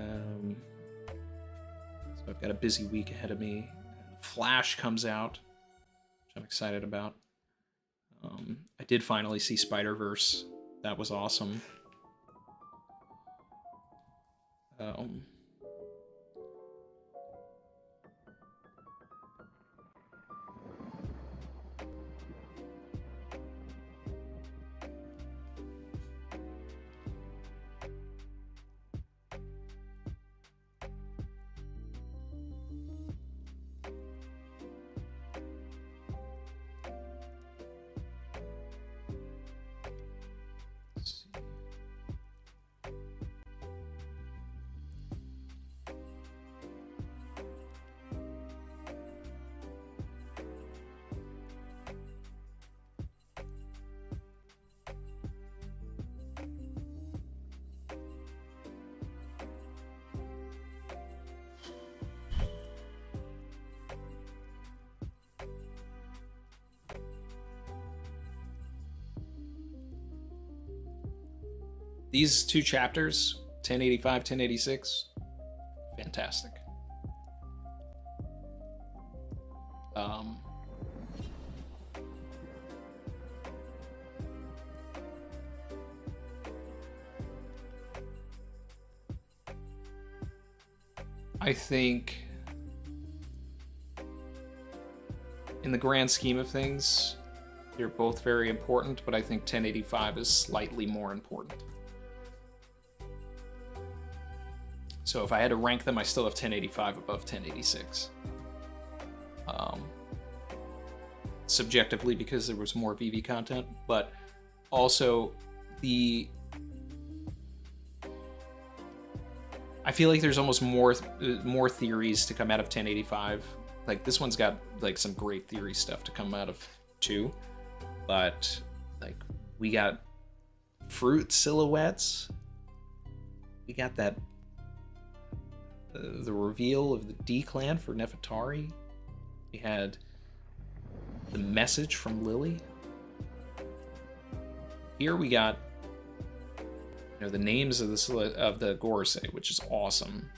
I've got a busy week ahead of me. Flash comes out, which I'm excited about. I did finally see Spider-Verse. That was awesome. These two chapters, 1085, 1086, fantastic. I think in the grand scheme of things, they're both very important, but I think 1085 is slightly more important. So if I had to rank them, I still have 1085 above 1086. Subjectively, because there was more VV content, but also I feel like there's almost more theories to come out of 1085. Like this one's got like some great theory stuff to come out of too, but like we got fruit silhouettes. We got that. The reveal of the D-Clan for Nefertari. We had the message from Lily. Here we got, you know, the names of the Gorosei, which is awesome.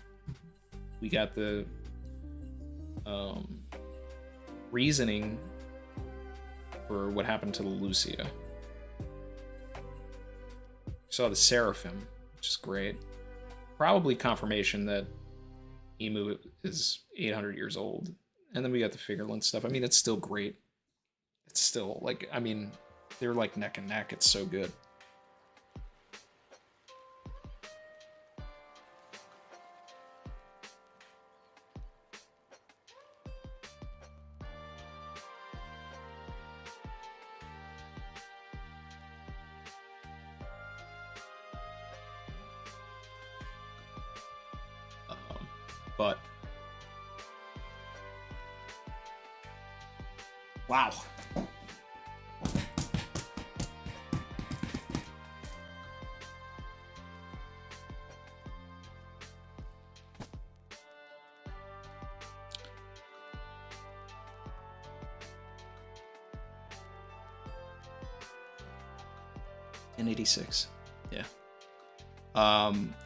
We got the reasoning for what happened to the Lucia. We saw the Seraphim, which is great. Probably confirmation that Emu is 800 years old. And then we got the Figureland stuff. I mean, it's still great. It's still, like, I mean, they're like neck and neck. It's so good. But wow. In 86. Yeah.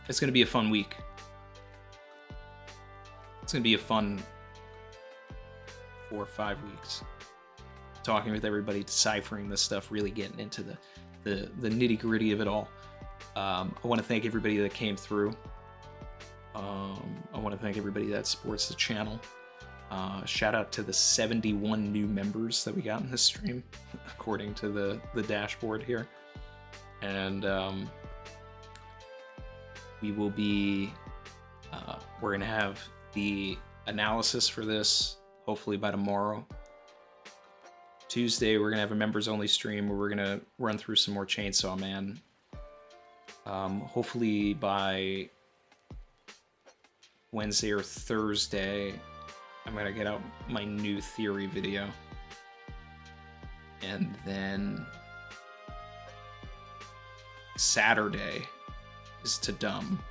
It's gonna be a fun week. It's gonna be a fun 4 or 5 weeks. Talking with everybody, deciphering this stuff, really getting into the nitty-gritty of it all. I want to thank everybody that came through. I want to thank everybody that supports the channel. Shout out to the 71 new members that we got in this stream, according to the dashboard here. And we will be, we're going to have the analysis for this hopefully by tomorrow. Tuesday, we're going to have a members only stream where we're going to run through some more Chainsaw Man. Hopefully by Wednesday or Thursday, I'm going to get out my new theory video. And then Saturday is To Dumb.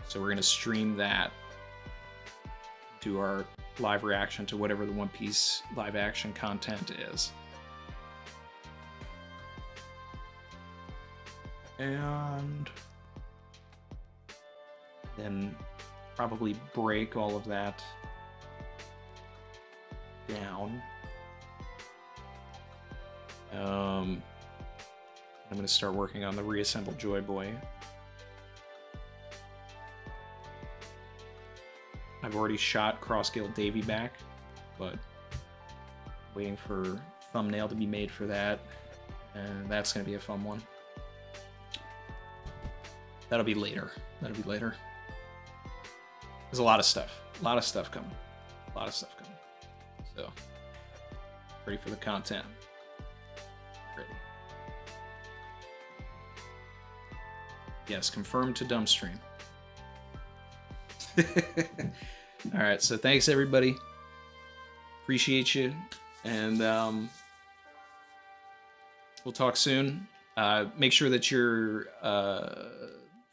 So we're going to stream that, do our live reaction to whatever the One Piece live action content is. And then probably break all of that down. I'm going to start working on the reassembled Joy Boy. I've already shot Cross-Guild Davy back, but waiting for thumbnail to be made for that, and that's going to be a fun one. That'll be later. That'll be later. There's a lot of stuff. A lot of stuff coming. A lot of stuff coming. So, ready for the content. Ready. Yes, confirmed To Dumb stream. All right, so thanks everybody. Appreciate you, and we'll talk soon. Make sure that you're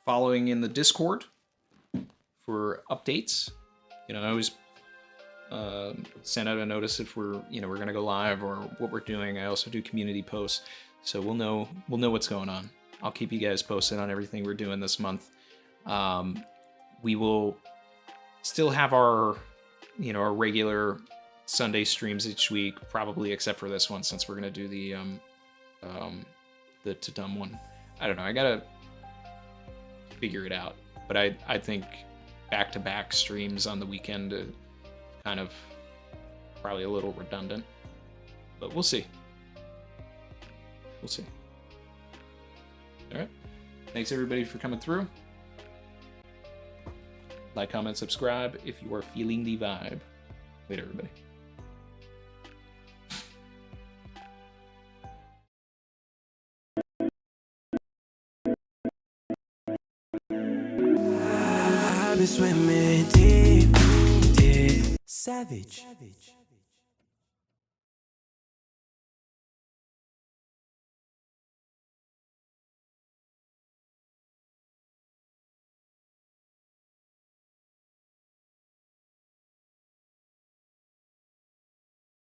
following in the Discord for updates. You know, I always send out a notice if we're gonna go live or what we're doing. I also do community posts, so we'll know what's going on. I'll keep you guys posted on everything we're doing this month. We will still have our our regular Sunday streams each week, probably except for this one, since we're gonna do the To Dumb one. I don't know. I gotta figure it out. But I think back-to-back streams on the weekend kind of probably a little redundant. But we'll see. We'll see. All right. Thanks everybody for coming through. Like, comment, subscribe if you are feeling the vibe. Later, everybody. I've been swimming deep, deep. Savage.